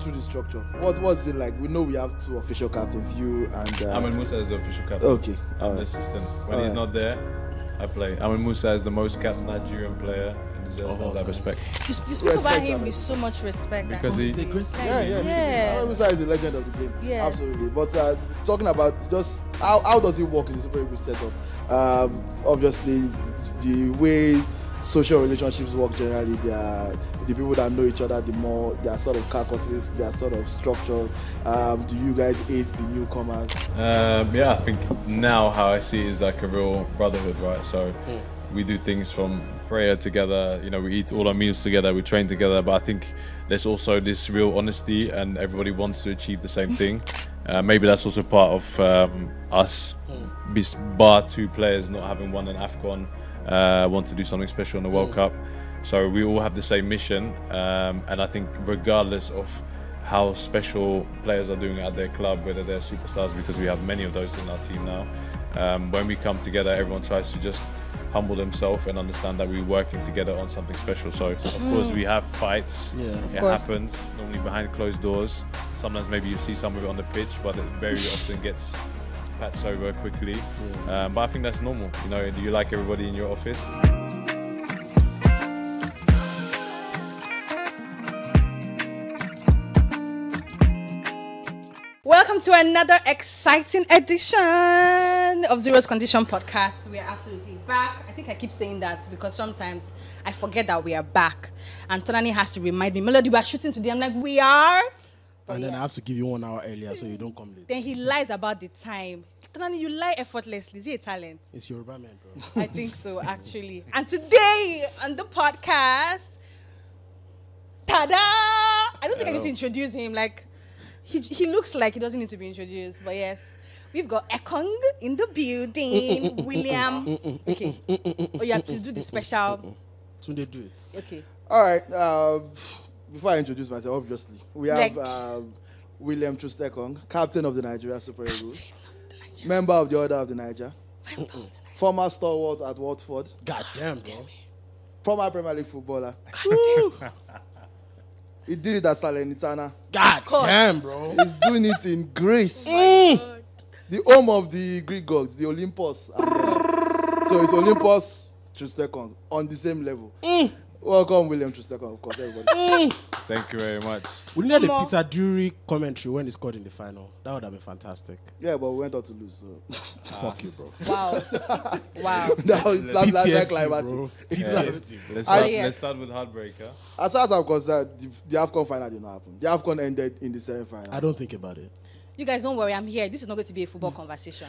through the structure. What's it like? We know we have 2 official captains, you and... Ahmed Musa is the official captain. Okay. I'm the assistant. When he's not there, I play. Ahmed Musa is the most capped Nigerian player. And deserves all that respect. You speak about him with so much respect. Because he's a great yeah. Ahmed Musa is the legend of the game. Yeah. Absolutely. But talking about just how does it work in the Super Eagles setup? Obviously, the way social relationships work generally, they are the people that know each other the more, they are sort of carcasses, they are sort of structured. Do you guys ace the newcomers? Yeah, I think now how I see it is like a real brotherhood, right? So we do things from prayer together, you know, we eat all our meals together, we train together, but I think there's also this real honesty and everybody wants to achieve the same thing. Maybe that's also part of us, bar 2 players not having won an AFCON, want to do something special in the World Cup. So we all have the same mission, and I think regardless of how special players are doing at their club, whether they're superstars, because we have many of those in our team now, when we come together, everyone tries to just humble themselves and understand that we're working together on something special. So of course we have fights, it happens, normally behind closed doors. Sometimes maybe you see some of it on the pitch, but it very often gets patched over quickly. But I think that's normal. You know, do you like everybody in your office? Welcome to another exciting edition of Zero's Condition Podcast. We are absolutely back. I think I keep saying that because sometimes I forget that we are back. And Tonani has to remind me, Melody, we are shooting today. I'm like, we are? But and then I have to give you 1 hour earlier so you don't come late. Then he lies about the time. Tonani, you lie effortlessly. Is he a talent? It's Yoruba man, bro. I think so, actually. And today on the podcast, tada! I don't think I need to introduce him. Like, he looks like he doesn't need to be introduced, but yes. We've got Ekong in the building. William. Okay. Oh, yeah, please do the special. Tunde, do it. Okay. All right. Before I introduce myself, obviously, we have William Troost Ekong, captain of the Nigerian Super Eagles, member of the Order of the Niger, former stalwart at Watford. God damn, bro. Former Premier League footballer. He did it at Salernitana. God damn, bro. He's doing it in Greece. The home of the Greek gods, the Olympus. So it's Olympus, Troost Ekong, on the same level. Welcome, William Troost Ekong, of course, everybody. Thank you very much. We need a Peter Drury commentary when he scored in the final. That would have been fantastic. Yeah, but we went on to lose, so... Fuck you, bro. Wow. Wow. That was PTSD, climatic. bro. Let's start with Heartbreaker. As far as I'm concerned, the AFCON final did not happen. The AFCON ended in the semi-final. I don't think about it. You guys don't worry, I'm here. This is not going to be a football conversation.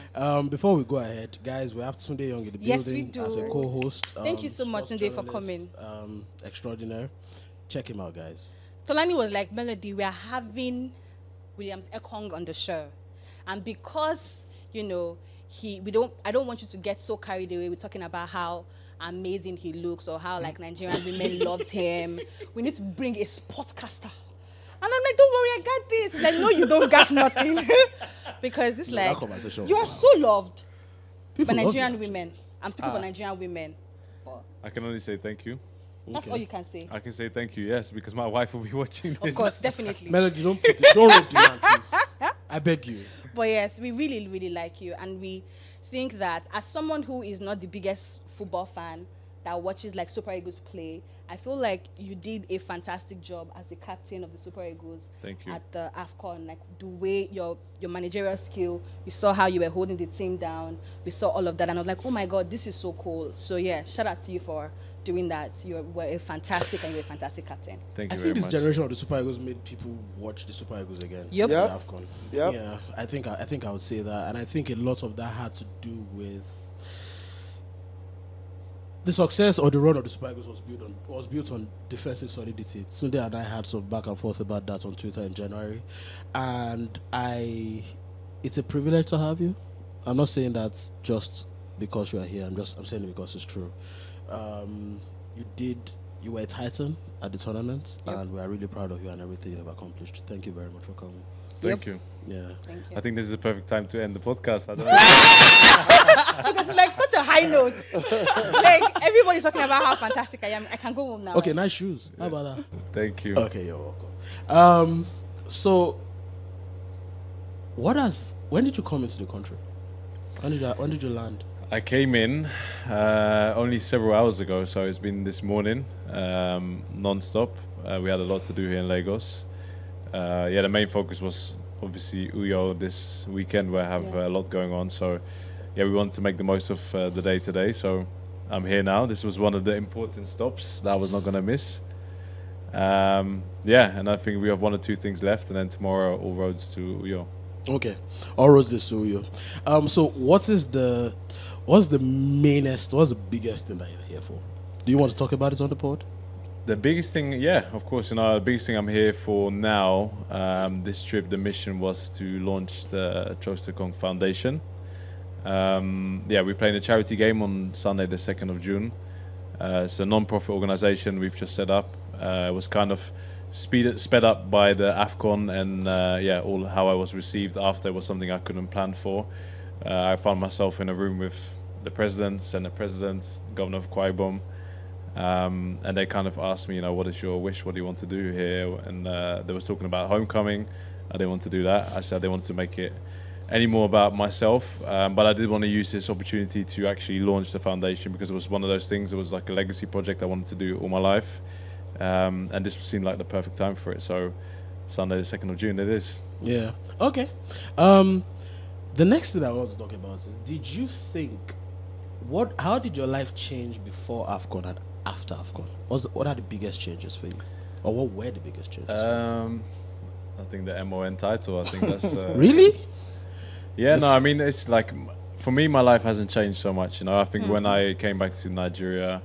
Before we go ahead, guys, we have Tunde Young in the building Yes, we do. as a co-host. Thank you so much, Tunde, for coming. Extraordinary. Check him out, guys. Tolani was like, Melody, we are having Williams Ekong on the show. And because, you know, I don't want you to get so carried away with talking about how amazing he looks or how like Nigerian women loves him. We need to bring a sportscaster. And I'm like, don't worry, I got this. He's like, no, you don't got nothing. Because it's like, you are so loved by Nigerian women. I'm speaking for Nigerian women. I can only say thank you. That's all you can say. I can say thank you, yes, because my wife will be watching this. Of course, definitely. Melody, don't rope the man, please. I beg you. But yes, we really, really like you. And we think that as someone who is not the biggest football fan that watches like Super Eagles play, I feel like you did a fantastic job as the captain of the Super Eagles. Thank you. At the AFCON, like the way your managerial skill, we saw how you were holding the team down. We saw all of that, and I was like, oh my God, this is so cool. So yeah, shout out to you for doing that. You were a fantastic captain. Thank you very much. I think this generation of the Super Eagles made people watch the Super Eagles again. Yep. Yeah. AFCON. Yep. Yeah. I think I would say that, and I think a lot of that had to do with the success or the run of the Super Eagles was built on defensive solidity. Sunday and I had some back and forth about that on Twitter in January, and it's a privilege to have you. I'm not saying that just because you are here. I'm saying it because it's true. You were a titan at the tournament, and we are really proud of you and everything you have accomplished. Thank you very much for coming. Thank you. Yeah. Thank you. I think this is the perfect time to end the podcast. I don't know. Because it's like such a high note. Like everybody's talking about how fantastic I am. I can go home now. Okay, nice shoes. How about that? Thank you. Okay, you're welcome. So, when did you come into the country? When did you land? I came in only several hours ago, so it's been this morning, non-stop. We had a lot to do here in Lagos. The main focus was obviously Uyo this weekend, where I have a lot going on. So, we wanted to make the most of the day today. So, I'm here now. This was one of the important stops that I was not going to miss. And I think we have 1 or 2 things left, and then tomorrow all roads to Uyo. Okay, all roads to Uyo. So, what's the biggest thing that you're here for? Do you want to talk about it on the pod? The biggest thing, of course, the biggest thing I'm here for now, this trip, the mission was to launch the Troost Ekong Foundation. We're playing a charity game on Sunday, the 2nd of June. It's a non-profit organization we've just set up. It was kind of sped up by the AFCON, and all how I was received after was something I couldn't plan for. I found myself in a room with the president, Senate President, Governor of Akwa Ibom, and they kind of asked me, what is your wish? What do you want to do here? And they was talking about homecoming. I didn't want to do that. I said I didn't want to make it any more about myself, but I did want to use this opportunity to actually launch the foundation, because it was one of those things. It was like a legacy project I wanted to do all my life, and this seemed like the perfect time for it. So Sunday the 2nd of June it is. Yeah. Okay. The next thing I want to talk about is, did you think, how did your life change before AFCON and after AFCON? What are the biggest changes for you, or what were the biggest changes? I think the MON title. I think that's really. Yeah, no, I mean, it's like, for me, my life hasn't changed so much. I think when I came back to Nigeria,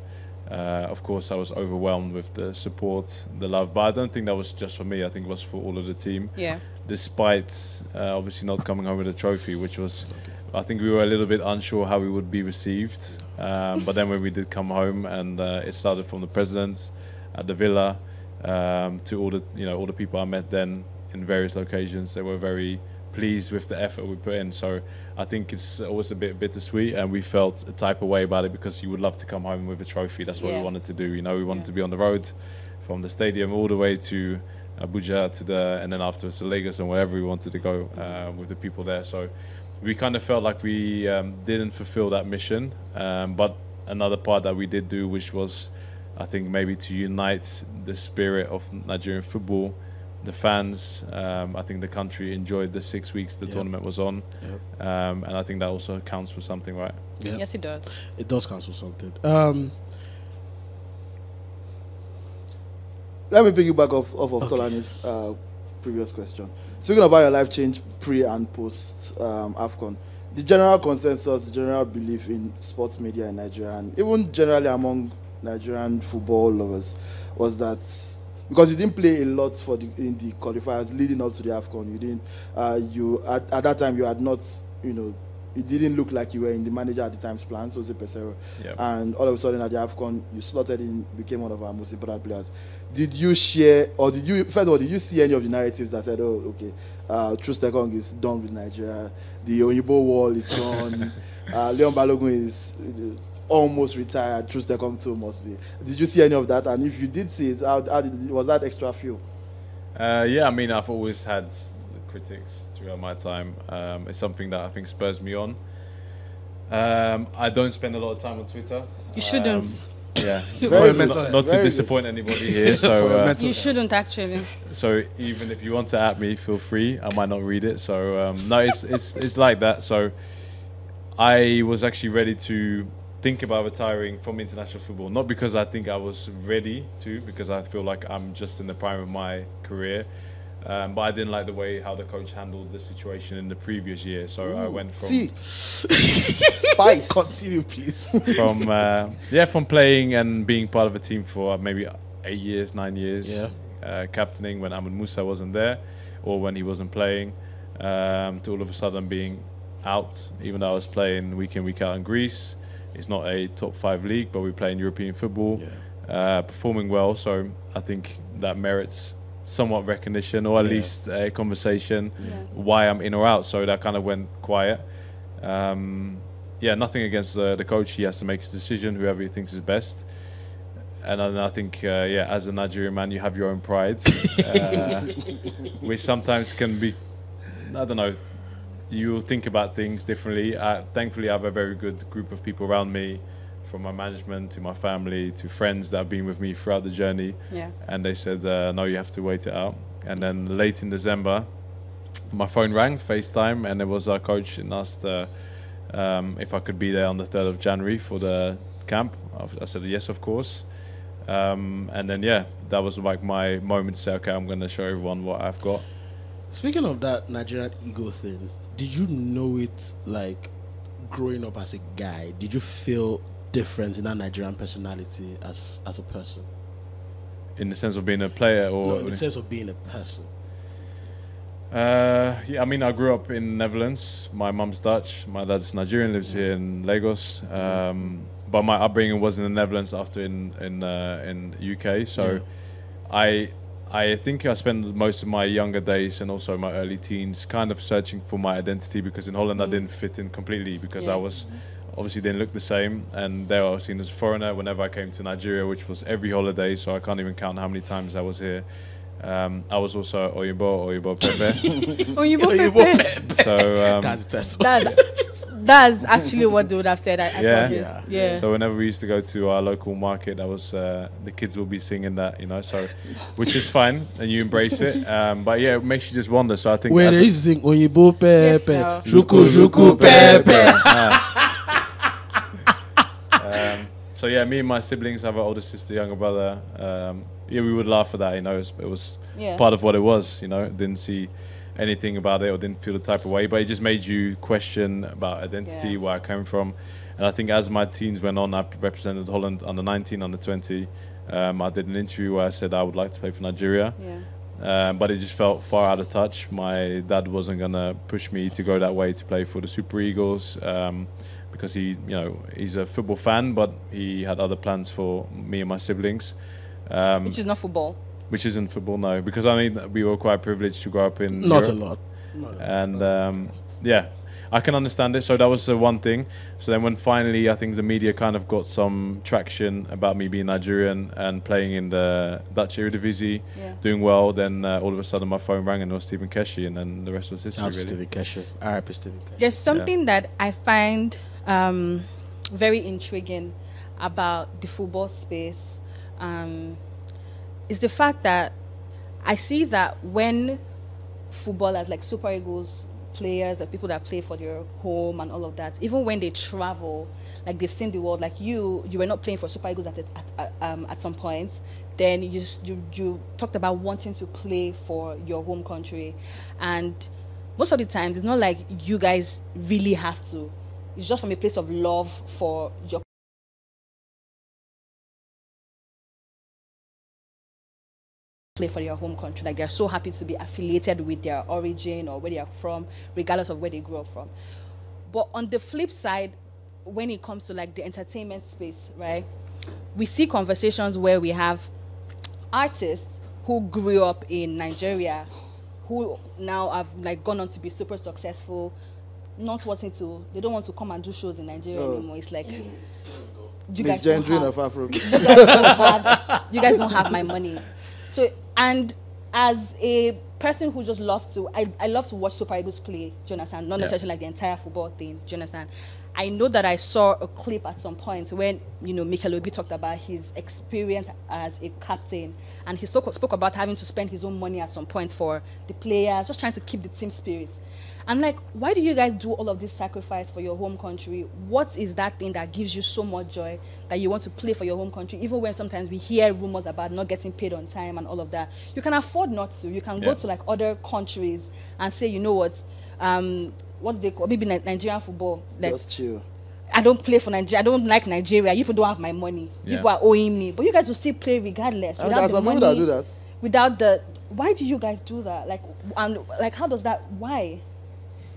of course, I was overwhelmed with the support, the love. But I don't think that was just for me. I think it was for all of the team. Yeah. Despite obviously not coming home with a trophy, which was, I think we were a little bit unsure how we would be received. But then when we did come home, and it started from the president at the villa to all the people I met then in various locations, they were very pleased with the effort we put in. So I think it's always a bit bittersweet, and we felt a type of way about it, because you would love to come home with a trophy. That's what we wanted to do. We wanted to be on the road from the stadium all the way to Abuja and then afterwards to Lagos and wherever we wanted to go with the people there. So we kind of felt like we didn't fulfill that mission. But another part that we did do, which was, I think, maybe to unite the spirit of Nigerian football, the fans. I think the country enjoyed the 6 weeks the tournament was on. And I think that also counts for something, right? Yes, it does. It does count for something. Let me piggyback off of Tolani's previous question. Speaking about your life change pre and post AFCON, the general consensus, the general belief in sports media in Nigeria, and even generally among Nigerian football lovers, was that because you didn't play a lot in the qualifiers leading up to the AFCON, you didn't. At that time you had not, it didn't look like you were in the manager at the time's plan, so Pesero. And all of a sudden at the AFCON, you slotted in, became one of our most important players. Did you share, or did you see any of the narratives that said, oh, okay, Troost Ekong is done with Nigeria, the Oyinbo wall is gone, Leon Balogun is almost retired, Troost Ekong too must be. Did you see any of that? And if you did see it, was that extra fuel? I mean, I've always had critics throughout my time. It's something that I think spurs me on. I don't spend a lot of time on Twitter. You shouldn't. Not to disappoint anybody here. So you shouldn't actually. So even if you want to at me, feel free. I might not read it. So no, it's like that. So I was actually ready to think about retiring from international football, not because I think I was ready to, because I feel like I'm just in the prime of my career. But I didn't like the way how the coach handled the situation in the previous year. So I went from spice. Continue, please. From playing and being part of a team for maybe 8 years, 9 years, captaining when Ahmed Musa wasn't there, or when he wasn't playing, to all of a sudden being out, even though I was playing week in, week out in Greece. It's not a top 5 league, but we play in European football, performing well. So I think that merits somewhat recognition, or at least a conversation why I'm in or out. So that kind of went quiet. Nothing against the coach. He has to make his decision, whoever he thinks is best. And then I think, yeah, as a Nigerian man, you have your own pride, which sometimes can be, I don't know, you think about things differently. Thankfully, I have a very good group of people around me, from my management to my family to friends that have been with me throughout the journey. Yeah. And they said, no, you have to wait it out. And then late in December, my phone rang, FaceTime, and it was our coach and asked if I could be there on the 3rd of January for the camp. I said yes, of course. And then, yeah, that was like my moment to say, okay, I'm going to show everyone what I've got. Speaking of that Nigerian ego thing, did you know it, like, growing up as a guy? Did you feel different in that Nigerian personality as a person? In the sense of being a player, or no, in the sense of being a person? Yeah, I mean, I grew up in the Netherlands. My mum's Dutch, my dad's Nigerian, lives here in Lagos. But my upbringing was in the Netherlands, after in UK. So I think I spent most of my younger days and also my early teens kind of searching for my identity, because in Holland I didn't fit in completely, because I was obviously didn't look the same, and there I was seen as a foreigner whenever I came to Nigeria, which was every holiday, so I can't even count how many times I was here. I was also Oyinbo Pepper. Oyinbo Pepper. So that's actually what they would have said. Yeah. So whenever we used to go to our local market, that was the kids will be singing that, you know. So, which is fine, and you embrace it. But yeah, it makes you just wonder. So I think when they used to sing Oyinbo Pepper, Yes, Shuku Pepper. So yeah, me and my siblings have an older sister, younger brother. Yeah, we would laugh at that, you know. It was part of what it was, you know. Didn't see anything about it or didn't feel the type of way, but it just made you question about identity, where I came from. And I think as my teens went on, I represented Holland under 19, under 20. I did an interview where I said I would like to play for Nigeria. But it just felt far out of touch. My dad wasn't gonna push me to go that way to play for the Super Eagles, because he's a football fan, but he had other plans for me and my siblings. Which is not football. Which isn't football, no. Because I mean, we were quite privileged to grow up in Not Europe. a lot. And yeah, I can understand it. So that was the one thing. So then when finally I think the media kind of got some traction about me being Nigerian and playing in the Dutch Eredivisie, doing well, then all of a sudden my phone rang and it was Stephen Keshi, and then the rest was history. That's Stephen Keshi. R.I.P. Stephen Keshi. There's something that I find very intriguing about the football space. Is the fact that I see that when footballers like Super Eagles players, the people that play for their home and all of that, even when they travel, like they've seen the world, like you were not playing for Super Eagles at some point, then you talked about wanting to play for your home country, and most of the times it's not like you guys really have to. It's just from a place of love for your play for your home country. Like they're so happy to be affiliated with their origin or where they are from, regardless of where they grew up from. But on the flip side, when it comes to like the entertainment space, right, we see conversations where we have artists who grew up in Nigeria, who now have like gone on to be super successful, they don't want to come and do shows in Nigeria anymore. It's like you guys don't have my money. So, and as a person who just loves to, I love to watch Super Eagles play, do you understand? Not necessarily like the entire football thing, do you understand? I know that I saw a clip at some point when, Mikel Obi talked about his experience as a captain, and he spoke about having to spend his own money at some point for the players, just trying to keep the team spirit. I'm like, why do you guys do all of this sacrifice for your home country? What is that thing that gives you so much joy that you want to play for your home country, even when sometimes we hear rumors about not getting paid on time and all of that? You can afford not to. You can go to like other countries and say, you know what do they call, maybe Nigerian football. Like, just chill. I don't play for Nigeria. I don't like Nigeria. You people don't have my money. You people are owing me. But you guys will still play regardless. Without the money, that do that. Without the, why do you guys do that? Like how does that, why?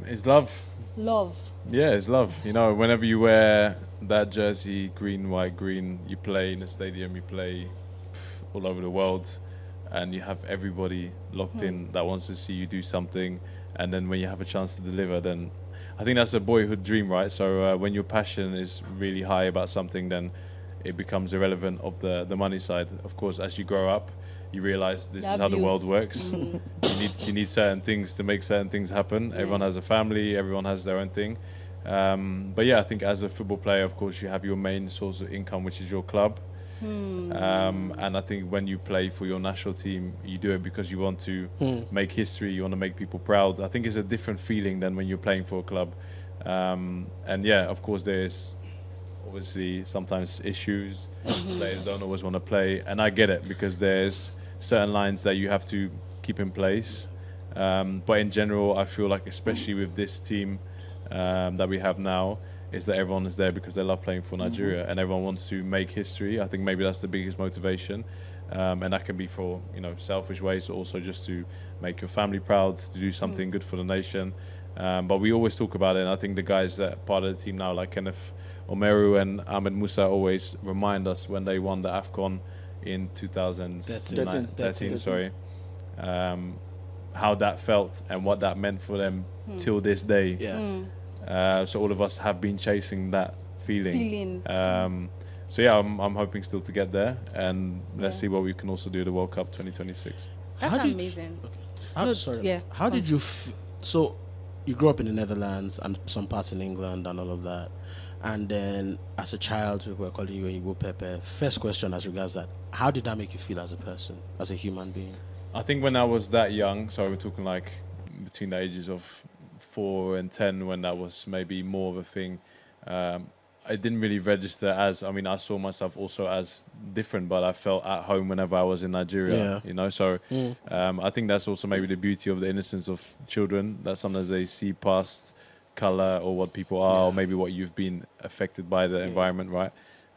It's love. Love. Yeah, it's love. Whenever you wear that jersey, green, white, green, you play in a stadium, you play all over the world, and you have everybody locked in that wants to see you do something. And then when you have a chance to deliver, then I think that's a boyhood dream, right? So when your passion is really high about something, then it becomes irrelevant of the money side. Of course, as you grow up, you realize this is how the world works. You need certain things to make certain things happen. Everyone has a family, everyone has their own thing. But yeah, I think as a football player, of course, you have your main source of income, which is your club. And I think when you play for your national team, you do it because you want to make history, you want to make people proud. I think it's a different feeling than when you're playing for a club. And yeah, of course, there's obviously sometimes issues. Players don't always want to play, and I get it, because there's certain lines that you have to keep in place. But in general, I feel like, especially with this team that we have now, is that everyone is there because they love playing for Nigeria, and everyone wants to make history. I think maybe that's the biggest motivation, and that can be for, you know, selfish ways, also just to make your family proud, to do something good for the nation. But we always talk about it, and I think the guys that are part of the team now, like Kenneth Omeru and Ahmed Musa, always remind us when they won the AFCON in 2013, sorry, how that felt and what that meant for them till this day. So all of us have been chasing that feeling. So yeah, I'm hoping still to get there, and let's see what we can also do at the World Cup 2026. That's amazing. How did you so you grew up in the Netherlands and some parts in England and all of that, and then as a child we were calling you Oyinbo Pepper. First question as regards that, how did that make you feel as a person, as a human being? I think when I was that young, so we're talking like between the ages of 4 and 10, when that was maybe more of a thing, I didn't really register as, I mean, I saw myself also as different, but I felt at home whenever I was in Nigeria, you know, so I think that's also maybe the beauty of the innocence of children, that sometimes they see past color or what people are, or maybe what you've been affected by the environment, right?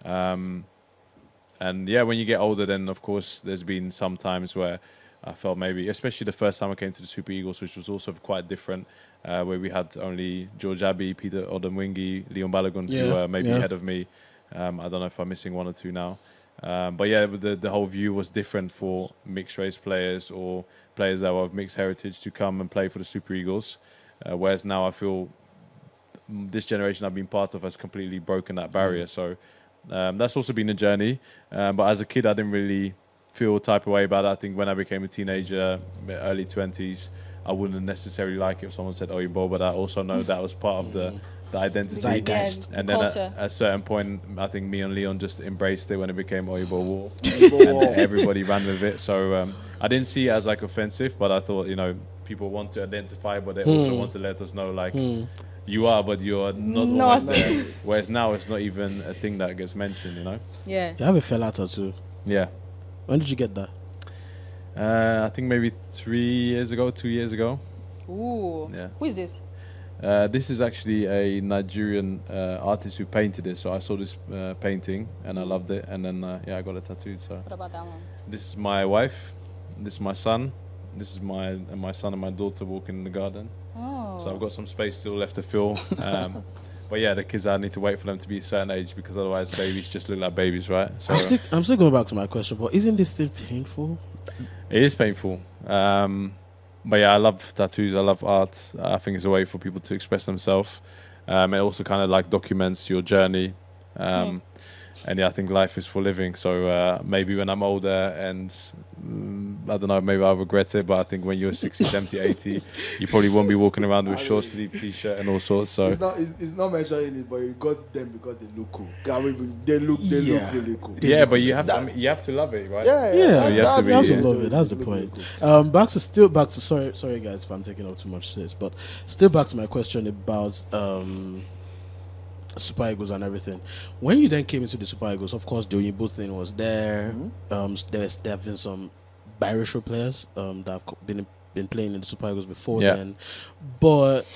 And yeah, when you get older, then of course there's been some times where I felt maybe, especially the first time I came to the Super Eagles, which was also quite different, where we had only George Abbey, Peter Odemwingie, Leon Balogun, who were maybe ahead of me. I don't know if I'm missing one or two now. But yeah, the whole view was different for mixed race players or players that were of mixed heritage to come and play for the Super Eagles. Whereas now I feel this generation I've been part of has completely broken that barrier. So that's also been a journey. But as a kid, I didn't really feel type of way about it. I think when I became a teenager, early 20s, I wouldn't necessarily like it if someone said Oyinbo, but I also know that was part of the identity. And then at a certain point, I think me and Leon just embraced it when it became Oyinbo War. And everybody ran with it. So I didn't see it as like offensive, but I thought, you know, people want to identify, but they also want to let us know, like, you are, but you're not always there. Whereas now it's not even a thing that gets mentioned, you know? Yeah. You have a fella tattoo. Yeah. When did you get that? I think maybe 2 years ago. Ooh. Yeah. Who is this? This is actually a Nigerian artist who painted it. So I saw this painting and I loved it, and then I got it tattooed. So what about that one? This is my wife. This is my son. This is my son and my daughter walking in the garden. Oh. So I've got some space still left to fill. But yeah, the kids, I need to wait for them to be a certain age, because otherwise babies just look like babies, right? So I'm still going back to my question, but isn't this still painful? It is painful. But yeah, I love tattoos. I love art. I think it's a way for people to express themselves. It also kind of like documents your journey. And yeah, I think life is for living. So maybe when I'm older and I don't know, maybe I'll regret it. But I think when you're 60, 70, 80, you probably won't be walking around with a short sleeve t-shirt and all sorts. So it's not mentioning it, but you got them because they look cool. They look really cool. Yeah, but you have to love it, right? Yeah. You have to love it. That's the point. Back to sorry guys if I'm taking up too much space, but still back to my question about Super Eagles and everything. When you then came into the Super Eagles, of course, the Oyinbo thing was there. There have been some biracial players that have been playing in the Super Eagles before then, but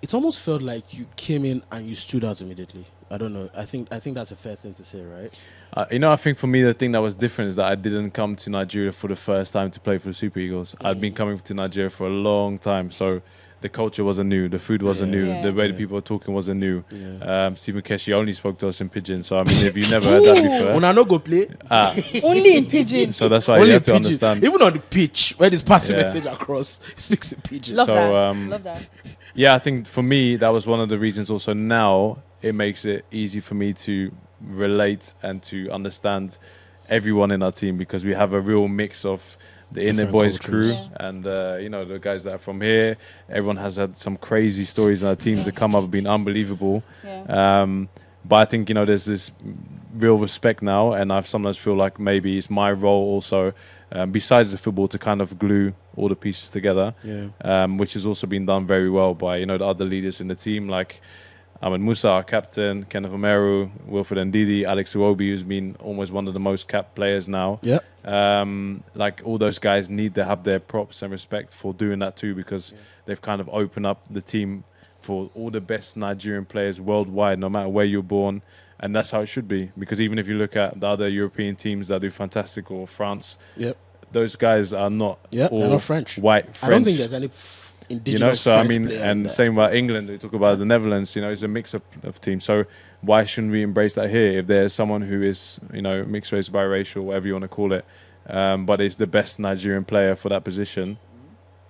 it almost felt like you came in and you stood out immediately. I don't know. I think that's a fair thing to say, right? I think for me the thing that was different is that I didn't come to Nigeria for the first time to play for the Super Eagles. I'd been coming to Nigeria for a long time, so the culture wasn't new, the food wasn't new, the way the people were talking wasn't new. Stephen Keshi only spoke to us in Pidgin, so I mean, if you never heard that before, when I no go play, only in Pidgin. So that's why you have to understand. Even on the pitch, when he's passing message across, he speaks in Pidgin. Love that. Yeah, I think for me that was one of the reasons. Also now it makes it easy for me to relate and to understand everyone in our team, because we have a real mix of the inner boys crew and you know, the guys that are from here. Everyone has had some crazy stories in our teams that come up have been unbelievable. But I think, you know, there's this real respect now, and I sometimes feel like maybe it's my role also, besides the football, to kind of glue all the pieces together, which has also been done very well by, you know, the other leaders in the team, like Ahmed Musa, our captain, Kenneth Omeru, Wilfred Ndidi, Alex Iwobi, who's been almost one of the most capped players now. Like, all those guys need to have their props and respect for doing that too, because they've kind of opened up the team for all the best Nigerian players worldwide, no matter where you're born. And that's how it should be, because even if you look at the other European teams that do fantastic, or France, those guys are not all they're not French. White French. I don't think there's any indigenous, you know, so French I mean, and same about England, we talk about the Netherlands, you know, it's a mix of teams. So why shouldn't we embrace that here? If there's someone who is, you know, mixed race, biracial, whatever you want to call it, but is the best Nigerian player for that position,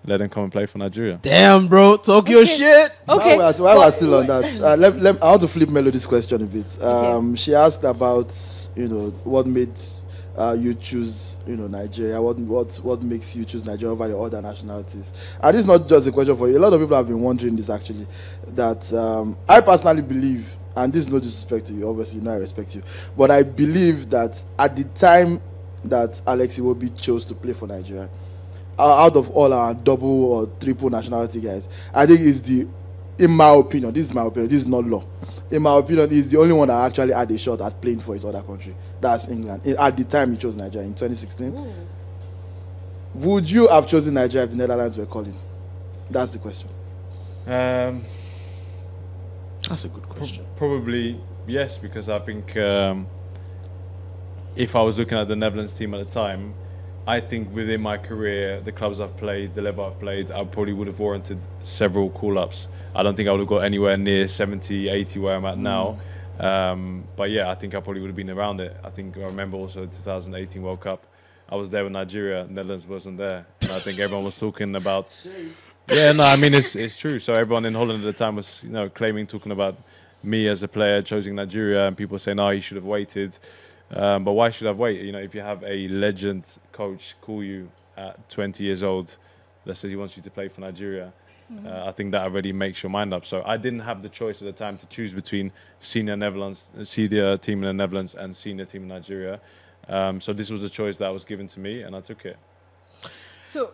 let him come and play for Nigeria. Damn, bro, talk your shit. Okay. While we're still on that, I want to flip Melody's question a bit. She asked about, you know, what made you choose, you know, Nigeria. What makes you choose Nigeria over your other nationalities? And this is not just a question for you. A lot of people have been wondering this, actually. That I personally believe, and this is no disrespect to you, obviously, you know I respect you, but I believe that at the time that Alex Iwobi chose to play for Nigeria, out of all our double or triple nationality guys, I think is the, in my opinion, this is my opinion, this is not law, in my opinion, he's the only one that actually had a shot at playing for his other country. That's England. At the time he chose Nigeria in 2016. Would you have chosen Nigeria if the Netherlands were calling? That's the question. That's a good question. Probably yes, because I think if I was looking at the Netherlands team at the time, I think within my career, the clubs I've played, the level I've played, I probably would have warranted several call-ups. I don't think I would have got anywhere near 70, 80 where I'm at now. But yeah, I think I probably would have been around it. I think I remember also the 2018 World Cup. I was there with Nigeria, Netherlands wasn't there. And I think everyone was talking about... Yeah, no, I mean, it's true. So everyone in Holland at the time was, you know, talking about me as a player choosing Nigeria, and people saying, "Oh, you should have waited." But why should I wait? You know, if you have a legend coach call you at 20 years old that says he wants you to play for Nigeria, I think that already makes your mind up. So I didn't have the choice at the time to choose between senior team in the Netherlands and senior team in Nigeria. So this was the choice that was given to me, and I took it. So,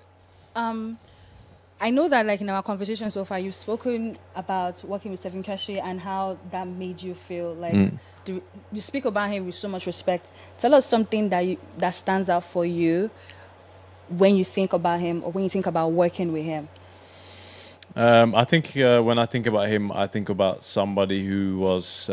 I know that, like, in our conversation so far, you've spoken about working with Stephen Keshi and how that made you feel. Like, you speak about him with so much respect. Tell us something that stands out for you when you think about him, or when you think about working with him. I think when I think about him, I think about somebody who was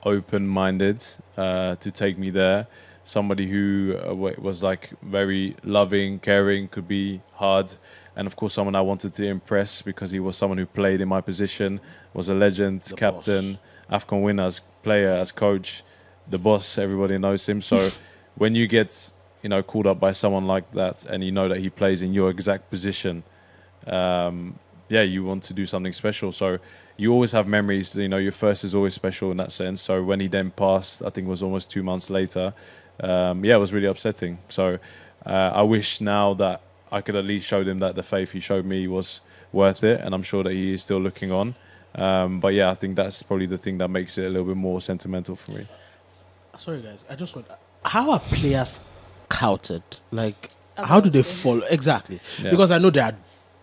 open-minded to take me there. Somebody who was like very loving, caring, could be hard. And of course, someone I wanted to impress because he was someone who played in my position, was a legend, the captain, boss. AFCON winner, as player, as coach, the boss, everybody knows him. So when you get, you know, called up by someone like that and you know that he plays in your exact position, yeah, you want to do something special. So you always have memories, you know, your first is always special in that sense. So when he then passed, I think it was almost 2 months later, yeah, it was really upsetting. So I wish now that I could at least show him that the faith he showed me was worth it, and I'm sure that he is still looking on. But yeah, I think that's probably the thing that makes it a little bit more sentimental for me. Sorry guys, I just want, how are players scouted? Like, how do they follow? Exactly. Yeah. Because I know there are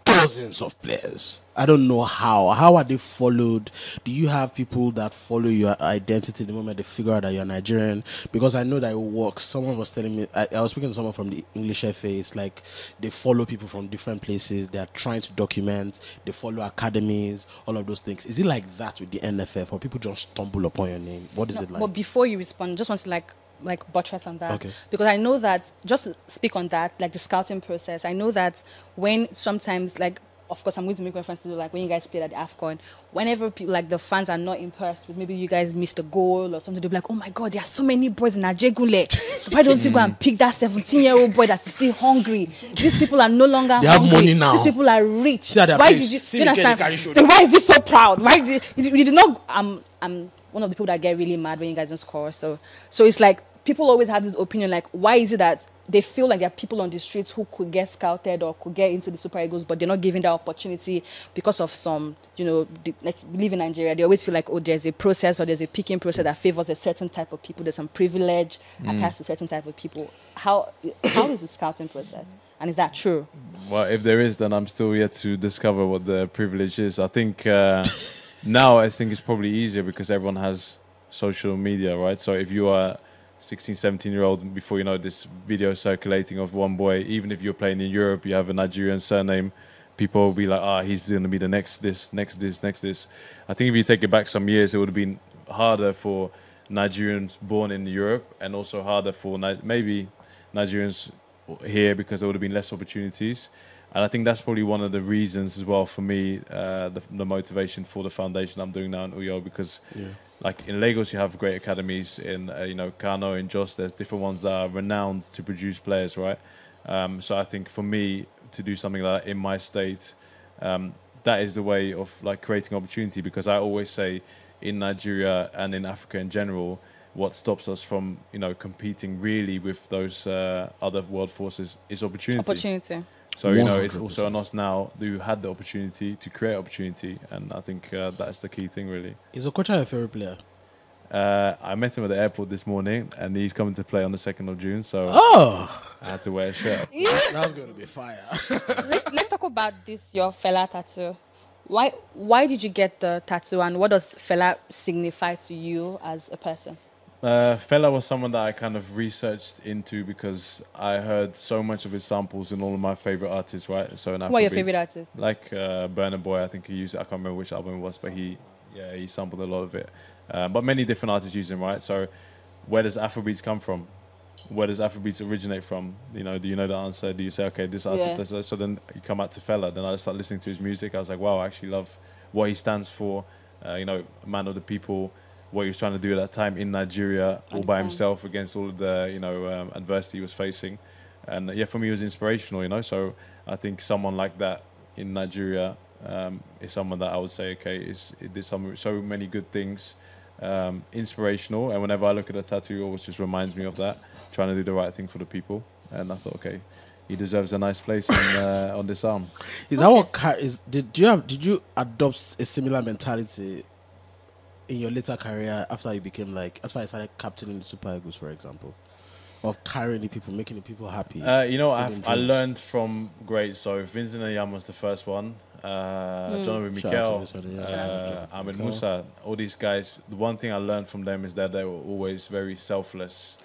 dozens of players. I don't know how. How are they followed? Do you have people that follow your identity the moment they figure out that you're Nigerian? Because I know that it works. Someone was telling me, I was speaking to someone from the English FA. It's like they follow people from different places. They are trying to document. They follow academies, all of those things. Is it like that with the NFF, or people just stumble upon your name? What is it like? But before you respond, just want to like buttress on that, because I know that, just to speak on that, like the scouting process, I know that when sometimes, like, of course I'm going to make reference to, like, when you guys played at the AFCON, whenever like the fans are not impressed with maybe you guys missed a goal or something, they'll be like, "Oh my God, there are so many boys in Ajegule. Why don't you go and pick that 17-year-old boy that is still hungry? These people are no longer hungry. Have money now. These people are wrich. Why did you understand? Why is he so proud? Why did you did not one of the people that get really mad when you guys don't score. So it's like people always have this opinion, like, why is it that they feel like there are people on the streets who could get scouted or could get into the Super Eagles, but they're not given that opportunity because of some, like we live in Nigeria, they always feel like, oh, there's a process or there's a picking process that favors a certain type of people. There's some privilege attached to certain type of people. How is the scouting process? And is that true? Well, if there is, then I'm still yet to discover what the privilege is. I think now I think it's probably easier because everyone has social media, right? So if you are 16, 17-year-old, before you know this video circulating of one boy, even if you're playing in Europe, you have a Nigerian surname, people will be like, he's going to be the next this. I think if you take it back some years, it would have been harder for Nigerians born in Europe and also harder for maybe Nigerians here because there would have been less opportunities. And I think that's probably one of the reasons as well for me, the motivation for the foundation I'm doing now in Uyo, because like in Lagos, you have great academies. In Kano, in Jos, there's different ones that are renowned to produce players, right? So I think for me to do something like that in my state, that is the way of like creating opportunity. Because I always say, in Nigeria and in Africa in general, what stops us from competing really with those other world forces is opportunity. So, 100%. It's also on us now who had the opportunity to create opportunity. And I think that's the key thing, really. Is Okocha your favorite player? I met him at the airport this morning, and he's coming to play on the 2nd of June. So I had to wear a shirt. That's going to be fire. Let's talk about this, your fella tattoo. Why did you get the tattoo, and what does fella signify to you as a person? Fela was someone that I kind of researched into because I heard so much of his samples in all of my favorite artists, right? So in Afrobeats, what are your favorite artists? Like Burna Boy, I think he used it. I can't remember which album it was, but he sampled a lot of it. But many different artists use him, right? So where does Afrobeats come from? Where does Afrobeats originate from? Do you know the answer? Do you say, okay, this artist, so then you come out to Fela, then I start listening to his music. I was like, wow, I actually love what he stands for, man of the people, what he was trying to do at that time in Nigeria, all by himself against all of the, adversity he was facing. And for me, it was inspirational, so I think someone like that in Nigeria is someone that I would say, okay, it did so many good things, inspirational. And whenever I look at a tattoo, it always just reminds me of that, trying to do the right thing for the people. And I thought, okay, he deserves a nice place on this arm. Is that what did you adopt a similar mentality in your later career after you became as far as started captaining the Super Eagles, for example, of carrying the people, making the people happy? I learned from great. So Vincent Ayam was the first one. Jonathan Mikel, Ahmed Musa, all these guys. The one thing I learned from them is that they were always very selfless.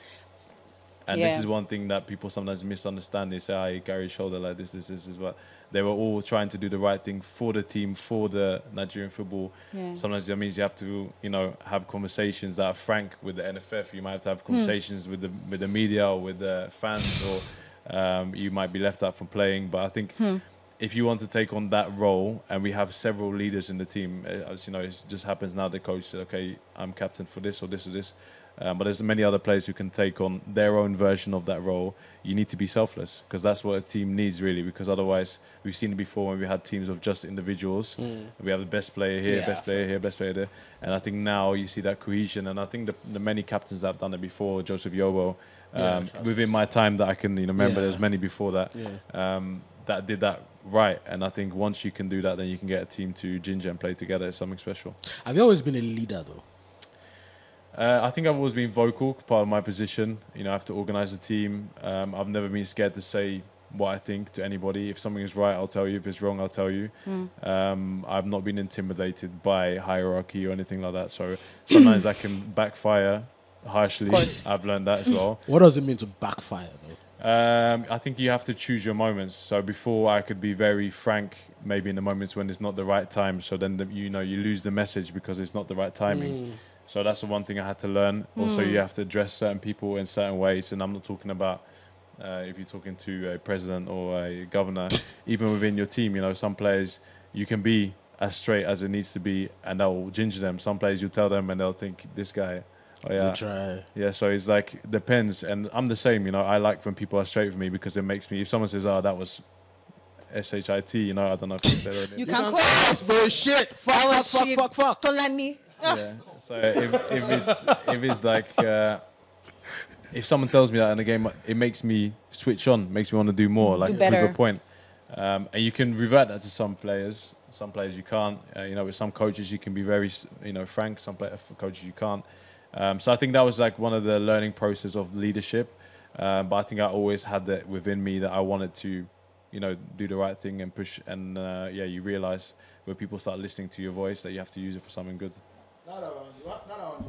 And this is one thing that people sometimes misunderstand. They say, he carries shoulder like this, but they were all trying to do the right thing for the team, for the Nigerian football. Yeah. Sometimes that means you have to, have conversations that are frank with the NFF. You might have to have conversations with the media or with the fans, or you might be left out from playing. But I think if you want to take on that role, and we have several leaders in the team, as it just happens now the coach said, okay, I'm captain for this or this or this. But there's many other players who can take on their own version of that role. You need to be selfless, because that's what a team needs, really, because otherwise, we've seen it before when we had teams of just individuals. We have the best player here, best player here, best player there. And I think now you see that cohesion. And I think the many captains that have done it before, Joseph Yobo, within my time that I can remember, there's many before that, that did that right. And I think once you can do that, then you can get a team to ginger and play together. It's something special. Have you always been a leader, though? I think I've always been vocal, part of my position. I have to organise the team. I've never been scared to say what I think to anybody. If something is right, I'll tell you. If it's wrong, I'll tell you. I've not been intimidated by hierarchy or anything like that. So sometimes that can backfire harshly. I've learned that as well. What does it mean to backfire, though? I think you have to choose your moments. So before, I could be very frank, maybe in the moments when it's not the right time. So then, you lose the message because it's not the right timing. So that's the one thing I had to learn. Also, you have to address certain people in certain ways. And I'm not talking about if you're talking to a president or a governor, even within your team, some players, you can be as straight as it needs to be, and that will ginger them. Some players, you tell them and they'll think, this guy, so it's like, depends. And I'm the same, I like when people are straight with me, because it makes me, if someone says, that was SHIT, I don't know if you say that. You can call it bullshit. Fuck. Tolani. So if it's like if someone tells me that in the game, it makes me switch on, makes me want to do more, like prove a point. And you can revert that to some players. Some players you can't. You know, with some coaches you can be very, frank. Some coaches you can't. So I think that was like one of the learning process of leadership. But I think I always had that within me that I wanted to, do the right thing and push. And you realize when people start listening to your voice that you have to use it for something good. Now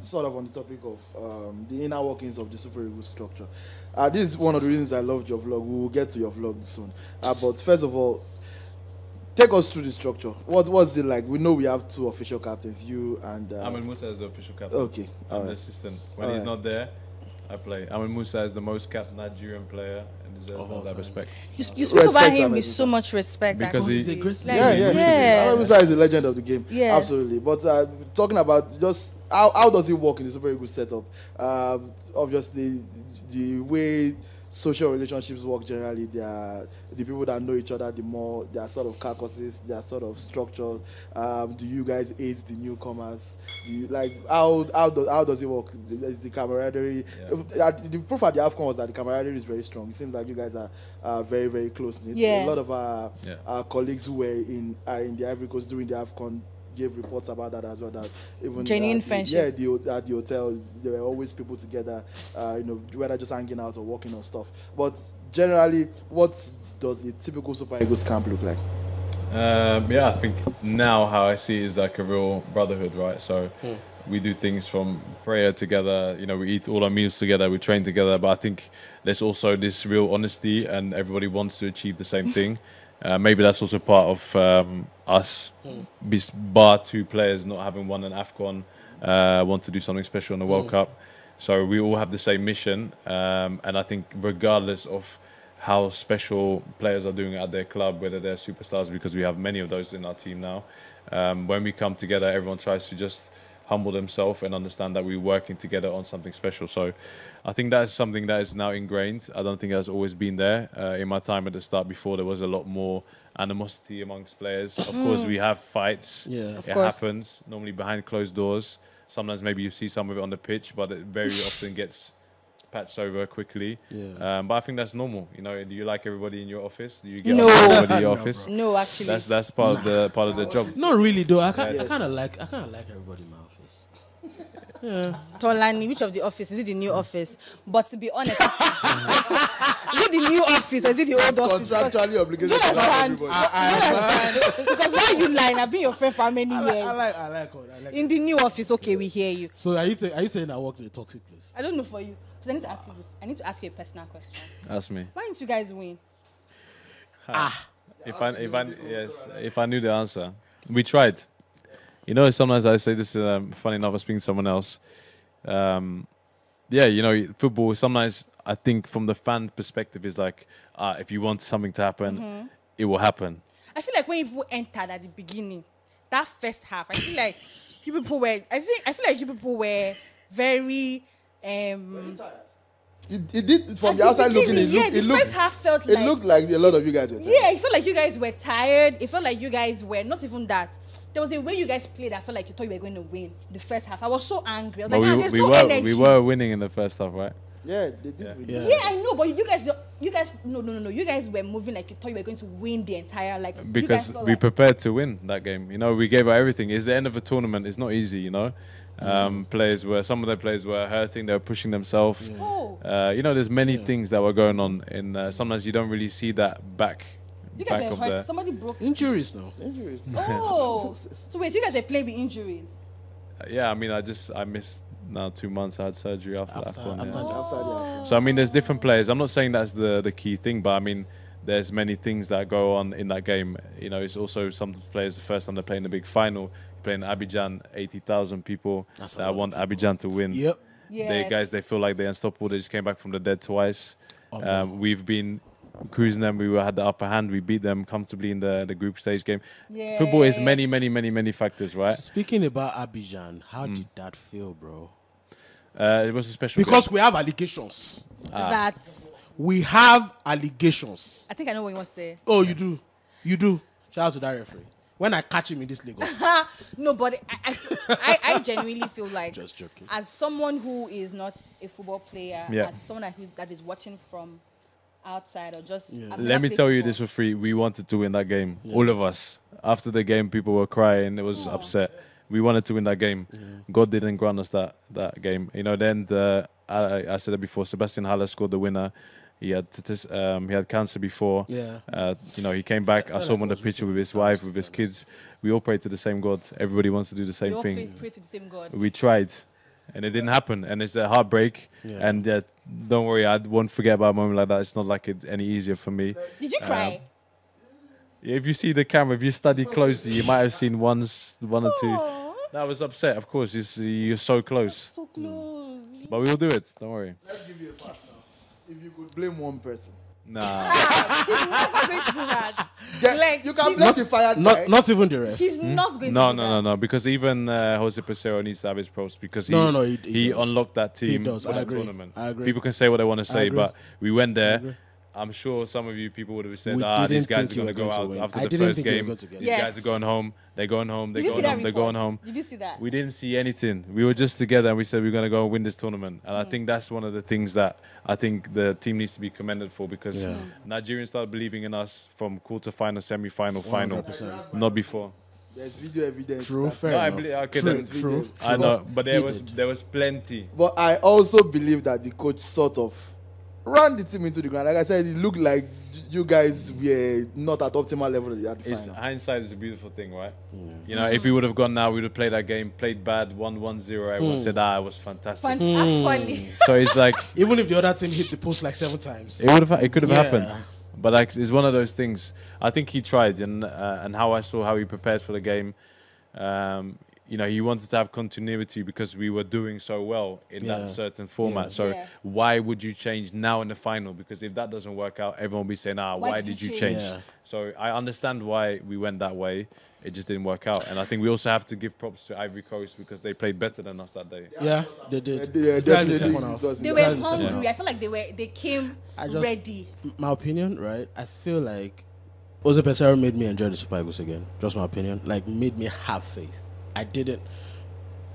sort of on the topic of the inner workings of the Super Eagles structure. This is one of the reasons I loved your vlog. We will get to your vlog soon. But first of all, take us through the structure. What's it like? We know we have two official captains, you and... Ahmed Musa is the official captain. Okay. I'm the assistant. When he's not there, I play. Ahmed Musa is the most capped Nigerian player and deserves all that respect. You speak about him with so much respect. Because he's a great Ahmed Musa is a legend of the game. Yeah. Absolutely. But talking about just how does it work in the Super Eagles setup? Obviously, the way social relationships work generally, they are the people that know each other the more. They are sort of caucuses, they are sort of structured. Do you guys aid the newcomers? Do you, how does it work? Is the camaraderie? Yeah. The proof at the AFCON was that the camaraderie is very strong. It seems like you guys are very, very close knit. Yeah. A lot of our colleagues who were in the Ivory Coast during the AFCON gave reports about that as well. That even genuine friendship. Yeah, at the hotel there were always people together. Whether just hanging out or working on stuff. But generally, what does a typical Super Eagles camp look like? I think now how I see it is like a real brotherhood, right? So we do things from prayer together. We eat all our meals together. We train together. But I think there's also this real honesty, and everybody wants to achieve the same thing. Maybe that's also part of us, bar two players not having won an AFCON, want to do something special in the World Cup. So we all have the same mission. And I think regardless of how special players are doing at their club, whether they're superstars, because we have many of those in our team now, when we come together, everyone tries to just humble themselves and understand that we're working together on something special. So I think that's something that is now ingrained. I don't think that's always been there. In my time at the start before, there was a lot more animosity amongst players. Of course, we have fights. Yeah, it happens, normally behind closed doors. Sometimes maybe you see some of it on the pitch, but it very often gets patched over quickly. Yeah. But I think that's normal. Do you like everybody in your office? Do you get everybody in your office? No, actually. That's part of the job. Not really though. I kind of like everybody in my office. Yeah. Tolani, which of the office? Is it the new office? But to be honest, is it the new office or is it the old office? Contractually obligated to everybody. Because why you lying? I've been your friend for many years. I like in the new office, okay, we hear you. So are you saying I work in a toxic place? I don't know for you. So I need to ask you this. I need to ask you a personal question. Ask me. Why didn't you guys win? If I knew the answer, we tried. Sometimes I say this, funny enough, I was speaking to someone else. Football, sometimes I think from the fan perspective is like, if you want something to happen, it will happen. I feel like when people entered at the beginning, that first half, I feel like you people were very... It did from the outside looking. The first half felt like... It looked like a lot of you guys were tired. Yeah, it felt like you guys were tired. It felt like you guys were not even that. There was a way you guys played. I felt like you thought you were going to win the first half. I was so angry. I was like, there's no energy. We were winning in the first half, right? Yeah, they did win. Yeah, I know, but you guys, no. You guys were moving like you thought you were going to win the entire because we prepared to win that game. We gave our everything. It's the end of a tournament. It's not easy, some of the players were hurting. They were pushing themselves. There's many things that were going on. Sometimes you don't really see that back. You guys were hurt. Somebody broke injuries now. Oh, so wait, you guys were playing with injuries? I missed now 2 months. I had surgery after the AFCON. So there's different players. I'm not saying that's the key thing, but there's many things that go on in that game. It's also some players the first time they're playing the big final, playing Abidjan, 80,000 people that want Abidjan to win. Yep. Yes. They feel like they're unstoppable. They just came back from the dead twice. We've been cruising them. We had the upper hand. We beat them comfortably in the group stage game. Yes. Football is many factors, right? Speaking about Abidjan, how did that feel, bro? It was a special because game. We have allegations. We have allegations. I think I know what you want to say. Oh, you do. Shout out to that referee. when I catch him in this Lagos. No, but I genuinely feel like, Just joking. as someone who is not a football player, Yeah. as someone that is watching from outside or just... I've Let never me played tell you before. this for free. We wanted to win that game. All of us. After the game, people were crying. It was upset. We wanted to win that game. God didn't grant us that game. You know, then I said it before. Sebastian Haller scored the winner. He had cancer before. Yeah. You know, he came back. I saw him on the picture with his wife, with his kids. We all pray to the same God. Everybody wants to do the We same all thing. pray to the same God. We tried, and it didn't happen. And it's a heartbreak. Yeah. And don't worry, I won't forget about a moment like that. It's not like it any easier for me. Did you cry? If you see the camera, if you study closely, you might have seen one or two. Aw, That was upset, of course. You're so close. so close. But we will do it. Don't worry. Let's give you a pass now. If you could blame one person. Nah. He's never going to do that. Like, You can he's blame not- the fired guy. Not even the ref. He's not going to No, do no, that. no. Because even Jose Pesero needs to have his props because No, he he does. unlocked that team does. for I that agree. tournament. I agree. People can say what they want to say, agree. but we went I agree. there. I'm sure some of you people would have said, We these didn't guys think are you going to were go going to out win. after I the didn't first think you were game. going to get These it. Yes. guys are going home. They're going home. They're Did you see going that home. They're report? going home. Did you see that? We didn't see anything. We were just together and we said we're going to go and win this tournament. And I think that's one of the things that I think the team needs to be commended for because Nigerians started believing in us from quarter-final, semi-final, final. 100%. Not before. There's video evidence. True, that- fair No, I enough. believe, okay, True, then- true. I know, but there He was did. plenty. But I also believe that the coach sort of ran the team into the ground. Like I said, it looked like you guys were not at optimal level at the It's, final. hindsight is a beautiful thing, right? You know, if we would have gone now, we would have played that game, played bad, 1-1-0. Everyone said, it was fantastic. Actually. So it's like Even if the other team hit the post like 7 times. it could have Yeah. happened, but like it's one of those things. I think he tried, and how I saw how he prepared for the game. You know, he wanted to have continuity because we were doing so well in Yeah. that certain format. Yeah. So Yeah. why would you change now in the final? Because if that doesn't work out, everyone will be saying, why did you change? Yeah. So I understand why we went that way. It just didn't work out. And I think we also have to give props to Ivory Coast because they played better than us that day. Yeah, they did. They Definitely definitely second half. it was They in were the- Definitely second hungry. half. I feel like they came I just- ready. My opinion, right? I feel like Jose Pesero made me enjoy the Super Eagles again. Just my opinion. Like, made me have faith. I didn't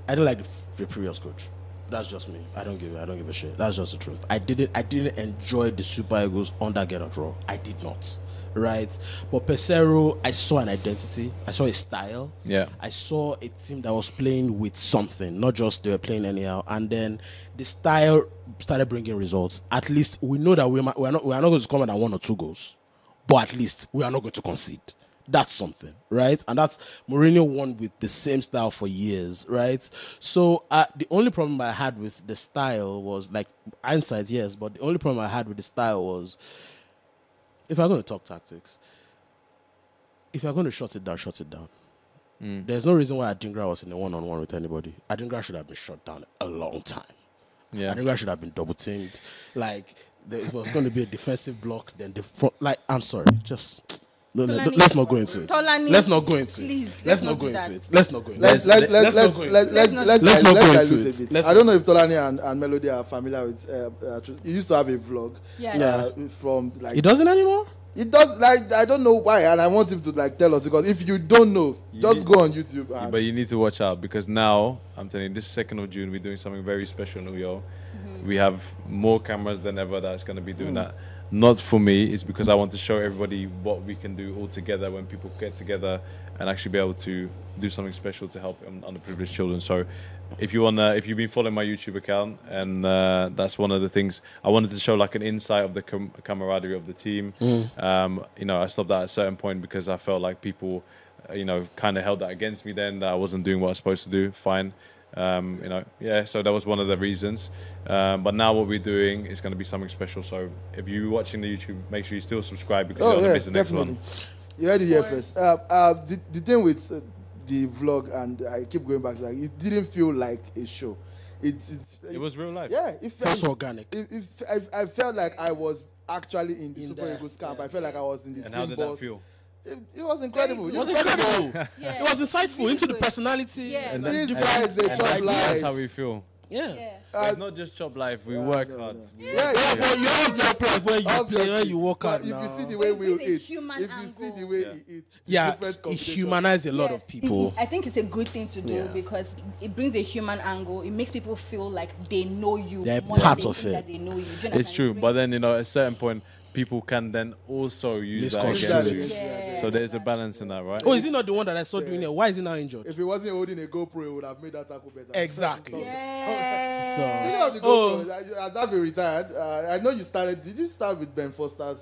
like the previous coach. That's just me. I don't give a shit. That's just the truth. I didn't enjoy the Super Eagles under Gennaro Draw. I did not. Right? But Pesero, I saw an identity. I saw a style. Yeah. I saw a team that was playing with something, not just they were playing anyhow. And then the style started bringing results. At least we know that we are not going to come out at 1 or 2 goals, but at least we are not going to concede. That's something, right? And that's Mourinho won with the same style for years, right? So the only problem I had with the style was, like, hindsight, yes, but the only problem I had with the style was, if I'm going to talk tactics, if you're going to shut it down, shut it down. There's no reason why Adingra was in a one-on-one with anybody. Adingra should have been shut down a long time. Yeah. Adingra should have been double-teamed. Like, there was going to be a defensive block, then the front. Like, I'm sorry, just... No, Tolani. let's not go into it. Tolani, Let's not go into it. please, Let's let's not not go do into that. it. Let's not go into Let's it. let's let's Let's let's not go let's into it. let's Let's not go dilute into a it. bit. Let's I don't know if Tolani and Melody are familiar with Troost. He used to have a vlog. Yeah. From like He doesn't anymore? it does, like, I don't know why, and I want him to like tell us, because if you don't know, just go on YouTube. And But you need to watch out because now, I'm telling you, this 2nd of June, we're doing something very special in New York. We have more cameras than ever that's going to be doing that. Not for me, it's because I want to show everybody what we can do all together when people get together and actually be able to do something special to help underprivileged children. So if you've been following my YouTube account, and that's one of the things I wanted to show, like an insight of the camaraderie of the team. You know, I stopped at a certain point because I felt like people, you know, kind of held that against me then, that I wasn't doing what I was supposed to do. Fine. You know, yeah, so that was one of the reasons. But now what we're doing is going to be something special. So if you're watching the YouTube, make sure you still subscribe because you don't want to miss the next one. You heard it here first. The thing with the vlog, and I keep going back, like, it didn't feel like a show. It was real life. Yeah, it That's felt organic. I felt like I was actually in the Super there, Eagles camp. yeah. I felt like I was in the And team how did bus. that feel? It was incredible. Very It was good. incredible. Yeah. It was insightful Really into the good. personality. Yeah. And These then guys, they And chop that's lies. how we feel. Yeah. It's not just job life. We work hard. Yeah, But you have that life where you play, where you work but hard if now. you see the way we It's a eat, human if you see the angle. way he eats, Yeah, different it combination. humanized a lot Yes. of people. I think it's a good thing to do Yeah. because it brings a human angle. It makes people feel like they know you. They're more than part they of think it. That they know you. Do you It's understand? true, It but brings- then at a certain point, people can then also use that Misconstrue against it. you. Yeah. So there's a balance in that, right? Oh, is he not the one that I saw doing it? Why is he now injured? If he wasn't holding a GoPro, he would have made that tackle better. Exactly. Yeah. Speaking of the GoPro, has that been retired? I know you started. Did you start with Ben Foster's?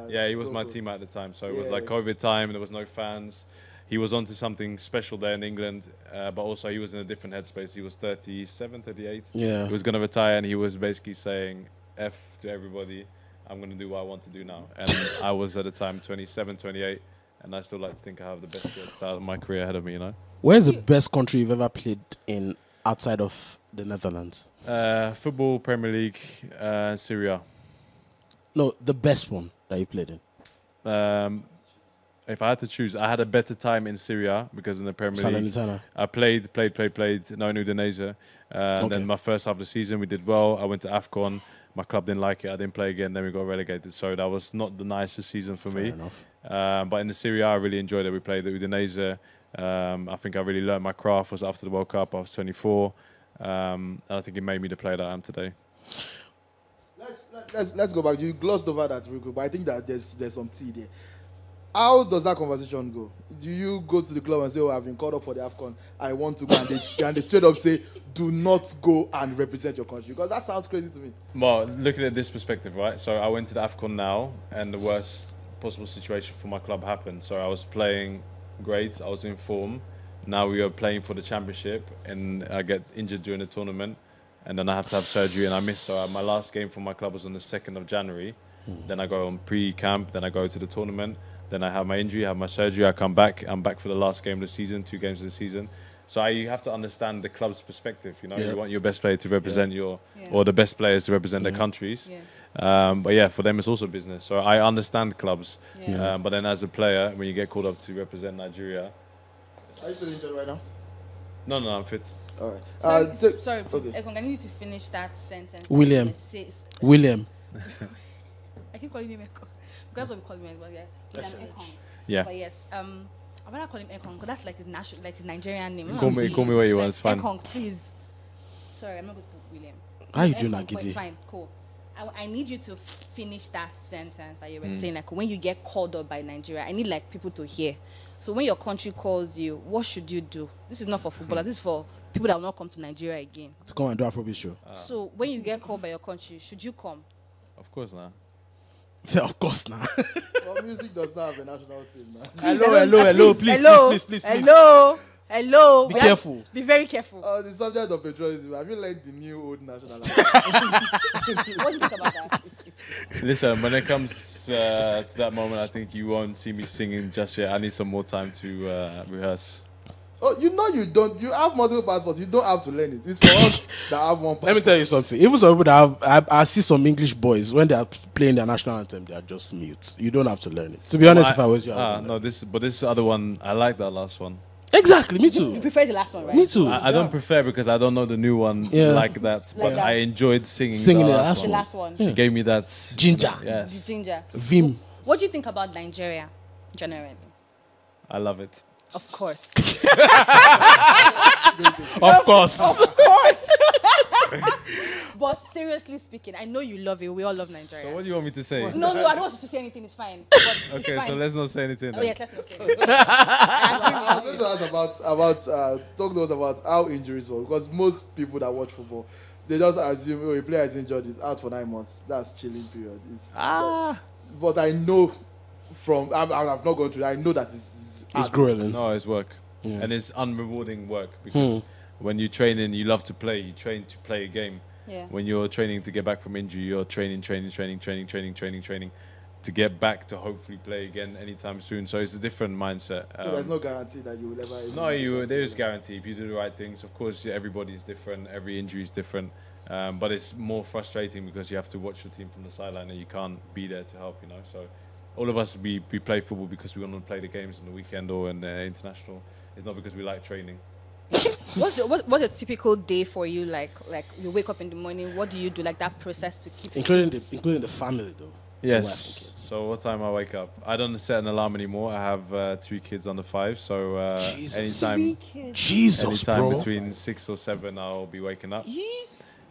Yeah, he was my GoPro? team at the time. So it was Yeah. like COVID time. There was no fans. He was onto something special there in England, but also he was in a different headspace. He was 37, 38. Yeah. He was going to retire, and he was basically saying F to everybody. I'm going to do what I want to do now. And I was at the time 27, 28, and I still like to think I have the best start of my career ahead of me, Where's the best country you've ever played in outside of the Netherlands? Football, Premier League, Syria. No, the best one that you played in. If I had to choose, I had a better time in Syria because in the Premier League, Salernitana. I played. No, in Udinese. And Okay. then my first half of the season, we did well. I went to AFCON. My club didn't like it. I didn't play again. Then we got relegated. So that was not the nicest season for me. enough. But in the Serie A, I really enjoyed it. We played at Udinese. I think I really learned my craft. Was after the World Cup. I was 24. And I think it made me the player that I am today. Let's go back. You glossed over that real quick, but I think that there's some tea there. How does that conversation go? Do you go to the club and say, "Oh, I've been called up for the AFCON. I want to go," and they straight up say, "Do not go and represent your country," because that sounds crazy to me. Well, looking at this perspective, right? So I went to the AFCON now, and the worst possible situation for my club happened. So I was playing great. I was in form. Now we are playing for the championship, and I get injured during the tournament, and then I have to have surgery, and I missed. So my last game for my club was on the 2nd of January. Then I go on pre-camp. Then I go to the tournament. Then I have my injury, have my surgery. I come back. I'm back for the last game of the season, 2 games of the season. So you have to understand the club's perspective. You want your best player to represent or the best players to represent their countries. Yeah. But yeah, for them it's also business. So I understand clubs. Yeah. But then as a player, when you get called up to represent Nigeria, Are you still injured right now? no, I'm fit. All right. Sorry, please, okay. Ekong, I need you to finish that sentence. William. Yes, William. I keep calling him Ekong. That's what we call him, but yeah. William Ekong. Yeah. But yes, I rather call him Ekong because that's like his national, like his Nigerian name. Call me what you want. It's fine. Ekong, please. Sorry, I'm not going to put William. How you doing, Ekong, Agidi? It's fine, cool. I need you to finish that sentence that you were saying. Like when you get called up by Nigeria, I need like people to hear. So when your country calls you, what should you do? This is not for footballers. This is for people that will not come to Nigeria again. To come and do Afrobeats show. So when you get called by your country, should you come? Of course not. Say, of course now. Well, music does not have a national team now. Hello, please. Hello. Be We careful. Be very careful. The subject of patriotism. Have you learned the new old national anthem? What do you think about that? Listen, when it comes to that moment, I think you won't see me singing just yet. I need some more time to rehearse. Oh, you don't. You have multiple passports. You don't have to learn it. It's for us that have one passport. Let me tell you something. Even some people that have, I see some English boys when they are playing their national anthem, they are just mute. You don't have to learn it. To be honest, if I was you, I would no, this other one, I like that last one. Exactly, me You too. prefer the last one, right? Me too. I don't prefer because I don't know the new one like that, but that. I enjoyed singing Singing the the last The one. last one. It gave me that Ginger. The Yes, ginger. Vim. What do you think about Nigeria, generally? I love it. Of course. Of course. Of course. But seriously speaking, I know you love it. We all love Nigeria. So what do you want me to say? No, I don't want you to say anything. It's fine. But it's Okay, fine. so let's not say anything. Oh then. yes, let's not say it. I was going to ask talk to us about how injuries work, because most people that watch football, they just assume, a player is injured, is out for 9 months. That's chilling period. But I know I've not gone through it. I know that It's grueling. No, it's work. And it's unrewarding work because when you train you love to play. You train to play a game. Yeah. When you're training to get back from injury, you're training to get back to hopefully play again anytime soon. So it's a different mindset. So there's no guarantee that you will ever. No, there is guarantee if you do the right things. Of course, everybody is different. Every injury is different. But it's more frustrating because you have to watch your team from the sideline and you can't be there to help. So all of us, we play football because we want to play the games on the weekend or in the international. It's not because we like training. What's a typical day for you? Like you wake up in the morning. What do you do? Like that process to keep including the family though. Yes. So what time I wake up? I don't set an alarm anymore. I have 3 kids under 5, so anytime bro. between 6 or 7, I'll be waking up.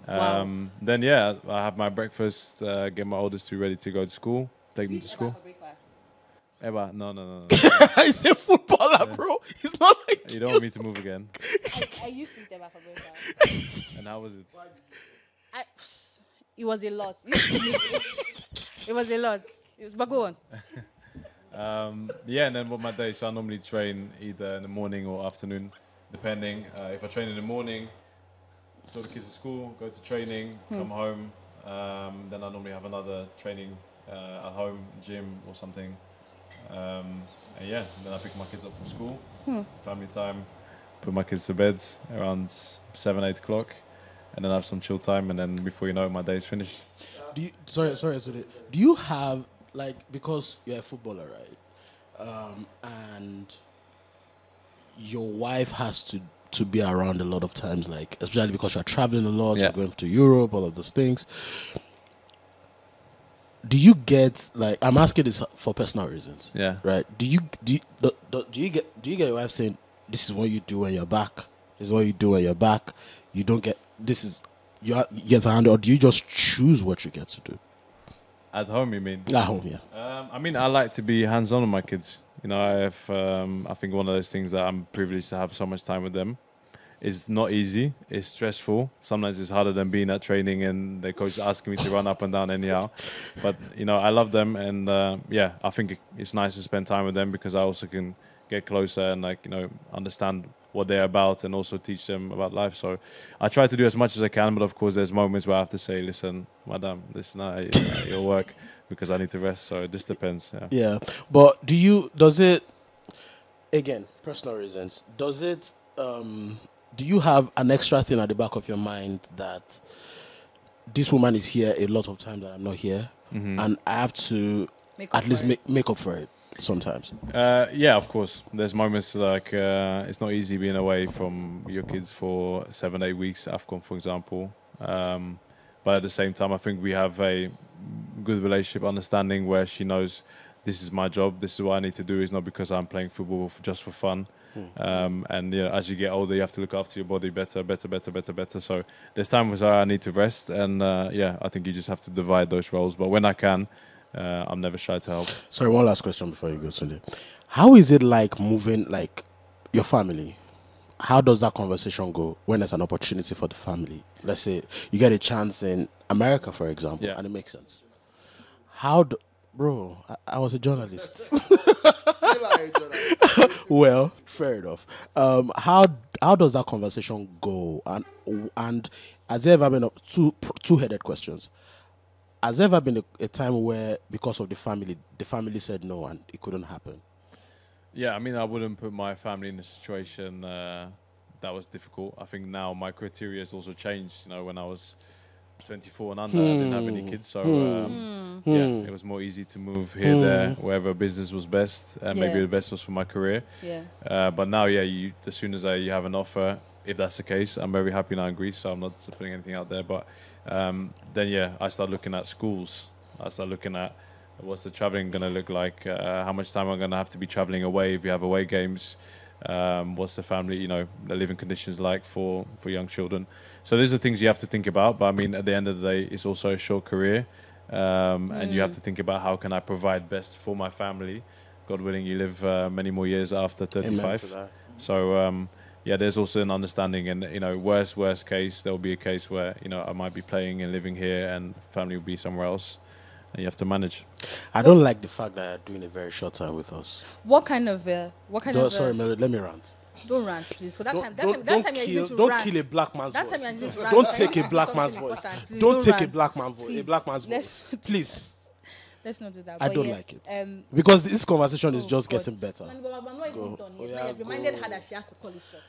Wow. Then I have my breakfast. Get my oldest 2 ready to go to school. Take them to school. Eba, no. He's a footballer, bro. He's not like You don't want me to move again. I used to eat Eba for breakfast. And how was it? It was a lot. It was a lot. But go on. And then what my day? So I normally train either in the morning or afternoon, depending. If I train in the morning, take the kids to school, go to training, come home. Then I normally have another training at home, gym or something. Then I pick my kids up from school, family time, put my kids to bed around 7, 8 o'clock, and then have some chill time, and then before you know it, my day is finished. Sorry. Do you have, like, because you're a footballer, right? And your wife has to be around a lot of times, like, especially because you're traveling a lot, you're going to Europe, all of those things. Do you get, like, I'm asking this for personal reasons. Yeah. Right. Do you get your wife saying, this is what you do when you're back? This is what you do when you're back. You don't get, this is, you get a hand, or do you just choose what you get to do? At home, you mean? At home, yeah. I mean, I like to be hands-on with my kids. You know, I have, I think one of those things that I'm privileged to have so much time with them. It's not easy. It's stressful. Sometimes it's harder than being at training and the coach is asking me to run up and down anyhow. But, you know, I love them. And, I think it's nice to spend time with them because I also can get closer and, like, you know, understand what they're about and also teach them about life. So I try to do as much as I can. But, of course, there's moments where I have to say, listen, madam, this is not your work because I need to rest. So it just depends. Yeah. But does it, again, personal reasons, does it... do you have an extra thing at the back of your mind that this woman is here a lot of times that I'm not here, and I have to at least make up for it sometimes? Of course. There's moments like it's not easy being away from your kids for 7-8 weeks, AFCON, for example. But at the same time, I think we have a good relationship, understanding where she knows this is my job, this is what I need to do. It's not because I'm playing football just for fun. And you know, as you get older, you have to look after your body better. So there's times where I need to rest, and I think you just have to divide those roles. But when I can, I'm never shy to help. Sorry, one last question before you go, Tunde. How is it like moving, like, your family? How does that conversation go when there's an opportunity for the family? Let's say you get a chance in America, for example, and it makes sense. Bro, I was a journalist. Well, fair enough. How does that conversation go? And has there ever been two-headed questions? Has there ever been a time where, because of the family said no and it couldn't happen? Yeah, I mean, I wouldn't put my family in a situation that was difficult. I think now my criteria has also changed. You know, when I was 24 and under, I didn't have any kids, so it was more easy to move here, there, wherever business was best, and maybe the best was for my career. But now, as soon as you have an offer, if that's the case, I'm very happy now in Greece, so I'm not putting anything out there. But then, I start looking at schools. I start looking at what's the traveling going to look like, how much time I'm going to have to be traveling away if you have away games. What's the family, you know, the living conditions like for young children. So these are things you have to think about. But I mean, at the end of the day, it's also a short career. And you have to think about how can I provide best for my family. God willing, you live many more years after 35. So, there's also an understanding. And, you know, worst case, there'll be a case where, you know, I might be playing and living here and family will be somewhere else. And you have to manage. I don't like the fact that you're doing a very short time with us. Sorry, Melody, let me rant. Don't rant, please. Don't kill a black man's voice. Don't take a black man's voice. Don't take a black man's voice. Please. Let's not do that. I don't like it. Because this conversation is just getting better. I'm not even done yet. I've reminded her that she has to call it short.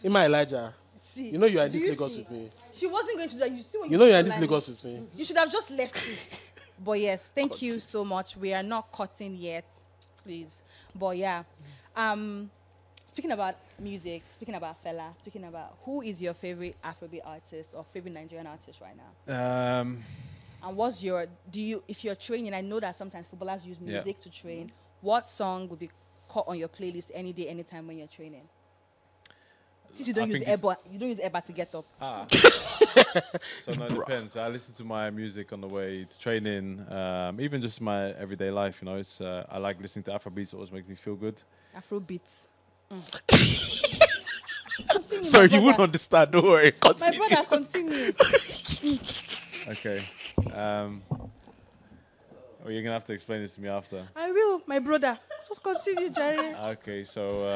Ima Elijah, you know you are in this Lagos with me. She wasn't going to do that. You know you are in this Lagos with me. You should have just left it. But yes, thank you so much. We are not cutting yet, please. But speaking about music, speaking about fella, speaking about who is your favorite Afrobeat artist or favorite Nigerian artist right now? And what's your, if you're training, I know that sometimes footballers use music to train. What song would be caught on your playlist any day, anytime when you're training? Since you don't use earbud to get up. So no, it depends. I listen to my music on the way to training, even just my everyday life. You know, it's I like listening to Afrobeats. It always makes me feel good. Afrobeats. Sorry, you won't understand. Don't worry. My brother, continue. Okay. Well, you're gonna have to explain this to me after. I will, my brother. Just continue, Jerry. Okay, so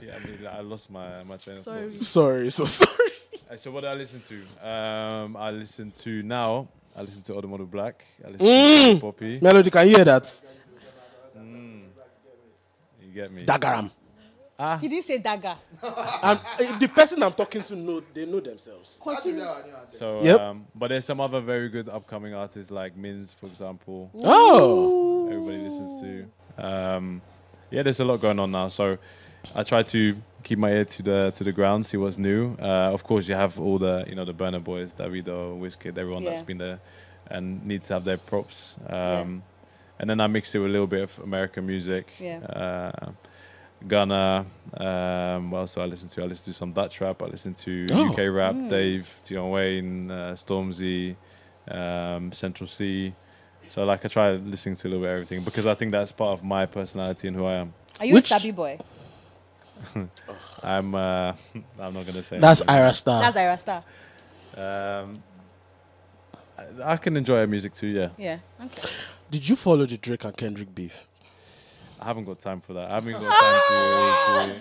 yeah, I mean, I lost my train of thought. Sorry, so sorry. So what do I listen to? I listen to Odomoro Black. I listen to Poppy. Melody, can you hear that? You get me? Dagaram. He didn't say dagger. The person I'm talking to they know themselves. So, but there's some other very good upcoming artists like Mins, for example. Oh. Everybody listens to. Yeah, there's a lot going on now. So I try to keep my ear to the ground, see what's new. Of course, you have all the the Burna Boys, Davido, Wizkid, everyone that's been there and needs to have their props. And then I mix it with a little bit of American music. Ghana. What else do I listen to? I listen to some Dutch rap. I listen to UK rap. Dave, Tion Wayne, Stormzy, Central C. So like I try listening to a little bit of everything because I think that's part of my personality and who I am. Are you a Sabi boy? I'm not gonna say. That's Ira Star. That's Ira Star. I can enjoy her music too. Yeah. Yeah. Okay. Did you follow the Drake and Kendrick beef? I haven't got time for that. I haven't got time to.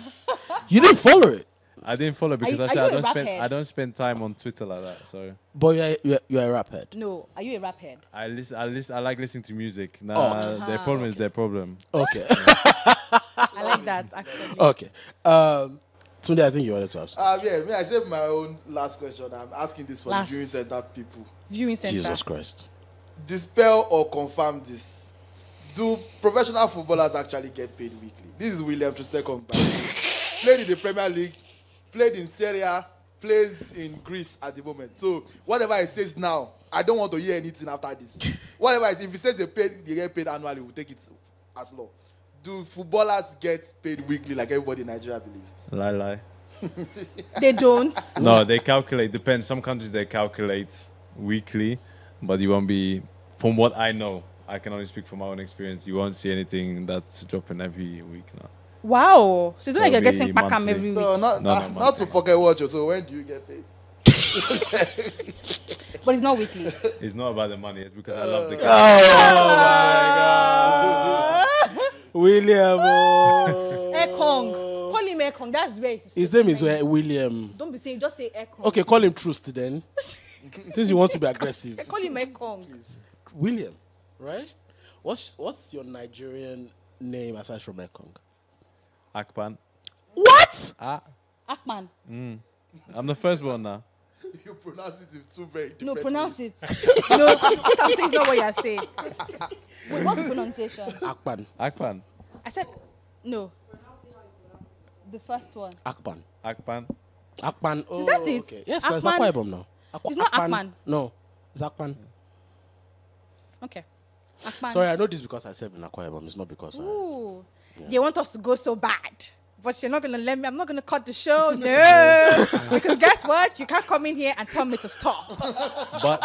You didn't follow it. I didn't follow because I said I don't spend time on Twitter like that. So. But you're a rap head. No, are you a rap head? I like listening to music. Their problem is their problem. Okay. I like that actually. Okay. Tunde, I think you wanted to ask. I saved my own last question. I'm asking this for the viewing center people. Viewing center. Jesus Christ. Dispel or confirm this. Do professional footballers actually get paid weekly? This is William Troost Ekong. Played in the Premier League, played in Serie A, plays in Greece at the moment. So whatever he says now, I don't want to hear anything after this. Whatever if he says they get paid annually, we'll take it as law. Do footballers get paid weekly like everybody in Nigeria believes? Lie. They don't. No, they calculate. Depends. Some countries they calculate weekly, but you won't be. From what I know, I can only speak from my own experience. You won't see anything that's dropping every week now. Wow. So it's not like you're getting Pakam every week. So not to pocket watch. So when do you get paid? But it's not weekly. It's not about the money. It's because I love the game. Oh my God. William. Ekong. Call him Ekong. That's where his name is William. Don't be saying, just say Ekong. Okay, call him Troost then. Since you want to be aggressive. Call him Ekong. William, right? What's your Nigerian name aside from Ekong? Akpan. What? Akpan. I'm the first one now. You pronounce it with two very different No, pronounce ways. it. No, what I'm saying is not what you're saying. Wait, what's the pronunciation? Akpan. I said, no. The first one. Akpan. Oh, Is that it? Okay. Yes, Akpan. it's Akwa Ibom now. It's not Akpan. No, it's Akpan. Okay. Akpan. Sorry, I know this because I said in Akwa Ibom. It's not because Ooh. They want us to go so bad. But you're not going to let me. I'm not going to cut the show. No. Because guess what? You can't come in here and tell me to stop. But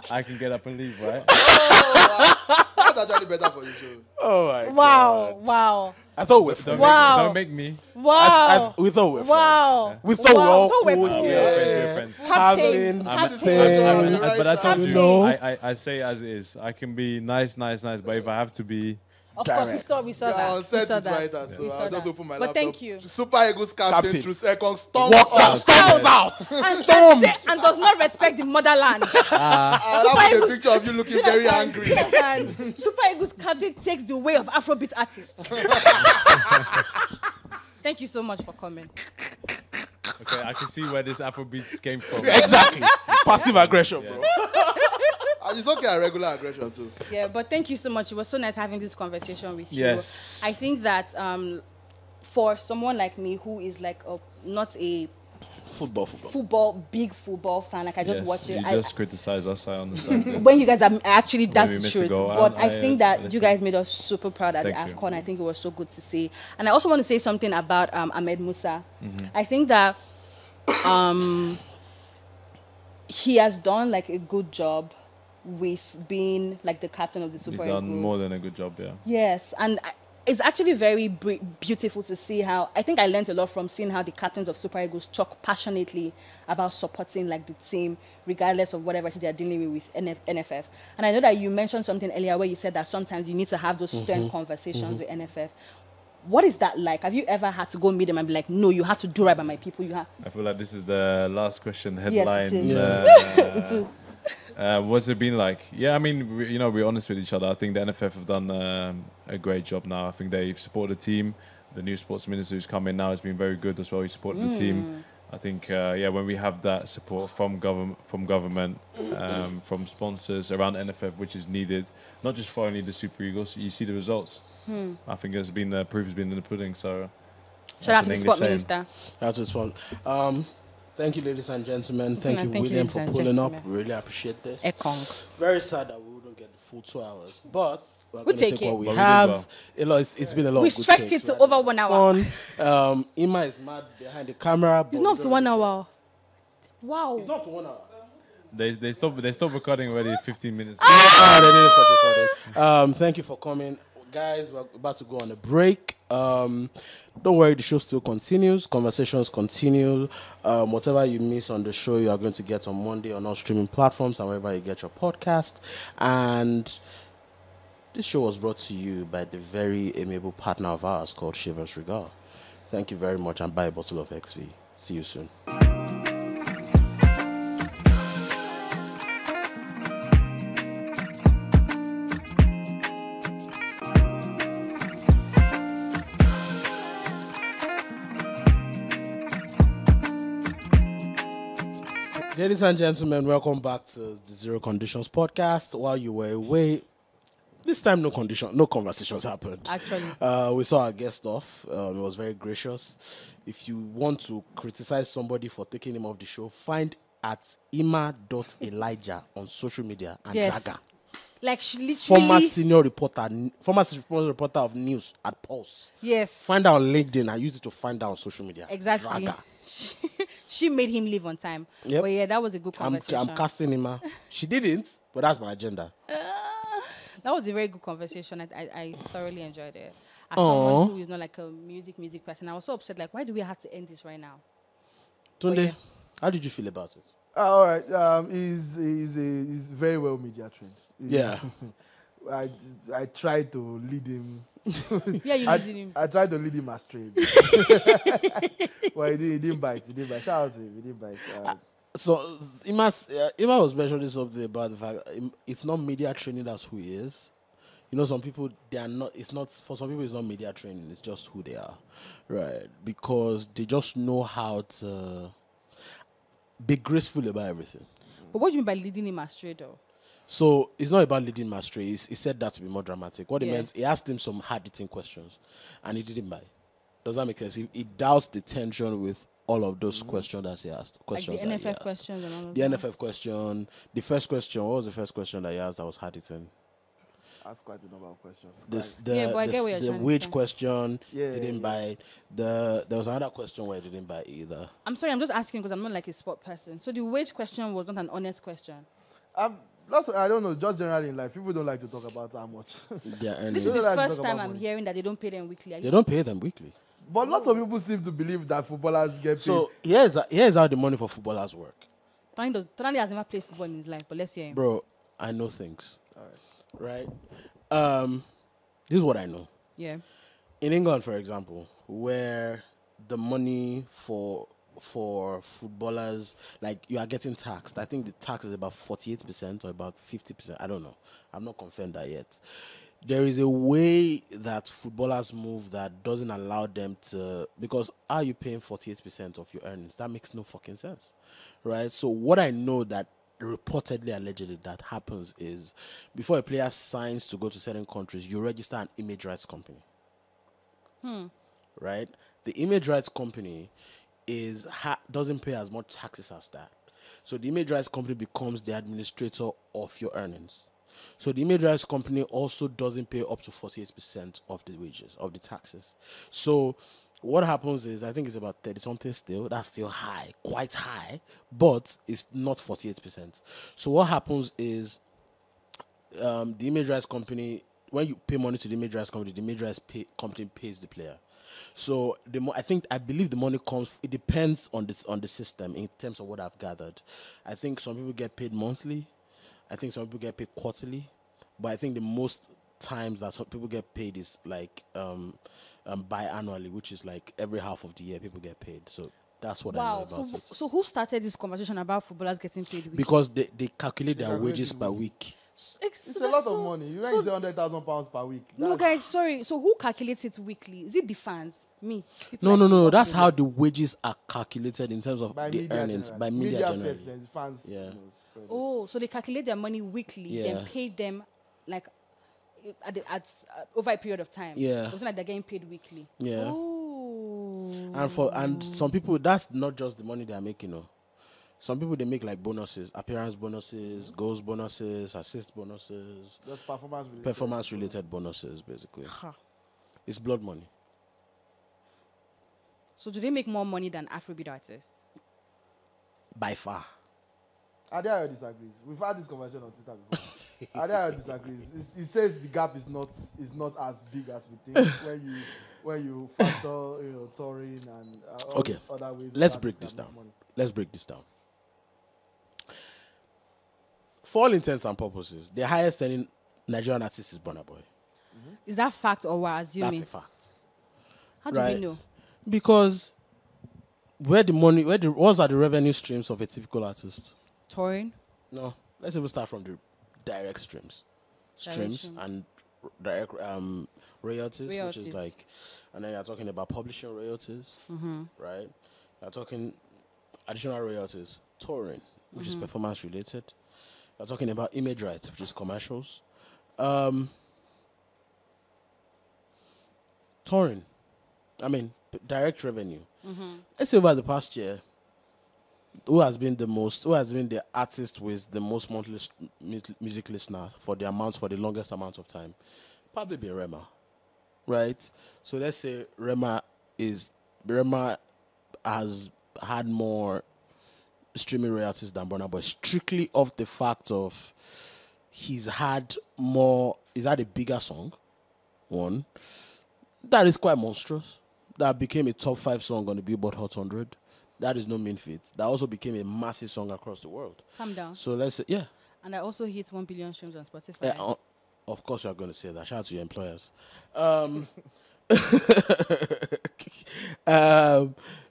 I can get up and leave, right? That's actually better for you, Joe. Oh my Wow. God. Wow. I thought we were friends. Wow. Don't make me. Wow. We thought we were friends. Wow. We thought we were all Thought we're cool. cool. Yeah. We're friends. Captain. But I told you, No. I say as it is. I can be nice. But if I have to be... Of course, we saw that. We saw that. So I'll just open my But laptop. thank you. Super Eagles captain Troost Ekong storms Out. And does not respect the motherland. I'll have a picture of you looking very angry. And Super Eagles captain takes the way of Afrobeats artists. Thank you so much for coming. Okay, I can see where this Afrobeats came from. Exactly. Passive aggression, bro. And it's okay, regular aggression too. Yeah, but thank you so much. It was so nice having this conversation with you. Yes. I think that for someone like me who is like not a big football fan, like I just watch it. You just criticize us, I understand. When you guys are actually, that's the truth. Goal, but I think that you guys made us super proud at the Thank AFCON. I think it was so good to see. And I also want to say something about Ahmed Musa. I think that he has done like a good job with being like the captain of the Super Eagles. He's done more than a good job, yeah. Yes, and it's actually very beautiful to see how, I think I learned a lot from seeing how the captains of Super Eagles talk passionately about supporting like the team, regardless of whatever they're dealing with NFF. And I know that you mentioned something earlier where you said that sometimes you need to have those stern conversations with NFF. What is that like? Have you ever had to go meet them and be like, no, you have to do right by my people? I feel like this is the last question headline. Yes, it is. What's it been like? Yeah, I mean, we're honest with each other. I think the NFF have done a great job now. I think they've supported the team. The new sports minister who's come in now has been very good as well. He supported the team. I think, when we have that support from government, from sponsors around NFF, which is needed, not just for only the Super Eagles, you see the results. I think the proof has been in the pudding. So, shout out to the sport minister. That's the sport. Thank you, ladies and gentlemen. Thank you, William, for pulling up. Really appreciate this. Ekong. Very sad that we wouldn't get the full 2 hours, but we'll take it. What we have. It's been a lot. We stretched it to over 1 hour. Ima is mad behind the camera. It's not up to 1 hour. Wow. It's not up to 1 hour. They stopped recording already 15 minutes. They didn't stop recording. Thank you for coming. Guys, we're about to go on a break. Don't worry, the show still continues. Conversations continue. Whatever you miss on the show, you are going to get on Monday on all streaming platforms and wherever you get your podcast. And this show was brought to you by the very amiable partner of ours called Chivas Regal. Thank you very much, and buy a bottle of XV. See you soon. Ladies and gentlemen, welcome back to the Zero Conditions podcast. While you were away, this time no conversations happened. Actually, we saw our guest off. It was very gracious. If you want to criticize somebody for taking him off the show, find at ima.elijah on social media and drag her. Like she literally former senior reporter of news at Pulse. Yes. Find her on LinkedIn and use it to find her on social media. Exactly. Drag her. She made him leave on time. Yep. But yeah, that was a good conversation. I'm casting him. She didn't, but that's my agenda. That was a very good conversation. I thoroughly enjoyed it. As someone who is not like a music person, I was so upset. Like, why do we have to end this right now? Tunde, how did you feel about it? All right. He's very well media trained. Yeah. I tried to lead him. Yeah, you leading him. I tried to lead him astray. Well, he didn't bite. Shout out to him. He didn't bite. So Ima was mentioning something about the fact it's not media training, that's who he is. You know, some people, they are not, it's not, for some people it's not media training, it's just who they are. Right. Because they just know how to be graceful about everything. But what do you mean by leading him astray though? So it's not about leading him astray. He said that to be more dramatic. What he meant, he asked him some hard-hitting questions and he didn't buy. Does that make sense? He doused the tension with all of those questions that he asked. Questions like the NFF questions and all of the NFF question. The first question, what was the first question that he asked that was hard-hitting? Asked quite a number of questions. The wage question, didn't buy it. There was another question where he didn't buy it either. I'm sorry, I'm just asking because I'm not like a sport person. So the wage question was not an honest question. I don't know, just generally in life, people don't like to talk about how much. This is the first time I'm hearing that they don't pay them weekly. They don't pay them weekly. But lots of people seem to believe that footballers get paid. So here's how the money for footballers work. Tony has never played football in his life, but let's hear him. Bro, I know things. All right. This is what I know. Yeah. In England, for example, where the money for footballers, like you are getting taxed. I think the tax is about 48% or about 50%. I don't know. I'm not confirmed that yet. There is a way that footballers move that doesn't allow them to, because are you paying 48% of your earnings? That makes no fucking sense, right? So what I know that reportedly, allegedly, that happens is before a player signs to go to certain countries, you register an image rights company. right? The image rights company doesn't pay as much taxes as that. So the image rights company becomes the administrator of your earnings. So the image rights company also doesn't pay up to 48% of the wages, of the taxes. So what happens is, I think it's about 30 something still. That's still high, quite high, but it's not 48%. So what happens is, the image rights company, when you pay money to the image rights company, the image rights company pays the player. So I believe the money comes. It depends on the system in terms of what I've gathered. I think some people get paid monthly. I think some people get paid quarterly, but I think the most times that some people get paid is like biannually, which is like every half of the year people get paid. So that's what I know about it. So who started this conversation about footballers getting paid weekly? Because they calculate their wages per week. It's a lot of money. You can say £100,000 per week. No, guys, sorry. So who calculates it weekly? Is it the fans? Me? No. That's how the wages are calculated in terms of by the earnings. By media first, then the fans. Yeah. So they calculate their money weekly, then pay them like over a period of time. Yeah. It's not like they're getting paid weekly. Yeah. Oh. And some people, that's not just the money they are making. No. Some people, they make like bonuses, appearance bonuses, goals bonuses, assist bonuses. That's performance-related bonuses, basically. Huh. It's blood money. So do they make more money than Afrobeat artists? By far. Adia disagrees. We've had this conversation on Twitter before. Adia disagrees. He says the gap is not as big as we think when you factor touring and other ways. Let's break this down. Let's break this down. For all intents and purposes, the highest earning Nigerian artist is Burna Boy. Mm-hmm. Is that fact or we're assuming? That's a fact. How do we know? Because what are the revenue streams of a typical artist? Touring? No. Let's even start from the direct streams. And direct royalties, which is like, and then you're talking about publishing royalties, right? You're talking additional royalties, touring, which is performance related. You're talking about image rights, which is commercials. Touring. Direct revenue. Let's say over the past year, who has been the artist with the most monthly music listener for the longest amount of time? Probably be Rema. Right? So let's say Rema has had more streaming royalties than Burna Boy, strictly off the fact of he's had a bigger song, one, that is quite monstrous, that became a top 5 song on the Billboard Hot 100. That is no mean feat. That also became a massive song across the world. Calm down. So let's say, yeah. And I also hit 1 billion streams on Spotify. Yeah, of course you're going to say that. Shout out to your employers.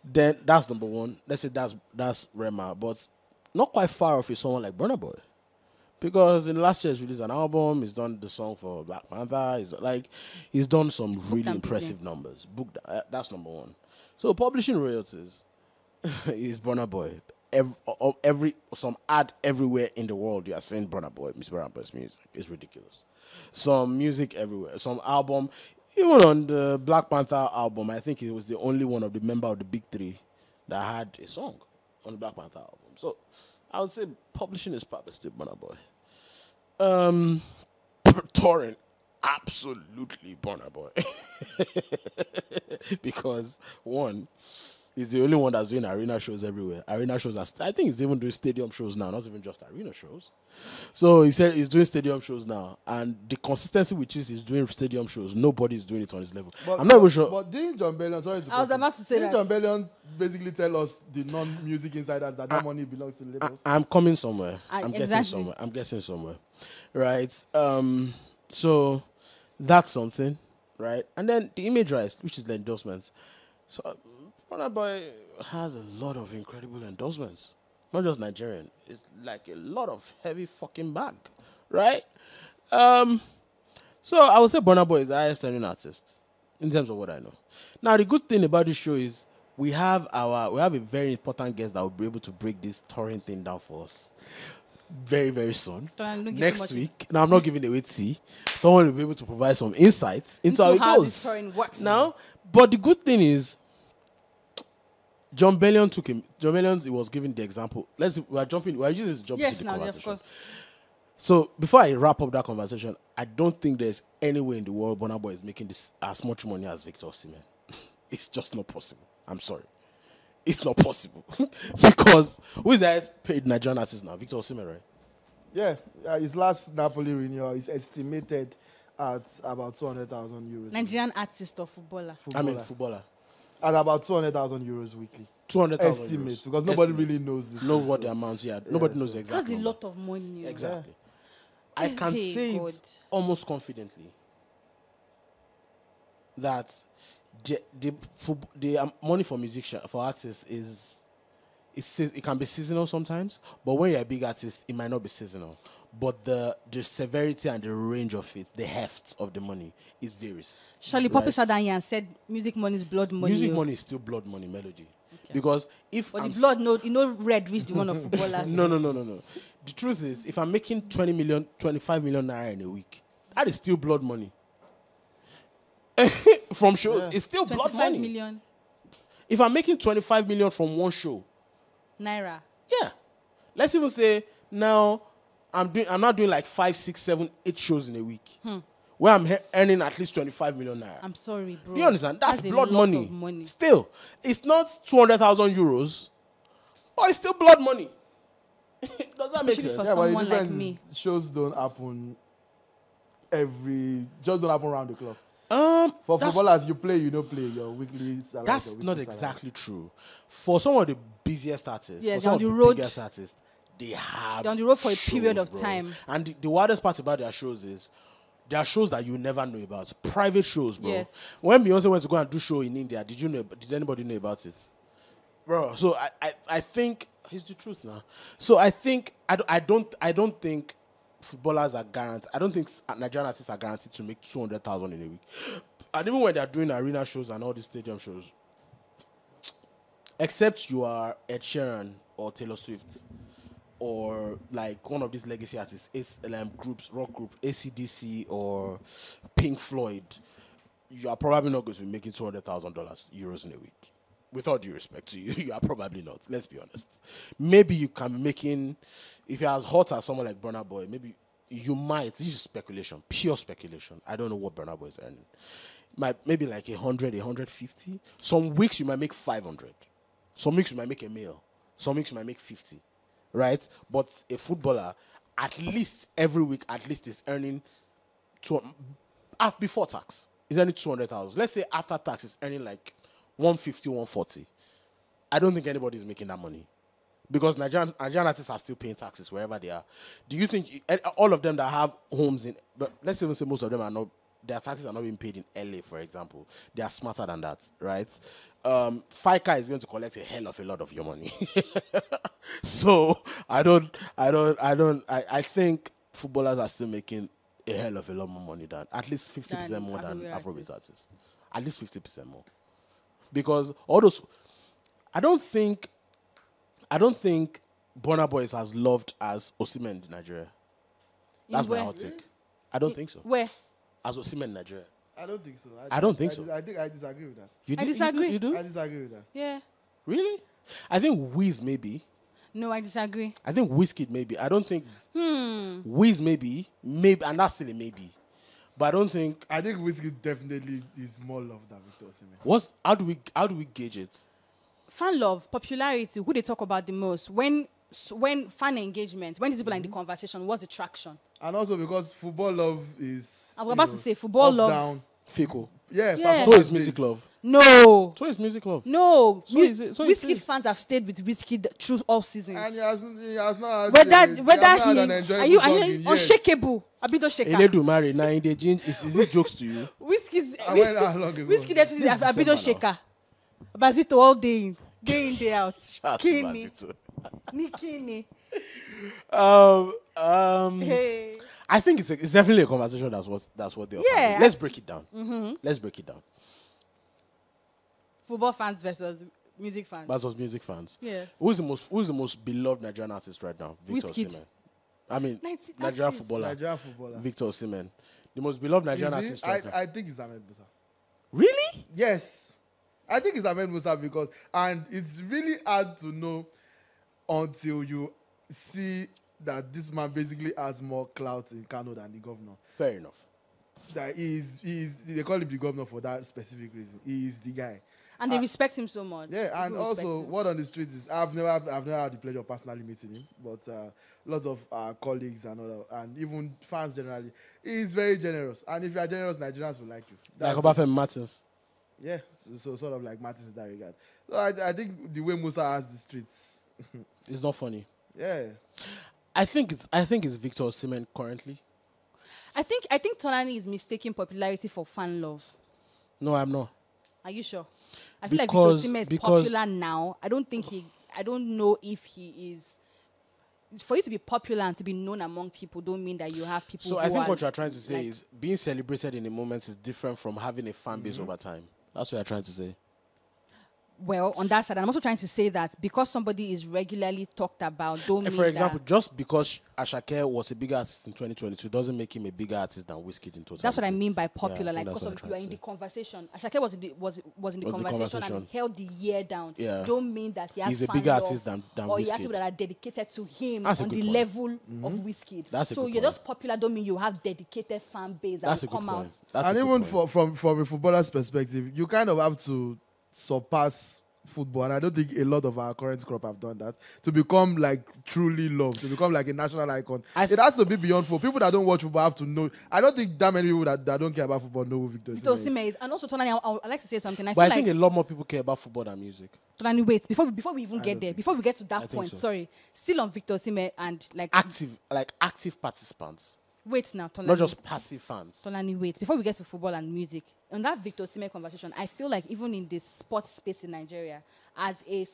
Then that's number one. Let's say that's Rema, but not quite far off is someone like Burna Boy, because in the last year he's released an album. He's done the song for Black Panther. He's done some really impressive numbers. That's number one. So publishing royalties is Burna Boy. Some ad everywhere in the world you are saying Burna Boy's music. It's ridiculous. Some music everywhere. Some album. Even on the Black Panther album, I think he was the only one of the member of the big 3 that had a song on the Black Panther album. So I would say publishing is probably still Burna Boy. Touring, absolutely Burna Boy. Because one, he's the only one that's doing arena shows everywhere. Arena shows I think he's even doing stadium shows now, not even just arena shows. So he said he's doing stadium shows now, and the consistency with which he's doing stadium shows, nobody's doing it on his level. I'm not even sure. But didn't John Bellion, I was about to say that. John Bellion basically tell us, the non-music insiders, that money belongs to the labels? I'm coming somewhere. Exactly. I'm guessing somewhere. Right? So that's something, right? And then the image rights, which is the endorsements. So Burna Boy has a lot of incredible endorsements. Not just Nigerian. It's like a lot of heavy fucking bag. Right? So I would say Burna Boy is the highest earning artist in terms of what I know. Now the good thing about this show is we have a very important guest that will be able to break this touring thing down for us. very, very soon. Don't give too Next much week. Now, I'm not giving away tea. Someone will be able to provide some insights into how it how goes. this touring works. Now, but the good thing is, John Bellion took him. John Bellion, he was giving the example. We're using this to jump Yes, into the now, yeah, conversation. of course. So before I wrap up that conversation, I don't think there's any way in the world Burna Boy is making this as much money as Victor Osimhen. It's just not possible. I'm sorry. It's not possible. Because who is the highest paid Nigerian artist now? Victor Osimhen, right? Yeah, his last Napoli renewal is estimated at about 200,000 euros. Nigerian artist or footballer? Footballer. At about 200,000 euros weekly. 200,000 Estimate, euros. because nobody Estimate. really knows this. Know thing, what so- the amounts, yeah. Nobody knows the exact That's a number. lot of money. Exactly. I can Hey, say God. it almost confidently that the money for for artists it can be seasonal sometimes, but when you're a big artist, it might not be seasonal. But the severity and the range of it, the heft of the money, it varies. Surely, Poppy sat down here and said, "Music money is blood money." Music money is still blood money, melody. Because if But I'm the blood, no red reach the one of footballers. No. The truth is, if I'm making 20 million, 25 million naira in a week, that is still blood money. From shows, it's still blood 25 money. million If I'm making 25 million from one show, naira. yeah. Let's even say now I'm not doing like 5, 6, 7, 8 shows in a week. Where I'm earning at least 25 million naira. I'm sorry, bro. Do you understand? That's a blood lot money. of money. Still, it's not 200,000 euros, but it's still blood money. Does that make Especially sense? for Yeah, but the someone like difference me. is shows don't happen just don't happen around the clock. For That's- footballers, you play, you don't play your weekly salary. That's your weekly not salary. exactly true. For some of the busiest artists, Yeah, for they're some on of the the road. biggest artists, they have They're on the road for a shows, period of bro. time. And the wildest part about their shows is there are shows that you never know about. Private shows, bro. Yes. When Beyonce went to go and do show in India, did anybody know about it? Bro, so I think it's the truth now. So I think I don't think footballers are guaranteed. I don't think Nigerian artists are guaranteed to make 200,000 in a week. And even when they're doing arena shows and all these stadium shows, except you are Ed Sheeran or Taylor Swift or like one of these legacy artists, rock group, AC/DC or Pink Floyd, you are probably not going to be making $200,000 in a week. With all due respect to you, you are probably not. Let's be honest. Maybe you can be making, if you're as hot as someone like Burna Boy, maybe you might. This is speculation, pure speculation. I don't know what Burna Boy is earning. Maybe like 100, 150. Some weeks you might make 500. Some weeks you might make a mil. Some weeks you might make 50. Right? But a footballer, at least every week, at least is earning before tax. Is earning 200,000. Let's say after tax is earning like 150, 140. I don't think anybody is making that money. Because Nigerian artists are still paying taxes wherever they are. Do you think all of them that have homes but let's even say most of them are not, their taxes are not being paid in LA, for example. They are smarter than that, right? FICA is going to collect a hell of a lot of your money. So I think footballers are still making a hell of a lot more money than, at least 50% more than Afrobeats artists. At least 50% more. Because all those, I don't think Burna Boy is as loved as Osimhen in Nigeria. That's my hot take. I don't think so. Where? As Osimhen in Nigeria. I don't think so. I don't think so. I think I disagree with that. You I disagree. You do? I disagree with that. Yeah. Really? I think Wiz maybe. No, I disagree. I think Wizkid maybe. I don't think Wiz maybe, and that's still a maybe. But I don't think. I think Wizkid definitely is more loved than Victor Osimhen. How do we gauge it? Fan love, popularity, who they talk about the most. When fan engagement, when these people are in the conversation, what's the traction? And also because football love is. I was about to say football up, love. Down. Fickle. Yeah. Yeah. So is music love. No. So is music love. No. So is it- so it Wizkid is. fans have stayed with Wizkid through all seasons. And he has not. Whether are you unshakable? I be don't shake. Eledu marry now in the gym. Is it jokes to you? Wizkid I went how long ago? FC I be don't shaker. Bazito all day in, day out. Kini. Nikini. Hey. I think it's definitely a conversation. That's what they're. Yeah. Let's break it down. Let's break it down. Football fans versus music fans. Versus music fans. Yeah. Who's the most beloved Nigerian artist right now? Victor Wizkid. Osimhen. I mean, Nigerian footballer. Victor Osimhen. The most beloved Nigerian artist. I think it's Ahmed Musa. Really? Yes. I think it's Ahmed Musa because, and it's really hard to know until you see that this man basically has more clout in Kano than the governor. Fair enough. That they call him the governor for that specific reason. He is the guy. And they respect him so much. Yeah, and also word on the street is I've never had the pleasure of personally meeting him, but lots of colleagues and and even fans generally, he's very generous. And if you are generous, Nigerians will like you. Like Agbafians Martins. Yeah, so sort of like Martins in that regard. So I think the way Musa has the streets, it's not funny. Yeah, I think it's Victor Osimhen currently. I think Tonani is mistaking popularity for fan love. No, I'm not. Are you sure? I feel like Victor Osimhen is popular now. I don't know if he is. For you to be popular and to be known among people don't mean that you have people. So I think what you're trying to say is being celebrated in a moment is different from having a fan base over time. That's what you're trying to say. Well, on that side, I'm also trying to say that because somebody is regularly talked about, don't mean for example, that just because Asake was a bigger artist in 2022 doesn't make him a bigger artist than Wizkid in total. That's what I mean by popular. Yeah, like because you are in the conversation. Asake was in the conversation and held the year down. Yeah. Don't mean that he's a bigger artist than or Wizkid. he has people that are dedicated to him That's on the level of Wizkid. That's so you're just popular. Don't mean you have dedicated fan base that will come out. And even from a footballer's perspective, you kind of have to surpass football, and I don't think a lot of our current crop have done that to become like truly loved, to become like a national icon. It has to be beyond football. People that don't watch football have to know. I don't think that many people that don't care about football know who Victor Osimhen is. And also, Tonani, I like to say something. I think a lot more people care about football than music. Tonani, wait, before we even get there, before we get to that point, sorry, still on Victor Osimhen and active participants. Wait now, Tonani. Not just passive fans. Tonani, wait. Before we get to football and music, on that Victor Osimhen conversation, I feel like even in the sports space in Nigeria, as a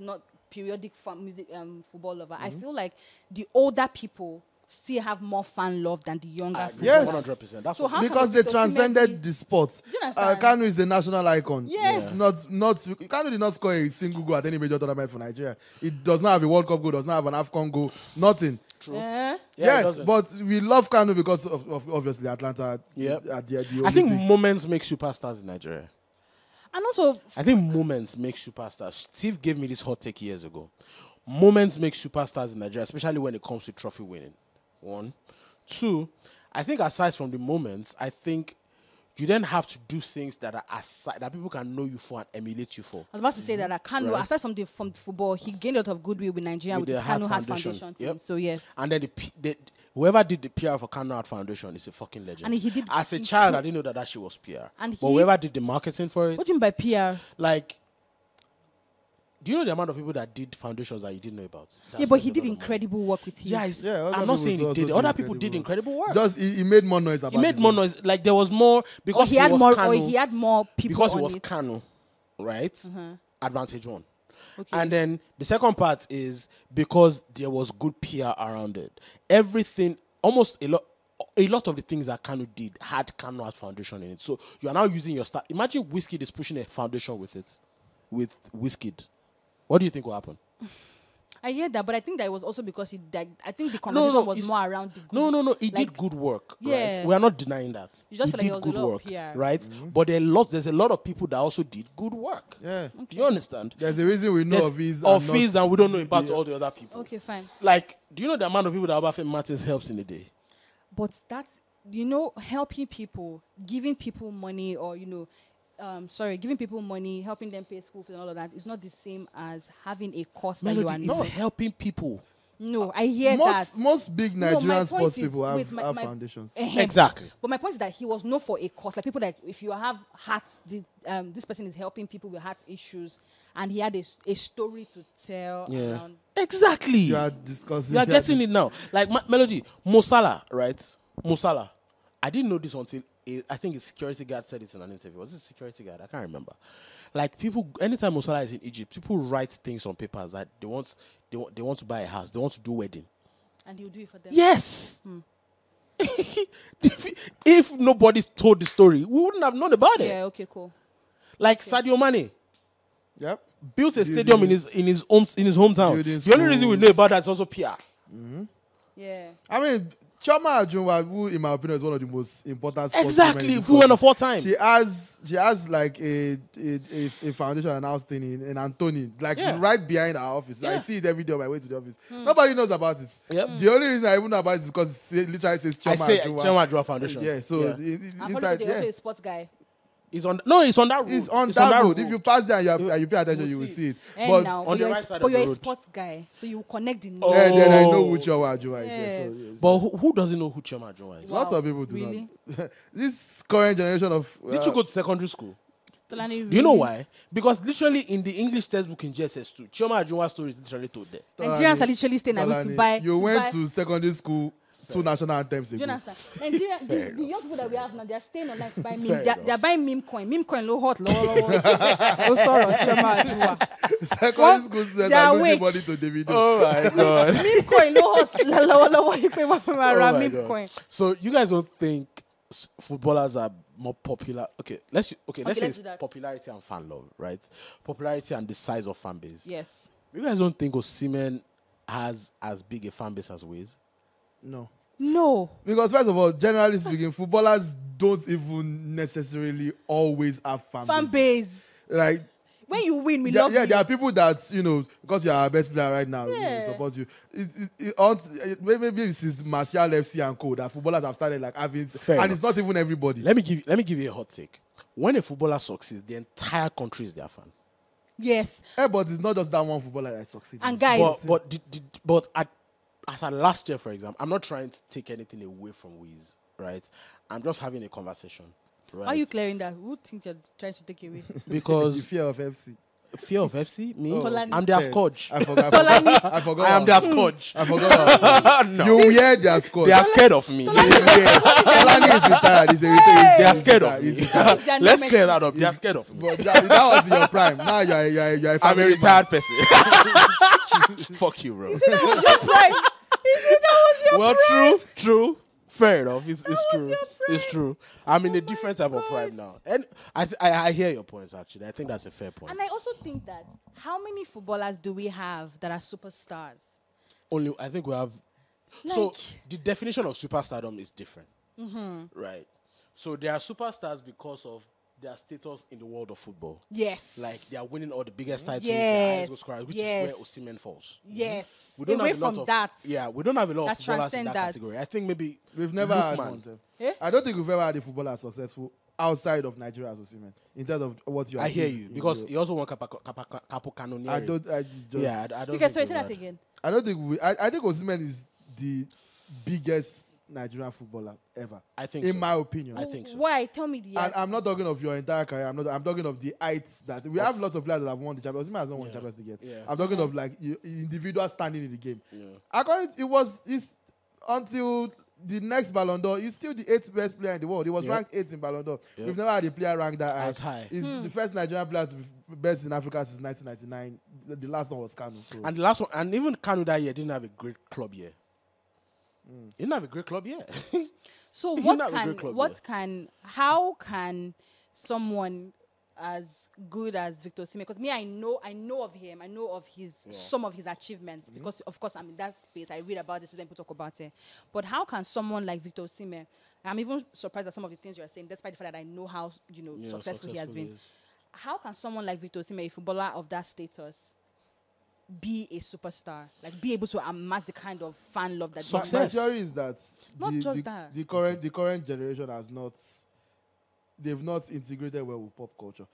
not periodic music football lover, I feel like the older people still have more fan love than the younger. Yes, 100%. That's so because they transcended the sport. Kanu is a national icon. Yes, Kanu did not score a single goal at any major tournament for Nigeria. It does not have a World Cup goal, does not have an AFCON goal, nothing. True. Yes, but we love Kanu because of obviously Atlanta. At the I think moments make superstars in Nigeria. And also, I think moments make superstars. Steve gave me this hot take years ago. Moments make superstars in Nigeria, especially when it comes to trophy winning. 1. 2, I think aside from the moments, I think you then have to do things that are aside, that people can know you for and emulate you for. I was about to say that Kanu, aside from the football, he gained a lot of goodwill with Nigeria with his Kanu Heart Foundation. So yes. And then whoever did the PR for Kanu Heart Foundation is a fucking legend. And he did. As a child, I didn't know that shit was PR. But whoever did the marketing for it. What do you mean by PR? Like, do you know the amount of people that did foundations that you didn't know about? But he did incredible work with his. I'm not saying he did. Other people did incredible work. Just he made more noise about it. He made more noise. Like there was more because he had more people. Because he was Kanu, right? Advantage 1. Okay. And then the second part is because there was good PR around it. Everything, almost a lot of the things that Kanu did had Kanu Heart Foundation in it. So you are now using your start. Imagine Wizkid is pushing a foundation with it, with Wizkid. What do you think will happen? I hear that, but I think that it was also because I think the conversation was more around the good. No. He did good work. Yeah. Right? We are not denying that. You just feel like it was good a lot work, of PR. Right? But there's a lot of people that also did good work. Yeah. Okay. Do you understand? There's a reason we know of his and we don't know about all the other people. Okay, fine. Like, do you know the amount of people that Agbafians Martins helps in a day? But that's, helping people, giving people money or, giving people money, helping them pay school fees and all of that is not the same as having a course that you are not. It's helping people. No, I hear that. Most big Nigerian sports people have foundations. Exactly. But my point is that he was known for a cause. Like people that if you have hearts, this person is helping people with heart issues, and he had a story to tell around. Exactly. You are discussing. You are getting it now. Like Melody, Musa, right? Musa. I didn't know this until I think a security guard said it in an interview. Was it a security guard? I can't remember. Like people, anytime Musa is in Egypt, people write things on papers that they want to buy a house, they want to do a wedding, and he'll do it for them. Yes. If nobody told the story, we wouldn't have known about it. Yeah. Okay. Cool. Like Sadio Mane. Yep. Built a stadium in his hometown. The only reason we know about that is also PR. Yeah. I mean, Chioma Ajunwa, who in my opinion is one of the most important sportswomen Exactly, in this women country. of all time. She has like a foundation and house thing in Anthony, like right behind our office. I see it every day on my way to the office. Nobody knows about it. Yep. The only reason I even know about it is because it literally says Chioma Ajunwa. Chioma Ajunwa Foundation. Yeah, so I'm inside, probably also a sports guy. It's on that road. It's on that road. If you pass there and you pay attention, you will see it. But But on the right side but of the you're a road. sports guy, so you connect the name. then I know who Chioma Ajunwa is. Yeah, Yes. so, yes. But who doesn't know who Chioma Ajunwa is? Wow. Lots of people do Really? not. This current generation of Did you go to secondary school? Tolani, Do you know why? Because literally in the English textbook in JSS2, Chioma Ajunwa's story is literally told there. Nigerians are literally staying at home to buy. You went to secondary school 2 national anthems Do you ago. understand? Nigeria, the young people that we have now, they are staying online to buy meme. Fair They are buying meme coin. Meme coin low hot, low. Oh, sorry, Chioma Ajunwa. Secondary school students They are are losing awake. money to Davido. Oh my god. Meme coin low hot, low. You pay one from Oh around my meme God. coin. So you guys don't think footballers are more popular? Let's say let's it's do that. popularity and fan love, right? Popularity and the size of fan base. Yes. You guys don't think Osimeh has as big a fan base as Wiz? No. Because first of all, generally speaking, footballers don't even necessarily always have fan base. Like When you win, we love you. there are people that, because you are our best player right now, support you. Maybe since Martial FC and co, that footballers have started like having, and it's not even everybody. Let me give you a hot take. When a footballer succeeds, the entire country is their fan. Yes. But it's not just that one footballer that succeeds. And guys, But as at last year, for example, I'm not trying to take anything away from Wiz, right? I'm just having a conversation. Right? how are you clearing that? Who think you're trying to take away? the Because fear of FC. fear of FC, me, Tolani. I'm their Yes. scourge. I forgot. I am their scourge. I forgot. No. You wear their scourge. They are scared of me. Tolani is retired. They are scared of He's me. retired. They are Let's not clear meant that up. They are scared of me. But that was in your prime. Now you're a I'm a family retired person. Fuck you, bro. Well, true. Fair enough. It's true. It's true. I'm in a different type of prime now. And I hear your points, actually. I think that's a fair point. And I also think that how many footballers do we have that are superstars? Only, I think we have... So, Like- the definition of superstardom is different. Right? So, they are superstars because of their status in the world of football. Yes. Like, they are winning all the biggest titles, Yes. the highest goal scorers, which Yes. is where Osimeh falls. Yes. We don't Away have a lot from of, that. Yeah, we don't have a lot That of footballers in transcend that that. category. I think maybe We've never had Lookman. one. Eh? I don't think we've ever had a footballer successful outside of Nigeria as Osimeh in terms of what you are I hear doing you in because Europe. he also won Capo Canoniere. I don't You guys say that we've had- again. I don't think I think Osimhen is the biggest Nigerian footballer ever. I think in so. my opinion. I think so. Why? Tell me the And I'm not talking of your entire career. I'm talking of the heights that we have lots of players that have won the Champions. Osimhen has not won the Champions League yet. Yeah. I'm talking of like individual standing in the game. Yeah. According, it's until the next Ballon d'Or. He's still the 8th best player in the world. He was Yeah. ranked 8th in Ballon d'Or. Yeah. We've never had a player ranked that As high. He's the first Nigerian player to be best in Africa since 1999. The last one was Kanu. So. And the last one, and even Kanu that year didn't have a great club year. He didn't have a great club year. So He what not a great club, how can someone as good as Victor Osimeh, because me, I know of him, I know of some of his achievements, because of course I'm in that space, I read about this when people talk about it. But how can someone like Victor Osimeh, I'm even surprised at some of the things you're saying, despite the fact that I know how successful he has been. How can someone like Victor Osimeh, a footballer of that status, be a superstar, like be able to amass the kind of fan love that My theory is that Not just that. the current generation they've not integrated well with pop culture,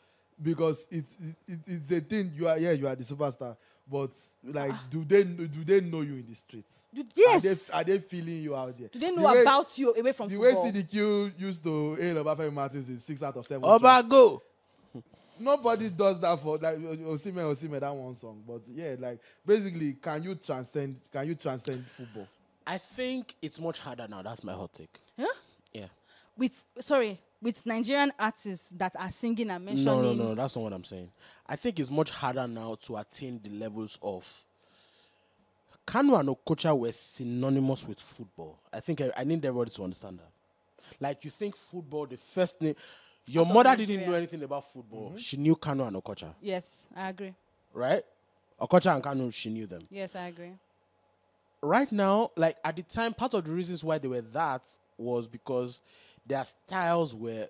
because it's a thing. You are the superstar, but like do they know you in the streets? Yes. Are they feeling you out there? Do they know about you away from the football? way CDQ used to hail Agbafians Martins in 6 out of 7 Oba tracks. go. Nobody does that for like Osimeh that one song. But yeah, like basically, can you transcend football? I think it's much harder now. That's my hot take. Huh? Yeah. With Nigerian artists that are singing and mentioning. No, that's not what I'm saying. I think it's much harder now to attain the levels of... Kanu and Okocha were synonymous with football. I think I need everybody to understand that. Like, you think football, the first name... Your Out of mother Nigeria. didn't know anything about football. She knew Kanu and Okocha, Yes, I agree. right? Okocha and Kanu, she knew them. Yes, I agree. right now, like at the time, part of the reasons why they were that was because their styles were.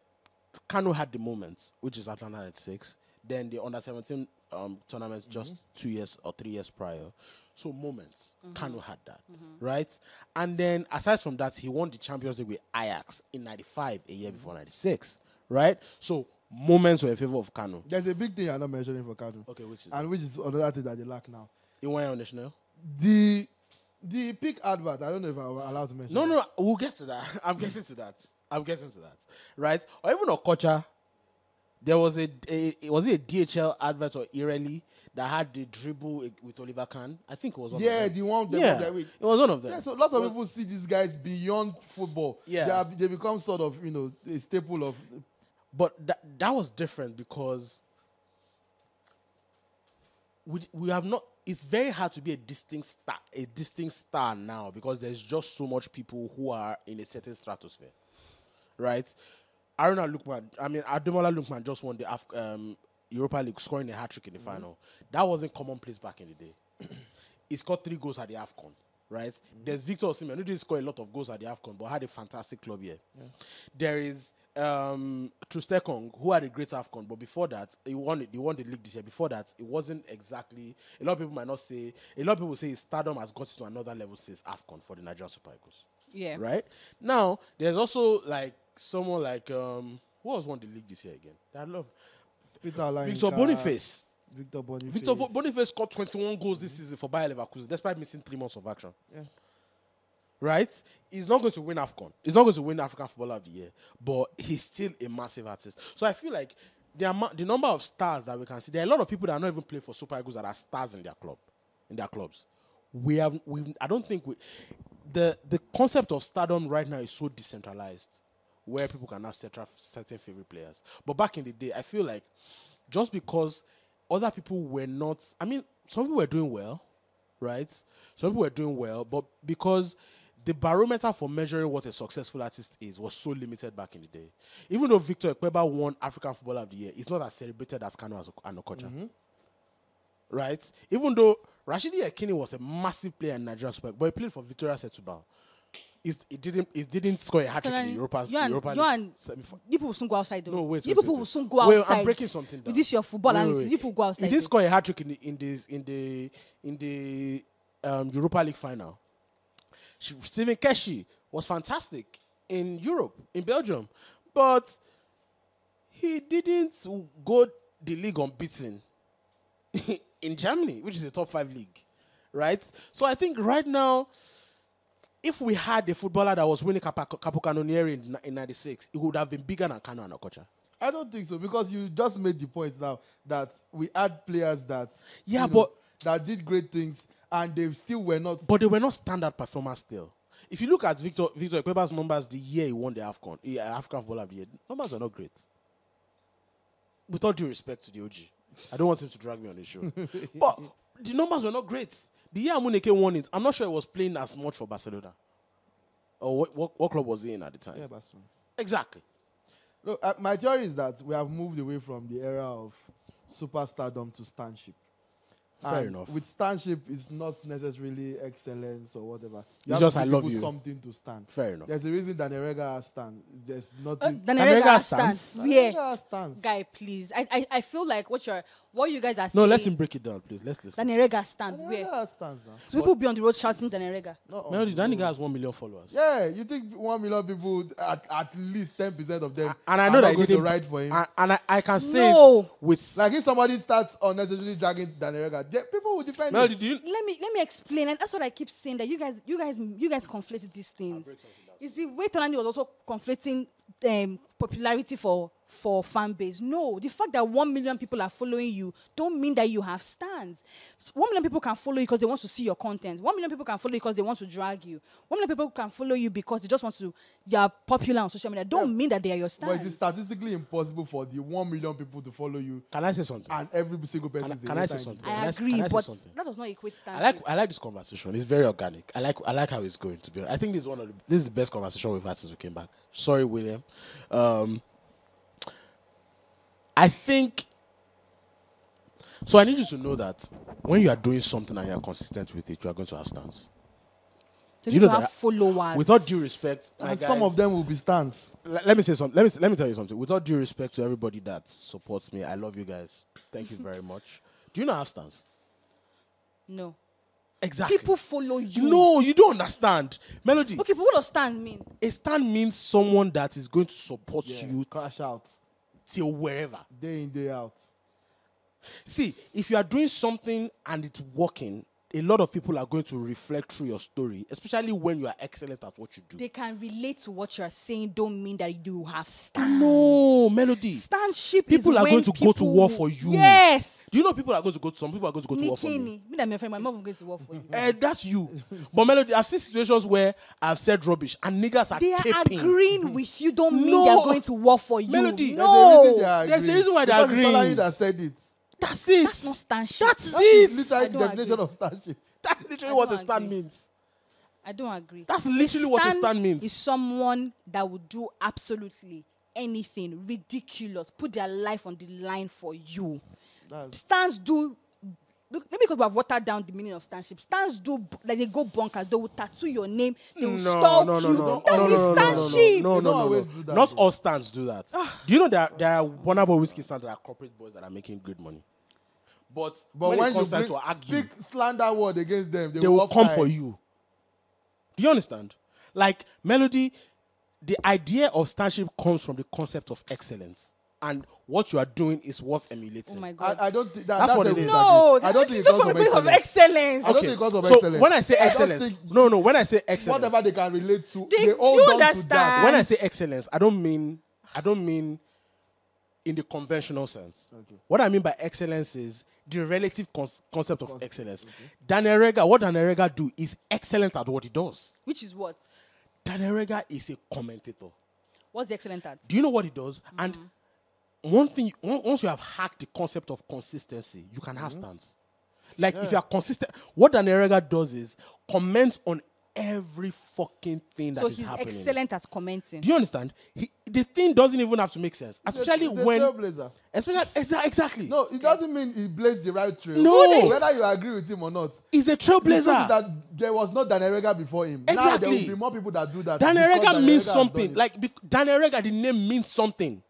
Kano had the moments, which is Atlanta at 6. Then the under 17 tournaments just 2 years or 3 years prior. So moments, Kano had that, right? And then aside from that, he won the Champions League with Ajax in 95, a year before 96, right? So moments were in favor of Kano. There's a big thing I'm not mentioning for Kano. Okay, which is another thing that they lack now. You want on the Chanel? The peak advert. I don't know if I'm allowed to mention. No, we'll get to that. I'm getting to that. Right? Or even Okocha, there was was it a DHL advert or Ireli that had the dribble with Oliver Kahn? I think it was one of them. The one that it was one of them. Yeah, so lots of people see these guys beyond football. Yeah. They become sort of, a staple of... But that was different because we have not... It's very hard to be a distinct star now because there's just so much people who are in a certain stratosphere. Right? Ademola Lookman just won the Europa League, scoring a hat-trick in the final. That wasn't commonplace back in the day. He scored 3 goals at the AFCON, right? There's Victor Osimhen, who didn't score a lot of goals at the AFCON, but had a fantastic club year. There is Troost Ekong, who had a great AFCON, but before that, he won the league this year. Before that, it wasn't exactly... A lot of people say his stardom has got to another level since AFCON for the Nigerian Super Eagles. Yeah. Right? Now, there's also, like, someone like... who else won the league this year again? I love... Victor Boniface. Victor Boniface scored 21 goals this season for Bayer Leverkusen, despite missing 3 months of action. Yeah. Right? He's not going to win AFCON. He's not going to win African Footballer of the Year, but he's still a massive artist. So I feel like the number of stars that we can see, there are a lot of people that are not even playing for Super Eagles that are stars in their clubs. I don't think the concept of stardom right now is so decentralized, where people can have certain favorite players. But back in the day, I feel like just because other people were not... I mean, some people were doing well, right? Some people were doing well, but because the barometer for measuring what a successful artist is was so limited back in the day. Even though Victor Ekpeba won African Footballer of the Year, it's not as celebrated as Kano and Okocha. Right? Even though Rashidi Yekini was a massive player in Nigerian Super Eagles, but he played for Victoria Setubal. It didn't score a hat-trick in the Europa League. People will soon go outside though. No, wait. People will soon go outside. I'm breaking something down. With this your football and people go outside. He didn't score a hat-trick in the Europa League final. Stephen Keshi was fantastic in Europe, in Belgium, but he didn't go the league unbeaten in Germany, which is a top 5 league, right? So I think right now, if we had a footballer that was winning Capocannonieri in 96, it would have been bigger than Kano and Okocha. I don't think so, because you just made the point now that we had players that that did great things and they still were not. But they were not standard performers still. If you look at Victor Ekpeba's numbers the year he won the AFCON, African Footballer of the Year, numbers are not great. With all due respect to the OG. I don't want him to drag me on the show. But the numbers were not great. The year Amuneke won it, I'm not sure he was playing as much for Barcelona. Or what club was he in at the time? Yeah, Barcelona. Exactly. Look, my theory is that we have moved away from the era of superstardom to stanship. Fair enough. With stanship, it's not necessarily excellence or whatever. It's just I love you. Something to stand. Fair enough. There's a reason that Regha has stand. There's nothing. Regha stands. Yeah. Stands. Guy, please. I feel like what you guys are saying. No, let him break it down, please. Let's listen. Regha stands. Regha stands now. So people be on the road shouting Regha. Melody, that nigga has 1 million followers. Yeah, you think 1 million people, at least 10% of them, and I know that going to ride for him. And I can say it with like if somebody starts unnecessarily dragging Regha, people will defend him. Let me explain, and that's what I keep saying, that you guys conflated these things. Is the way Tonani was also conflating popularity for fan base. No, the fact that 1 million people are following you don't mean that you have stands. 1 million people can follow you because they want to see your content. 1 million people can follow you because they want to drag you. 1 million people can follow you because they just want to, you are popular on social media. Don't mean that they are your stands. But it is statistically impossible for the 1 million people to follow you. Can I say something? And every single person can I say something? I agree, but that does not equate stands. I like this conversation. It's very organic. I like how it's going to be. I think this is the best conversation we've had since we came back. Sorry, William. I think so. I need you to know that when you are doing something and you are consistent with it, you are going to have stands. Do you know have followers? With all due respect, and some of them will be stans. Let me say something. Let me tell you something. With all due respect to everybody that supports me, I love you guys. Thank you very much. Do you not have stans? No. Exactly. People follow you. No, you don't understand. Melody. Okay, but what does stand mean? A stand means someone that is going to support you. Crash out. Till wherever. Day in, day out. See, if you are doing something and it's working, a lot of people are going to reflect through your story, especially when you are excellent at what you do. They can relate to what you're saying, don't mean that you have stand. No, Melody. Stanship people is are when going to go to war for you. Yes. Do you know people are going to go to, some people are going to go to war for you? Me and my friend, my mom is going to war for you. That's you. But Melody, I've seen situations where I've said rubbish and niggas are They are taping. agreeing with you, don't mean they're going to war for you. Melody, no. There's a reason why they're agreeing. It's that said it. That's it. That's not Stanship. That's That it. is literally the definition of Stanship. That's literally what a stand means. I don't agree. That's literally what a stand means. Is someone that would do absolutely anything ridiculous, put their life on the line for you. Stands do. Look, maybe because we have watered down the meaning of Stanship. Stands do, like they go bonkers. They will tattoo your name. They will stalk you. That's Stanship. No. Not all stands do that. Do you know there are Burna Boy Wizkid stands that are corporate boys that are making good money? But when you speak slander word against them, they will come for you. Do you understand? Like, Melody, the idea of Stanship comes from the concept of excellence. And what you are doing is worth emulating. Oh my God. I don't think that's what it is. No, I don't think it comes from excellence. I don't think it comes from so excellence. When I say excellence, when I say excellence, whatever they can relate to, they all do done understand. to that. When I say excellence, I don't mean in the conventional sense. Okay. What I mean by excellence is the relative concept of excellence. Okay. What Daniel Regha do is excellent at what he does. Which is what? Daniel Regha is a commentator. What's he excellent at? Do you know what he does? Mm-hmm. And one thing, once you have hacked the concept of consistency, you can have stance. Like, if you are consistent, what Daniel Regha does is comment on every fucking thing that is happening. So he's excellent at commenting. Do you understand? The thing doesn't even have to make sense. Especially when... Exactly. No, it doesn't mean he blazed the right trail. No. Whether you agree with him or not. He's a trailblazer. That there was not Daniel Regha before him. Exactly. Now there will be more people that do that. Daniel Regha means something. Like, Daniel Regha, the name means something.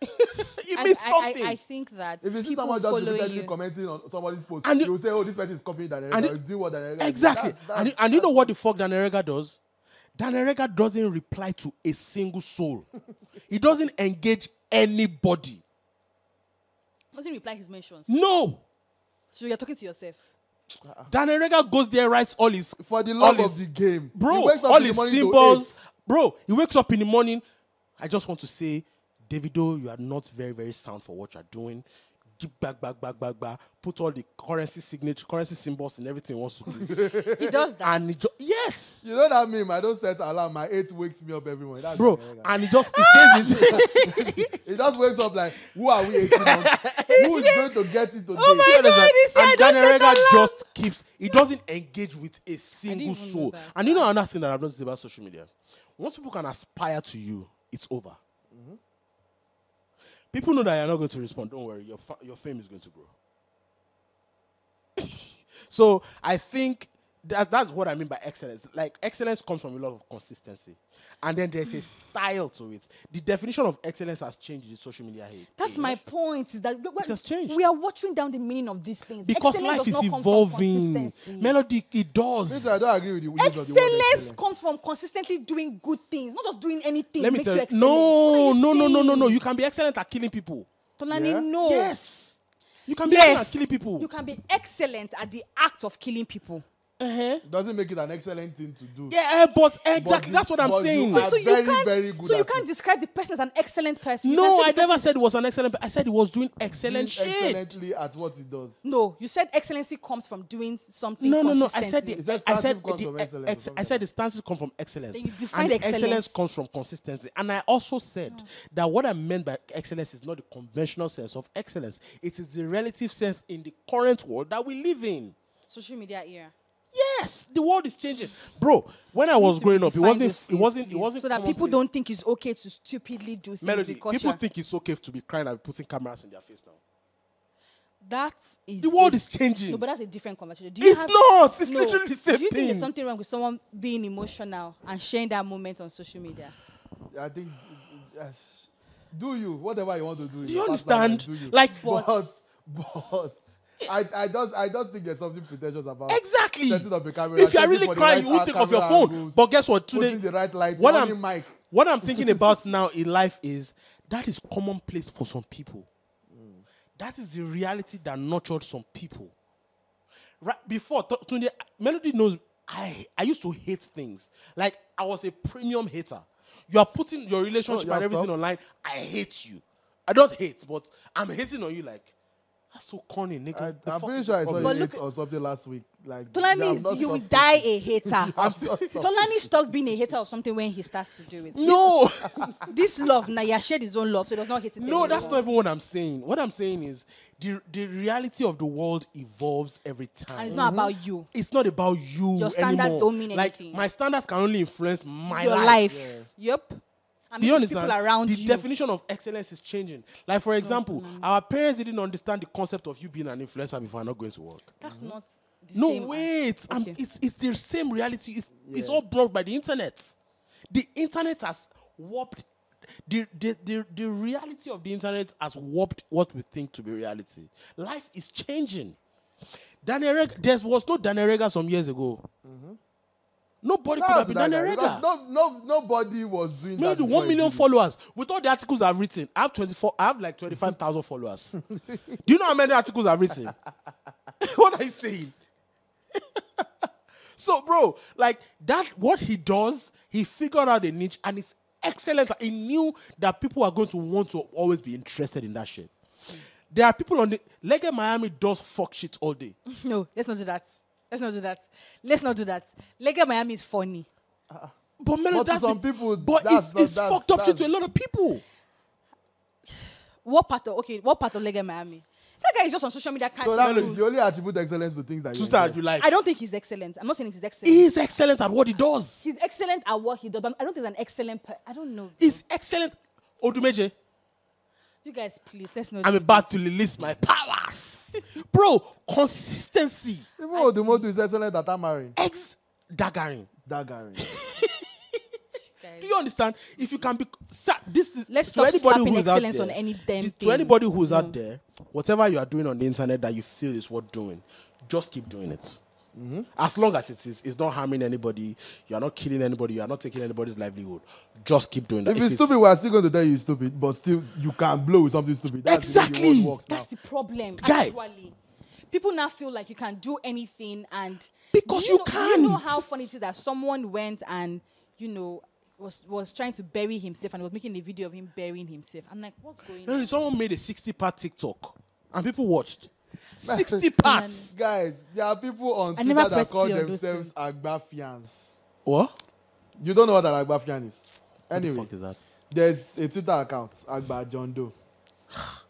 It means something. I think that if you see someone just repeatedly commenting on somebody's post, and you will say, "Oh, this person is copying Daniel Regha. He's doing what Daniel Regha." Exactly. And you know what the fuck Daniel Regha does? Daniel Regha doesn't reply to a single soul. He doesn't engage anybody. Doesn't reply his mentions. No. So you're talking to yourself. Daniel Regha goes there, writes all his for the love of the game, bro. All his symbols, bro. He wakes up in the morning. I just want to say, Davido, you are not very, very sound for what you are doing. Keep back. Put all the currency symbols and everything he wants to do. He does that. And yes. You know that meme? I don't set alarm. My 8 wakes me up every morning. That's bro. And he says this. He just wakes up like, who are we 18 on? Who is going to get it today? Oh my God, he said, and Daniel Regha just keeps, he doesn't engage with a single soul. And you know another thing that I've noticed about social media? Once people can aspire to you, it's over. Mm-hmm. People know that you're not going to respond. Don't worry, your fame is going to grow. So I think that's what I mean by excellence. Like, excellence comes from a lot of consistency. And then there's a style to it. The definition of excellence has changed in social media age. That's my point. Is that it has changed. We are watering down the meaning of these things. Because life is evolving. Melody, it does. I don't agree with you. Excellence comes from consistently doing good things, not just doing anything. Let me tell you. No. You can be excellent at killing people. Tonani, no. Yes. You can be excellent at killing people. You can be excellent at the act of killing people. Doesn't make it an excellent thing to do. Yeah, but exactly, that's what I'm saying. So you can't describe the person as an excellent person. No, I never said it was an excellent. I said he was doing excellent shit. Excellently at what he does. No, you said excellency comes from doing something. No. I said the stances come from excellence. Then you defined excellence comes from consistency. And I also said that what I meant by excellence is not the conventional sense of excellence. It is the relative sense in the current world that we live in. Social media era. Yes, the world is changing, bro. When I was growing up, it wasn't. So that people don't think it's okay to stupidly do things. Melody, people think it's okay to be crying and putting cameras in their face now. That is The world is changing. No, but that's a different conversation. It's not. It's literally the same do you think thing. there's something wrong with someone being emotional and sharing that moment on social media? I think, do you whatever you want to do. Do you understand? Do you. Like, but I just think there's something pretentious about exactly. setting up a camera. If you're really crying, you will take off your phone. Angles, but guess what? Today, putting the right lights, what I'm thinking about now in life is that is commonplace for some people. That is the reality that nurtured some people. Right before Tunde, Melody knows I used to hate things. Like I was a premium hater. You are putting your relationship and everything online. I hate you. I don't hate, but I'm hating on you like that's so corny, nigga. I'm pretty sure I saw you hate or something last week. Like Tolani, you will die a hater. Tolani stops being a hater of something when he starts to do it. No. This love, now he has shared his own love, so he does not hate it. No, that's not even what I'm saying. What I'm saying is the reality of the world evolves every time. And it's not about you. It's not about you. Your standards anymore. don't mean anything. Like my standards can only influence my Your life. Yeah. Yep. I Do you understand? People around the you. definition of excellence is changing. Like, for example, our parents didn't understand the concept of you being an influencer before not going to work. That's not the same. No, wait. Okay. It's the same reality. It's all blocked by the internet. The internet has warped. The reality of the internet has warped what we think to be reality. Life is changing. There was no Daniel Regha some years ago. Nobody could have been Daniel Regha. Nobody was doing that. Maybe 1 million followers. With all the articles I've written, I have like 25,000 followers. Do you know how many articles I've written? What are you saying? So, bro, like that, what he does, he figured out a niche and it's excellent. He knew that people are going to want to always be interested in that shit. There are people on the Reggae Miami does fuck shit all day. No, let's not do that. Let's not do that. Reggae Miami is funny. But to some people, it's fucked up shit to a lot of people. What part of Reggae Miami? That guy is just on social media. So that means you only attribute excellence to things that you like. I don't think he's excellent. I'm not saying he's excellent. He's excellent at what he does. He's excellent at what he does, but I don't think he's an excellent I don't know. He's excellent. Odumeje. You guys, please, let's not. I'm about to release my powers. Bro, consistency. Even Odumodu is excellent at Amarin. Daggering. Do you understand? If you can be... Let's stop slapping excellence on any damn thing. To anybody who's out there, whatever you are doing on the internet that you feel is worth doing, just keep doing it. As long as it's not harming anybody, you are not killing anybody, you are not taking anybody's livelihood, just keep doing that. If it's stupid, we are still going to tell you it's stupid, but still you can blow with something stupid. That's exactly. The way the world works That's now. the problem, Guy. actually. People now feel like you can do anything and... Because you can. You know how funny it is that someone went and, was trying to bury himself and was making a video of him burying himself. I'm like, what's going on? Someone made a 60-part TikTok and people watched. 60 parts. Guys, there are people on Twitter that call themselves Agbafians. What? You don't know what an Agbafian is. Anyway, what the fuck is that? There's a Twitter account, Agba John Doe.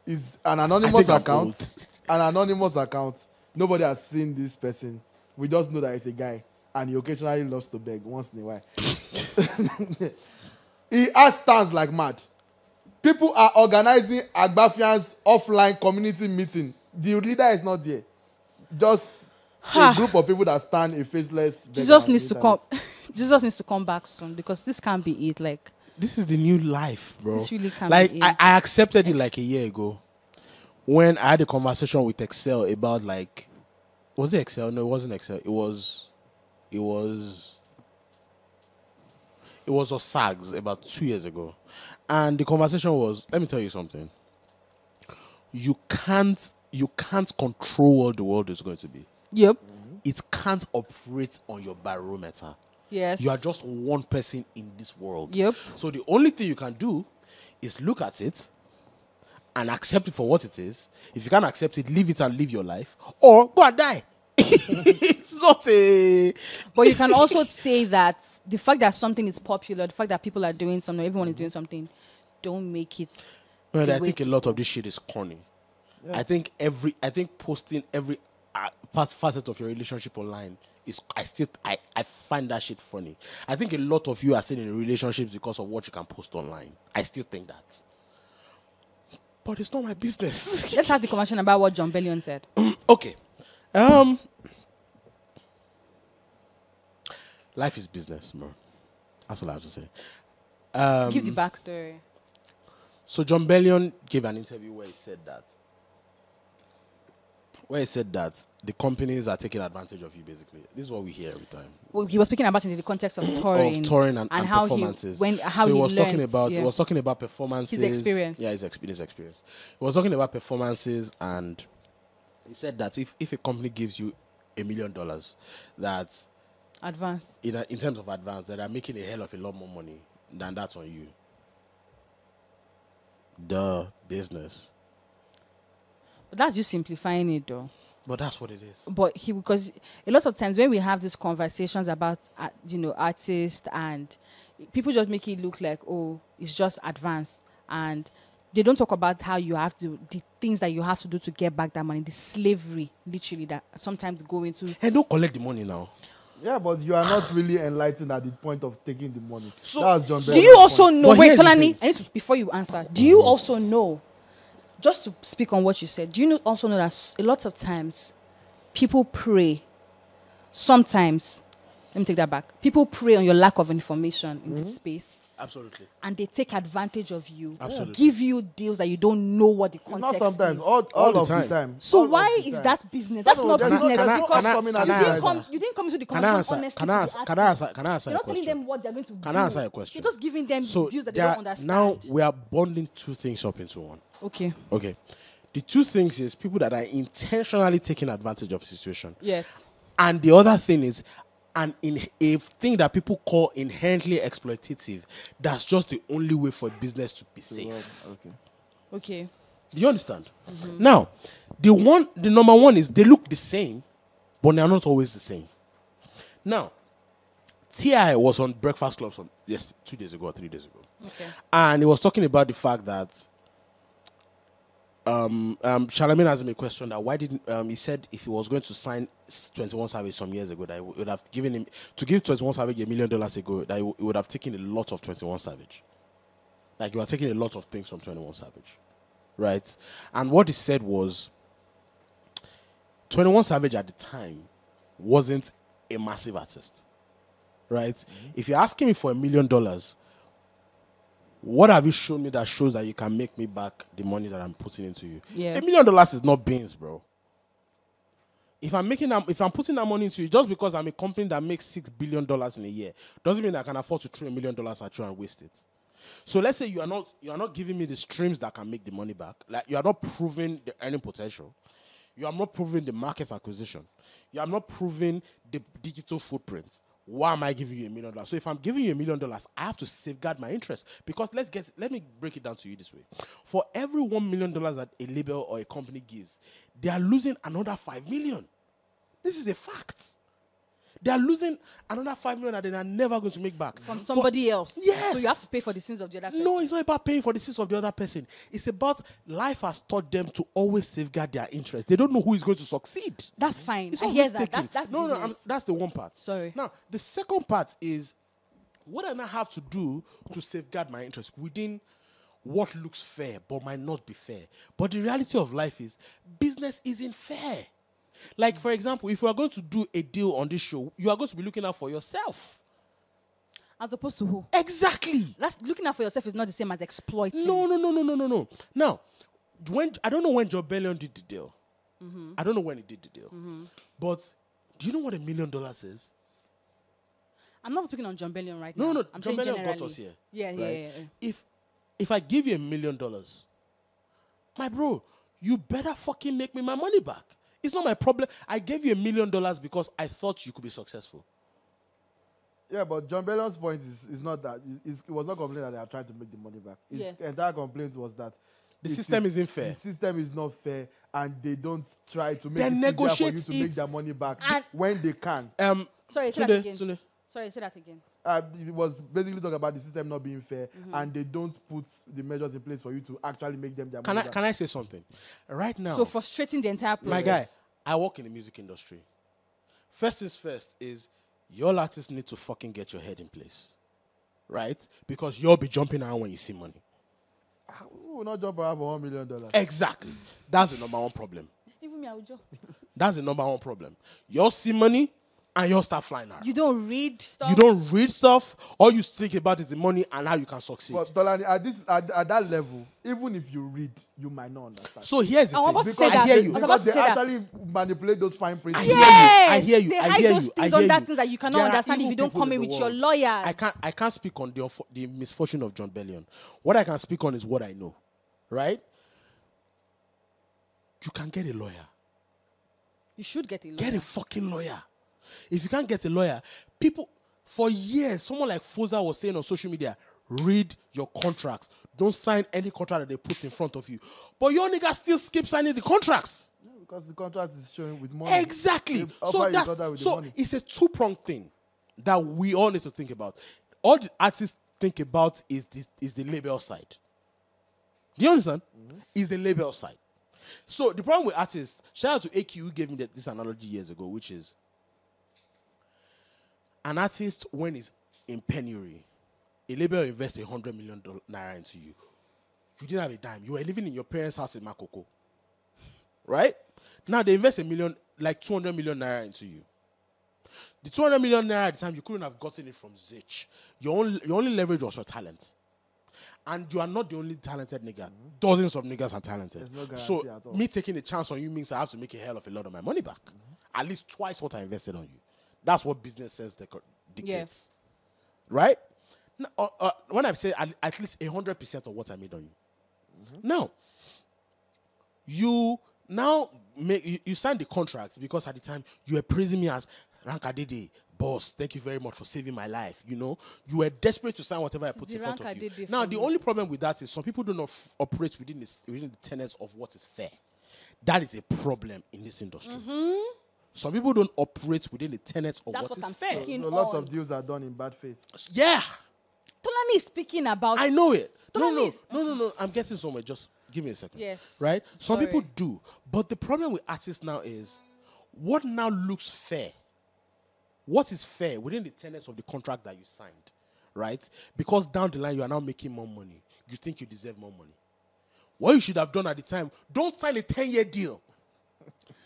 It's an anonymous account. An anonymous account. Nobody has seen this person. We just know that it's a guy. And he occasionally loves to beg once in a while. He has stands like mad. People are organizing Agbafians offline community meeting. The leader is not there. Just a group of people that stand a faceless. Jesus needs to come. Jesus needs to come back soon because this can't be it. Like, this is the new life, bro. This really can't like be it. I accepted it like a year ago when I had a conversation with Excel about like, was it Excel? No, it wasn't Excel. It was SAGs about 2 years ago, and the conversation was, let me tell you something. You can't control what the world is going to be. Yep. It can't operate on your barometer. Yes. You are just one person in this world. Yep. So the only thing you can do is look at it and accept it for what it is. If you can't accept it, leave it and live your life, or go and die. It's not a... But you can also say that the fact that something is popular, the fact that people are doing something, everyone is doing something, don't make it... Well, I think a lot of this shit is corny. Yeah. I think posting every facet of your relationship online is... I find that shit funny. I think a lot of you are still in relationships because of what you can post online. I still think that. but it's not my business. Let's have the conversation about what John Bellion said. Okay. Life is business, bro. That's all I have to say. Give the backstory. So John Bellion gave an interview where he said that the companies are taking advantage of you, basically. This is what we hear every time. Well, he was speaking about it in the context of touring. And how performances. He was learned, talking about performances. His experience. Yeah, his experience. He was talking about performances, and he said that if a company gives you $1 million, that advance. In terms of advance, that are making a hell of a lot more money than that's on you. The business. But that's just simplifying it, though. But that's what it is. But because a lot of times when we have these conversations about, artists, and people just make it look like, oh, it's just advanced. And they don't talk about how you have to, the things that you have to do to get back that money, the slavery, literally, that sometimes go into. And don't collect the money now. Yeah, but you are not really enlightened at the point of taking the money. So that's John Bellion. Do you also know, but wait, Tolani, before you answer, do you also know, just to speak on what you said, do you also know that a lot of times people prey, sometimes, let me take that back, people prey on your lack of information in this space. Absolutely. And they take advantage of you. Absolutely. Give you deals that you don't know what the context It's not sometimes, is. all of the time. So all why of the is time. that business? That's not business. Because you didn't come into the conversation honestly. Can I answer You're a not telling question? them what they're going to do. Can I answer a question? You're just giving them So deals that they don't understand. now we are bonding two things up into one. Okay. The two things is people that are intentionally taking advantage of the situation. Yes. And the other thing is a thing that people call inherently exploitative. That's just the only way for business to be safe. Okay. Do you understand? Now, the number one is they look the same, but they are not always the same. Now, T.I. was on Breakfast Club 2 days ago or 3 days ago. Okay. And he was talking about the fact that Charlemagne asked him a question that why didn't he said if he was going to sign 21 Savage some years ago that he would have given him to give 21 Savage $1 million ago that he would have taken a lot of 21 Savage. Like you are taking a lot of things from 21 Savage. Right? And what he said was 21 Savage at the time wasn't a massive artist. Right? If you're asking me for $1 million, what have you shown me that shows that you can make me back the money that I'm putting into you? Yeah. $1 million is not beans, bro. If I'm putting that money into you, just because I'm a company that makes $6 billion in a year, doesn't mean I can afford to throw $1 million at you and waste it. So let's say you are not giving me the streams that can make the money back. Like you are not proving the earning potential. You are not proving the market acquisition. You are not proving the digital footprints. Why am I giving you $1 million? So if I'm giving you $1 million, I have to safeguard my interest. Because let me break it down to you this way. For every $1 million that a label or a company gives, they are losing another $5 million. This is a fact. They are losing another $5 million that they are never going to make back. From somebody else. Yes. So you have to pay for the sins of the other person. No, it's not about paying for the sins of the other person. It's about life has taught them to always safeguard their interest. They don't know who is going to succeed. That's fine. It's I not hear risk-taking. that. That's the one part. Sorry. Now, the second part is what I now have to do to safeguard my interest within what looks fair but might not be fair. But the reality of life is business isn't fair. Like, for example, if you are going to do a deal on this show, you are going to be looking out for yourself. As opposed to who? Exactly. That's looking out for yourself is not the same as exploiting. No. Now, I don't know when Joe Bellion did the deal. I don't know when he did the deal. But do you know what $1 million is? I'm not speaking on John Bellion right No, now. no. I'm John saying Bellion generally. got us here. Yeah, right? yeah. If I give you $1 million, my bro, you better fucking make me my money back. It's not my problem. I gave you $1 million because I thought you could be successful. Yeah, but John Bellion's point is not that. It was not complaining that they are trying to make the money back. His entire complaint was that the system isn't fair. The system is not fair, and they don't try to make it easier for you to make their money back when they can. Sorry, say that again. Sorry, say that again. It was basically talking about the system not being fair, and they don't put the measures in place for you to actually make them their money back. Can I say something? Right now. So frustrating the entire process. My guy, I work in the music industry. First things first is your artists need to fucking get your head in place. Right? Because you'll be jumping around when you see money. Who will not jump around for $1 million? Exactly. That's the number one problem. Even me, I would jump. That's the number one problem. You see money and you start flying around. You don't read stuff. You don't read stuff. All you think about is the money and how you can succeed. But Tolani, at that level, even if you read, you might not understand. So here's the thing. Because I hear you. Because they actually manipulate those fine print. I hear you. They I hide hear those you. things I on hear that you. things that you cannot There are understand if evil you don't people come in the with your world. lawyers. I can't speak on the misfortune of John Bellion. What I can speak on is what I know. Right? You can get a lawyer. You should get a lawyer. Get a fucking lawyer. If you can't get a lawyer, people, for years, someone like Foza was saying on social media, read your contracts. Don't sign any contract that they put in front of you. But your niggas still skip signing the contracts. Yeah, because the contract is showing with money. Exactly. So it's a two-pronged thing that we all need to think about. All the artists think about is the label side. Do you understand? Mm-hmm. Is the label side. So the problem with artists, shout out to AQ who gave me this analogy years ago, which is an artist when he's in penury, a label invests $100 million naira into you. You didn't have a dime. You were living in your parents' house in Makoko. Right? Now they invest $200 million naira into you. The 200 million naira at the time, you couldn't have gotten it from Zich. Your only leverage was your talent. And you are not the only talented nigga. Mm-hmm. Dozens of niggas are talented. No so at all. Me taking a chance on you means I have to make a hell of a lot of my money back. Mm-hmm. At least twice what I invested on you. That's what business sense dictates. Yeah. Right? Now, when I say at least 100% of what I made on you. Mm-hmm. Now, you signed the contract because at the time you were praising me as Rankadede, boss, thank you very much for saving my life. You know, you were desperate to sign whatever I put in front of you. Now, the only problem with that is some people do not operate within the tenets of what is fair. That is a problem in this industry. Mm-hmm. Some people don't operate within the tenets of what is fair. So lots of deals are done in bad faith. Yeah. Tolani is speaking about... I know it. No. I'm getting somewhere. Just give me a second. Yes. Right? Some people do. But the problem with artists now is what now looks fair? What is fair within the tenets of the contract that you signed? Right? Because down the line, you are now making more money. You think you deserve more money. What you should have done at the time, don't sign a 10-year deal.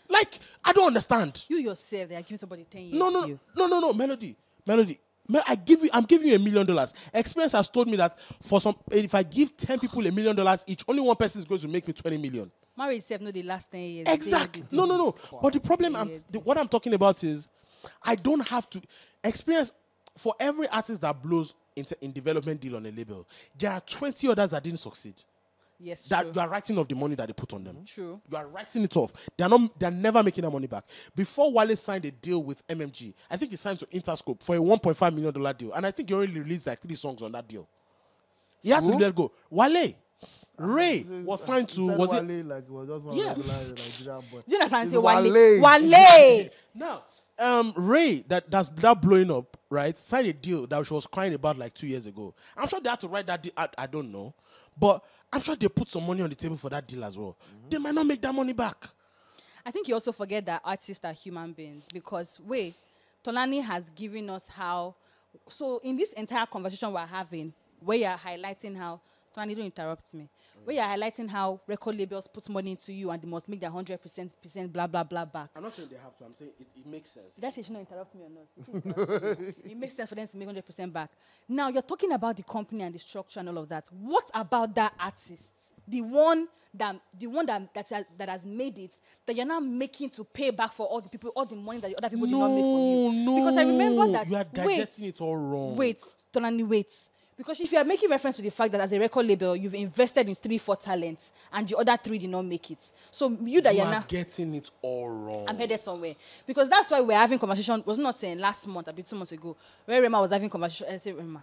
Like, I don't understand. You yourself, they are giving somebody 10 years. No, Melody. I'm giving you $1 million. Experience has told me that if I give 10 people $1 million each, only one person is going to make me 20 million. Marriage itself, no, the last 10 years. Exactly. No. But the problem, what I'm talking about is, I don't have to experience for every artist that blows in development deal on a label. There are 20 others that didn't succeed. Yes, that true. You are writing off the money that they put on them. True. You are writing it off. They're never making that money back. Before Wale signed a deal with MMG, I think he signed to Interscope for a $1.5 million deal. And I think he only released 3 songs on that deal. He had to let it go. Wale. Ray was signed to... Was Wale, it? Like, was just one regular Nigerian boy. You understand? Say Wale. Now, Ray, that's blowing up, right, signed a deal that she was crying about 2 years ago. I'm sure they had to write that deal. I don't know. But I'm sure they put some money on the table for that deal as well. Mm-hmm. They might not make that money back. I think you also forget that artists are human beings because, Tolani has given us how... So in this entire conversation we're having, where you're highlighting how... Tolani, don't interrupt me. Where you're highlighting how record labels put money into you and they must make their 100% blah, blah, blah back. I'm not saying they have to. I'm saying it makes sense. That should not interrupt me or not. It makes sense for them to make 100% back. Now, you're talking about the company and the structure and all of that. What about that artist? The one that has made it, that you're now making to pay back for all the money that the other people did not make from you. No. Because I remember that... You are digesting it all wrong. Tolani, wait. Because if you are making reference to the fact that as a record label, you've invested in 3-4 talents and the other 3 did not make it. So you're now getting it all wrong. I'm headed somewhere. Because that's why we're having conversation, was not saying last month, a bit 2 months ago, where Rema was having conversation,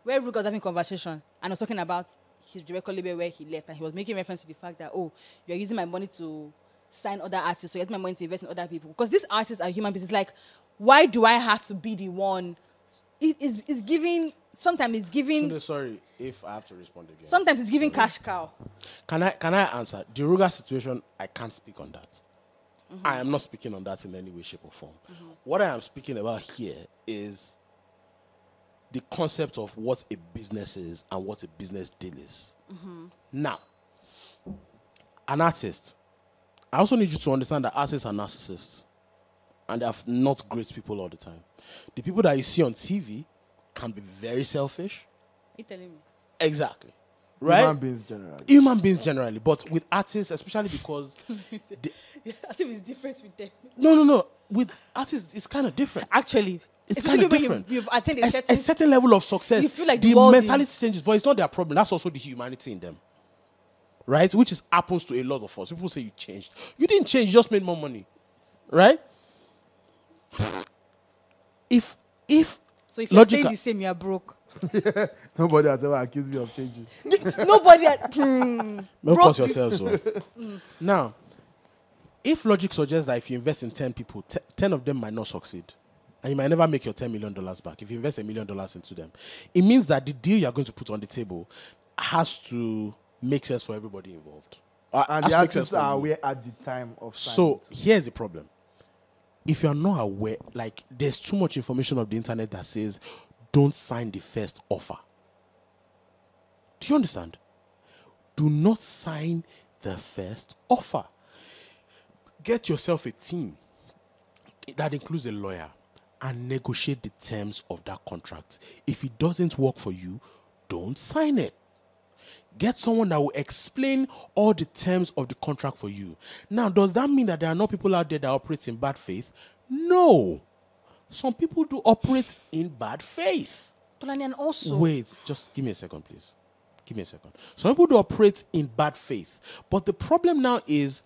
where Regal was having conversation and was talking about his record label where he left, and he was making reference to the fact that, you're using my money to sign other artists, so you're using my money to invest in other people. Because these artists are human beings. It's like, why do I have to be the one? It's giving... Sometimes it's giving... Sorry if I have to respond again. Sometimes it's giving cash cow. Can I answer? The Regha situation, I can't speak on that. Mm-hmm. I am not speaking on that in any way, shape, or form. Mm-hmm. What I am speaking about here is the concept of what a business is and what a business deal is. Now, an artist, I also need you to understand that artists are narcissists. And they are not great people all the time. The people that you see on TV can be very selfish. You telling me? Exactly. Right? Human beings generally. But with artists, especially because... As if it's different with them. No. With artists, it's kind of different. Actually, it's kind of different. You've attained a certain level of success. You feel like the world mentality is... changes, but it's not their problem. That's also the humanity in them. Right? Which happens to a lot of us. People say you changed. You didn't change, you just made more money. Right? If so if you're staying the same, you're broke. Nobody has ever accused me of changing. Nobody. Don't cause yourself so. Now, if logic suggests that if you invest in 10 people, 10 of them might not succeed, and you might never make your $10 million back if you invest $1 million into them, it means that the deal you're going to put on the table has to make sense for everybody involved. And the artists are aware at the time of signing. So here's the problem. If you're not aware, like there's too much information on the internet that says don't sign the first offer. Do you understand? Do not sign the first offer. Get yourself a team that includes a lawyer and negotiate the terms of that contract. If it doesn't work for you, don't sign it. Get someone that will explain all the terms of the contract for you. Now, does that mean that there are no people out there that operate in bad faith? No. Some people do operate in bad faith. And also... Wait, just give me a second, please. Give me a second. Some people do operate in bad faith. But the problem now is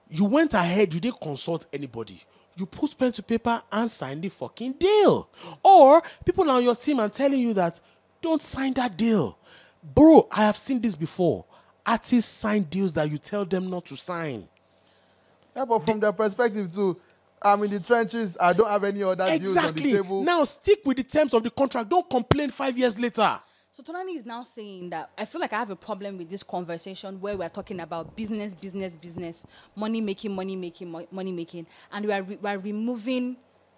you went ahead, you didn't consult anybody. You put pen to paper and signed the fucking deal. Or people on your team are telling you that don't sign that deal. Bro, I have seen this before. Artists sign deals that you tell them not to sign. Yeah, but from their perspective too, I'm in the trenches. I don't have any other deals on the table. Now stick with the terms of the contract. Don't complain 5 years later. So Tonani is now saying that I feel like I have a problem with this conversation where we're talking about business, money making, and we're removing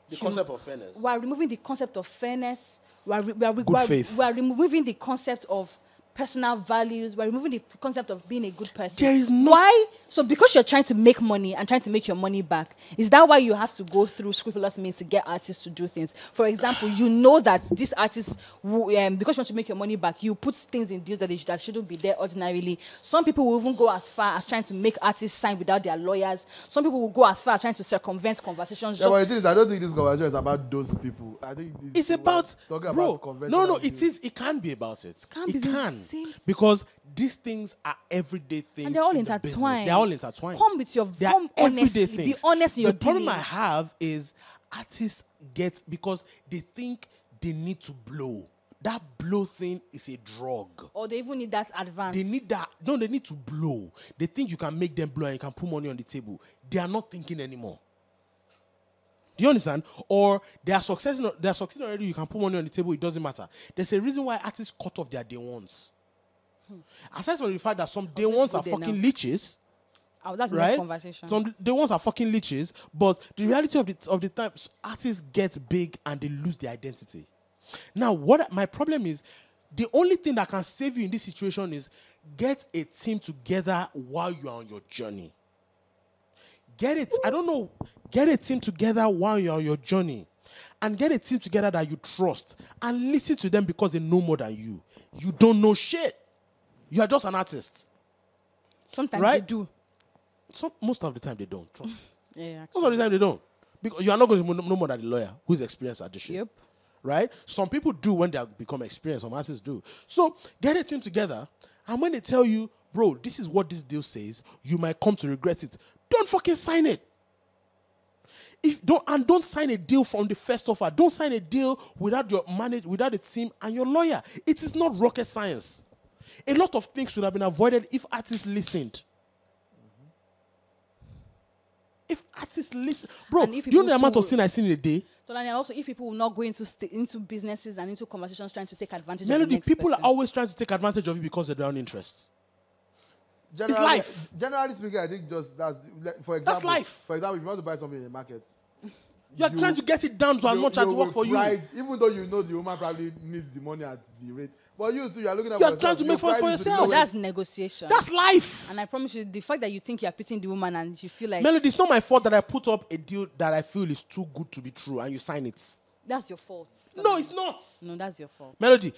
the concept of fairness. We're removing the concept of fairness. Good faith. We're removing the concept of personal values. We're removing the concept of being a good person. There is no... Why? So because you're trying to make money and trying to make your money back, is that why you have to go through scrupulous means to get artists to do things? For example, you know that this artist, because you want to make your money back, you put things in deals that shouldn't be there ordinarily. Some people will even go as far as trying to make artists sign without their lawyers. Some people will go as far as trying to circumvent conversations. Yeah, but the thing is, I don't think this conversation is about those people. I think it's about talking about conventional. No, it is. It can be about it. It can. Because these things are everyday things. And they're all intertwined. They're all intertwined. Come with your honesty. Be honest in your dealings. The problem I dealings. have is artists get, because they think they need to blow. That blow thing is a drug. Or they even need that advance. They need that. No, they need to blow. They think you can make them blow and you can put money on the table. They are not thinking anymore. Do you understand? Or they are succeeding already, you can put money on the table, it doesn't matter. There's a reason why artists cut off their day ones. Aside from the fact that some day ones are fucking leeches. Oh, that's the right? next conversation. Some day ones are fucking leeches, but the reality of the times, artists get big and they lose their identity. Now, what my problem is, the only thing that can save you in this situation is get a team together while you are on your journey. Get a team together while you're on your journey. And get a team together that you trust. And listen to them because they know more than you. You don't know shit. You are just an artist. Sometimes they do. Most of the time they don't. Trust me. Yeah, most of the time they don't. Because you are not going to know more than the lawyer who's experienced at this shit. Yep. Right? Some people do when they become experienced. Some artists do. So get a team together. And when they tell you, bro, this is what this deal says, you might come to regret it. Don't fucking sign it. Don't sign a deal from the first offer. Don't sign a deal without without a team and your lawyer. It is not rocket science. A lot of things would have been avoided if artists listened. If artists listen, bro, do you know the amount of sin I seen in a day? And also, if people will not go into businesses and into conversations trying to take advantage Melody, of the next people person. are always trying to take advantage of you because of their own interests. It's life. Generally speaking, I think for example, life. For example, if you want to buy something in the market, You are trying to get it down to as much as work for you. Even though you know the woman probably needs the money at the rate. But you too, you are looking at You are trying to make fun for yourself. That's negotiation. That's life. And I promise you, the fact that you think you are pitying the woman and you feel like... Melody, it's not my fault that I put up a deal that I feel is too good to be true and you sign it. That's your fault. No, it's not. No, that's your fault. Melody,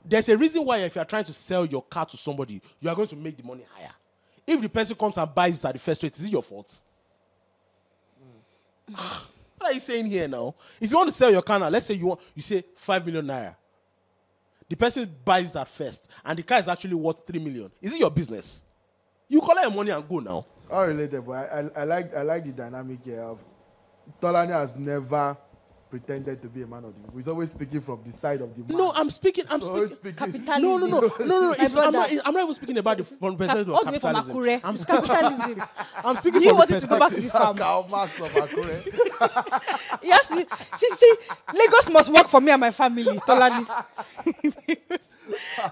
there's a reason why if you are trying to sell your car to somebody, you are going to make the money higher. If the person comes and buys it at the first rate, is it your fault? What are you saying here now? If you want to sell your car now, let's say you say 5 million naira. The person buys that first, and the car is actually worth 3 million. Is it your business? You collect your money and go now. All related, but I like the dynamic here of Tolani has never pretended to be a man of the people. He's always speaking from the side of the man. No, I'm speaking. Capitalism. No. I'm not even speaking about the perspective of capitalism. All the way from Akure. Capitalism. I'm speaking You from the wanted to go back to the farm. Karl Marx of Akure. Yes, see, Lagos must work for me and my family, Tolani.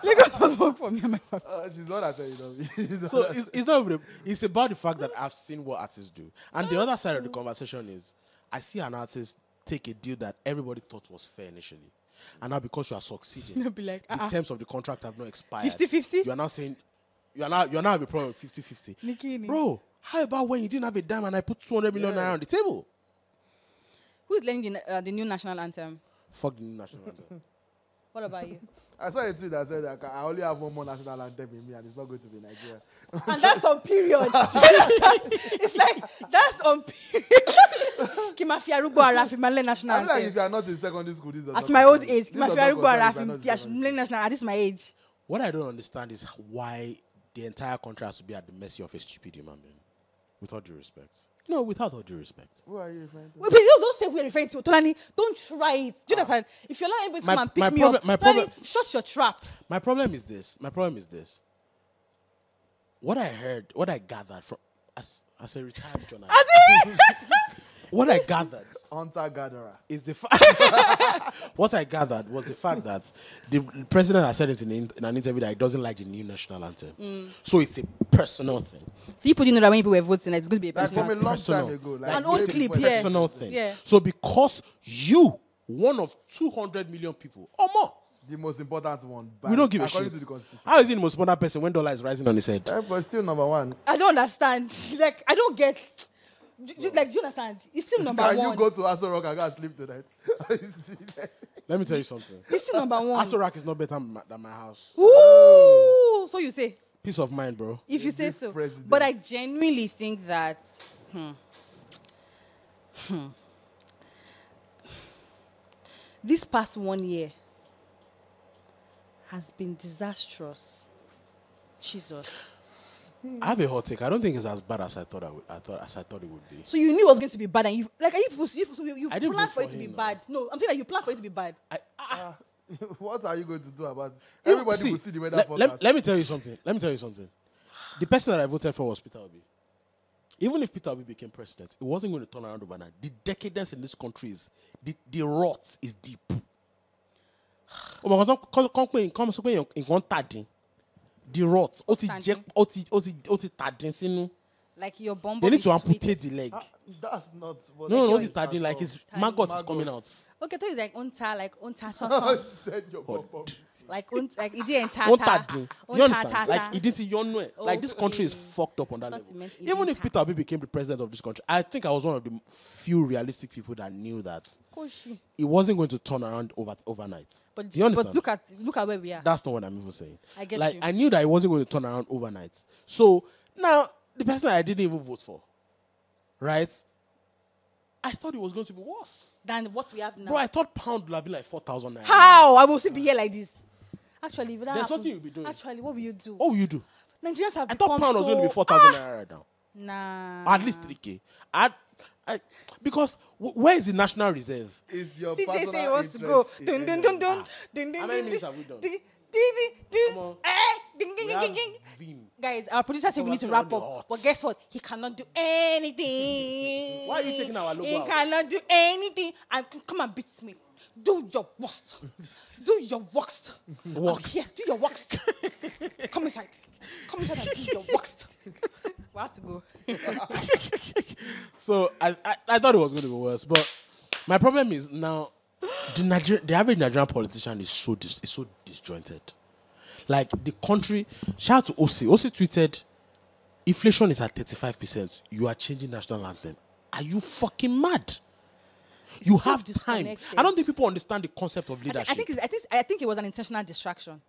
Lagos must work for me and my family. She's not that you know. So it's not even, it's about the fact that I've seen what artists do. And the other side of the conversation is, I see an artist take a deal that everybody thought was fair initially. And now because you are succeeding, They'll be like, the terms of the contract have not expired. 50-50? You are now saying, you are now have a problem with 50-50. Nikini. Bro, how about when you didn't have a dime and I put 200 million naira on the table? Who is learning the new national anthem? Fuck the new national anthem. What about you? I saw a tweet that said that I only have one more national anthem in me and it's not going to be Nigeria. And that's on period. It's like, that's on period. Kimafia Rugo Arafi, my national I feel like anthem. if you are not in secondary school, this does At not my concern old you. age, This does Kimafia not Rugo concern you if you are not in Arafi, secondary national, at this my age. What I don't understand is why the entire country has to be at the mercy of a stupid human being. With all due respect. No, without all due respect. school. Who are you referring to? Wait, you don't say we're referring to Tolani. Don't try it. Do you understand? If you're not able to come and pick me up, Tolani, shut your trap. My problem is this. What I heard, what I gathered from as a retired journalist. What I gathered Hunter-gatherer. is the fact. What I gathered was the fact that the president has said it in an interview that he doesn't like the new national anthem. So it's a personal thing. So you put in that when people were voting, it's going to be a Like from a personal. long Personal. time ago. Like An old way clip, before- yeah. Personal thing. Yeah. So because you, one of 200 million people or more, The most important one. we don't give a according shit. to the Constitution. How is he the most important person when dollar is rising on his head? But still number one. I don't understand. Like, I don't get. Do you understand? It's still number Can one. you go to Aso Rock and go and sleep tonight? Let me tell you something. It's still number one. Asorak is not better than my house. Ooh, so you say? Peace of mind, bro. If you say This so. president. But I genuinely think that. This past 1 year has been disastrous. Jesus. I have a hot take. I don't think it's as bad as I thought it would be. So you knew it was going to be bad, and you like are you I didn't planned vote for it for to be him, no. bad. No, I'm saying that you planned for it to be bad. What are you going to do about it? Everybody will see the weather forecast. Let me tell you something. The person that I voted for was Peter Obi. Even if Peter Obi became president, it wasn't going to turn around overnight. The decadence in this country is the rot is deep. The rot. Like your bomb. They need to amputate the leg. That's not what No, it it's is at tadin, like all. his maggot is coming out. Okay, so it's like unta You said your bum. like it didn't Untadin. You understand? Untata. Like it didn't you know. Like this country is Okay. fucked up on that Thought level. you meant Even if Idinta. Peter Obi became the president of this country, I think I was one of the few realistic people that knew that it wasn't going to turn around overnight. But, Do you understand? but look at where we are. That's not what I'm even saying. I get like you. I knew that it wasn't going to turn around overnight. So now the person I didn't even vote for, right? I thought it was going to be worse. Than what we have now. Bro, I thought pound would have been like 4,000 naira. How? I will still be here like this. Actually, if that There's happens, nothing you'll be doing. Actually, what will you do? What will you do? Nigerians have I become thought pound was so... going to be 4,000 naira right now. Nah. At least 3K. Because where is the National Reserve? Is your CJ personal say he wants to go. interest Dun, in dun, any dun, of dun. that? Dun, dun, How many dun, minutes dun. have we done? Ding, ding, ding, Come on. ding, ding, We ding, have ding. been. Guys, our producer said we need to wrap up. Hot. But guess what? He cannot do anything. Why are you taking our logo He out? cannot do anything. And come and beat me. Do your worst. Do your worst. Worst. Yes, do your worst. Come inside. Come inside and do your worst. We have to go. So I thought it was going to be worse, but My problem is now the average Nigerian politician is so disjointed. Like the country, shout out to Osi. Osi tweeted, inflation is at 35%. You are changing national anthem. Are you fucking mad? You have time. I don't think people understand the concept of leadership. I think it was an intentional distraction.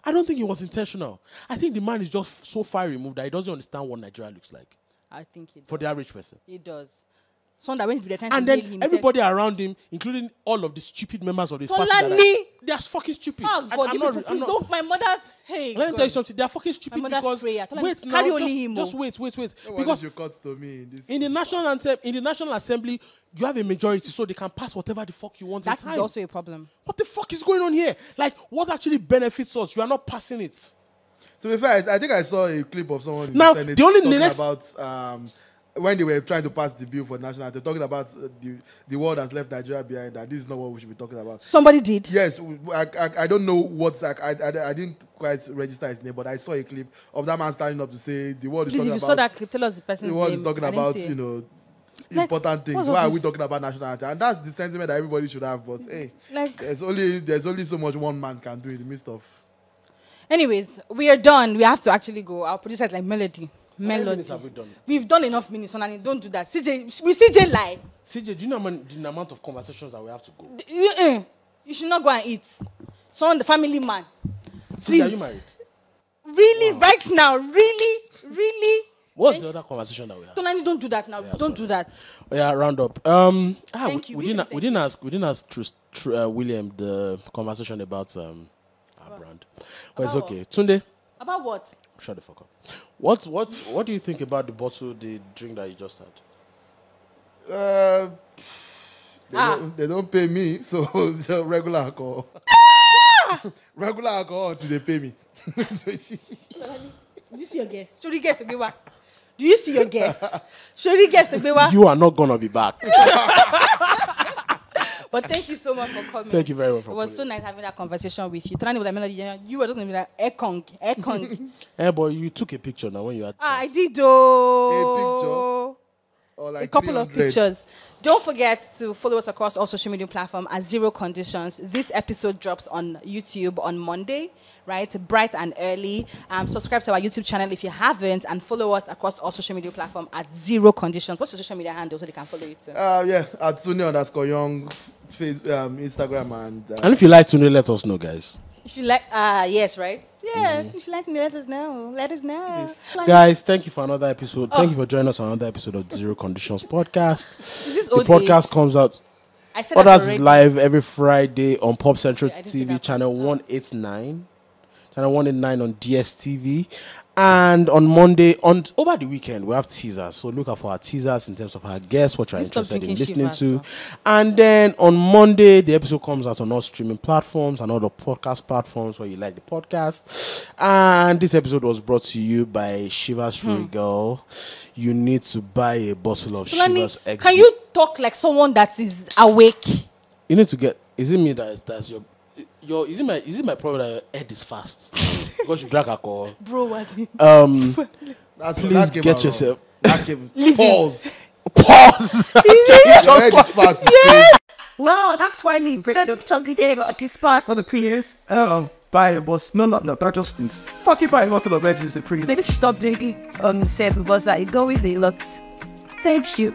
I don't think it was intentional. I think the man is just so far removed that he doesn't understand what Nigeria looks like. I think he does. For the average person. He does. So that when they're trying and to then him, everybody around him, including all of the stupid members of this party, they are fucking stupid. Oh God, please don't. My mother, hey. Let me tell you something. They are fucking stupid because prayer. Wait now, just wait. Because you cut to me in the national anthem, in the National Assembly, you have a majority, so they can pass whatever the fuck you want. That is also a problem. What the fuck is going on here? Like, what actually benefits us? You are not passing it. To be fair, I think I saw a clip of someone in now, the Senate the only talking next about when they were trying to pass the bill for national anthem, talking about the world has left Nigeria behind, and this is not what we should be talking about. Somebody did. Yes, I don't know what's like. I didn't quite register his name, but I saw a clip of that man standing up to say the world is talking about. If you saw that clip, tell us the person's name. The world is talking about important things. Why are we talking about national anthem? And that's the sentiment that everybody should have. But hey, there's only so much one man can do in the midst of. Anyways, we are done. We have to actually go. Our producer is like Melody. How many minutes have we done? We've done enough minutes, and don't do that. CJ lie. CJ, do you know the amount of conversations that we have to go? You should not go and eat. The family man. CJ, are you married? Really, wow. Right now? Really? What's the other conversation that we have? Don't do that now. Yeah, don't do that. Yeah, round up. Thank you. We didn't ask William the conversation about our brand. But it's okay. Tunde. About what? Shut the fuck up. What do you think about the drink that you just had? They don't pay me, so regular alcohol. Regular alcohol until they pay me. Is this your guest? Should we guess the giver? Do you see your guest? Should we guess the giver? You are not gonna be back. But thank you so much for coming. Thank you very much for coming. It was so nice having that conversation with you. You were talking about Ekong. Yeah, but you took a picture now when you had. I did though. A picture? Or like a couple of pictures. Don't forget to follow us across all social media platforms at Zero Conditions. This episode drops on YouTube on Monday, right? Bright and early. Subscribe to our YouTube channel if you haven't, and follow us across all social media platforms at Zero Conditions. What's your social media handle so they can follow you too? At Tunde_Young, Facebook, Instagram, and if you like Tunde, let us know, guys. If you like, yes, right? Yeah, if you like me, let us know. Let us know. Yes. Guys, thank you for another episode. Thank you for joining us on another episode of Zero Conditions Podcast. The podcast comes out. I said Others is live every Friday on Pop Central TV, channel 189. Channel 189 on DSTV. And on Monday, over the weekend, we have teasers. So look out for our teasers in terms of our guests, what you're interested in listening to. And then on Monday, the episode comes out on all streaming platforms and all the podcast platforms where you like the podcast. And this episode was brought to you by Chivas Regal. You need to buy a bottle of Chivas X. Can you talk like someone that is awake? You need to get. Is it me that's your? Is it my problem that your head is fast? Because you drink alcohol. Bro, what? Please get yourself. Pause. Your head is fast. Yes. Well, that's why we bring up something about this part for the previous. Buy a bus. No, that just means. Fuck you, buy a bottle of eggs is the previous. Maybe stop drinking on the set was that it go with the lot. Thank you.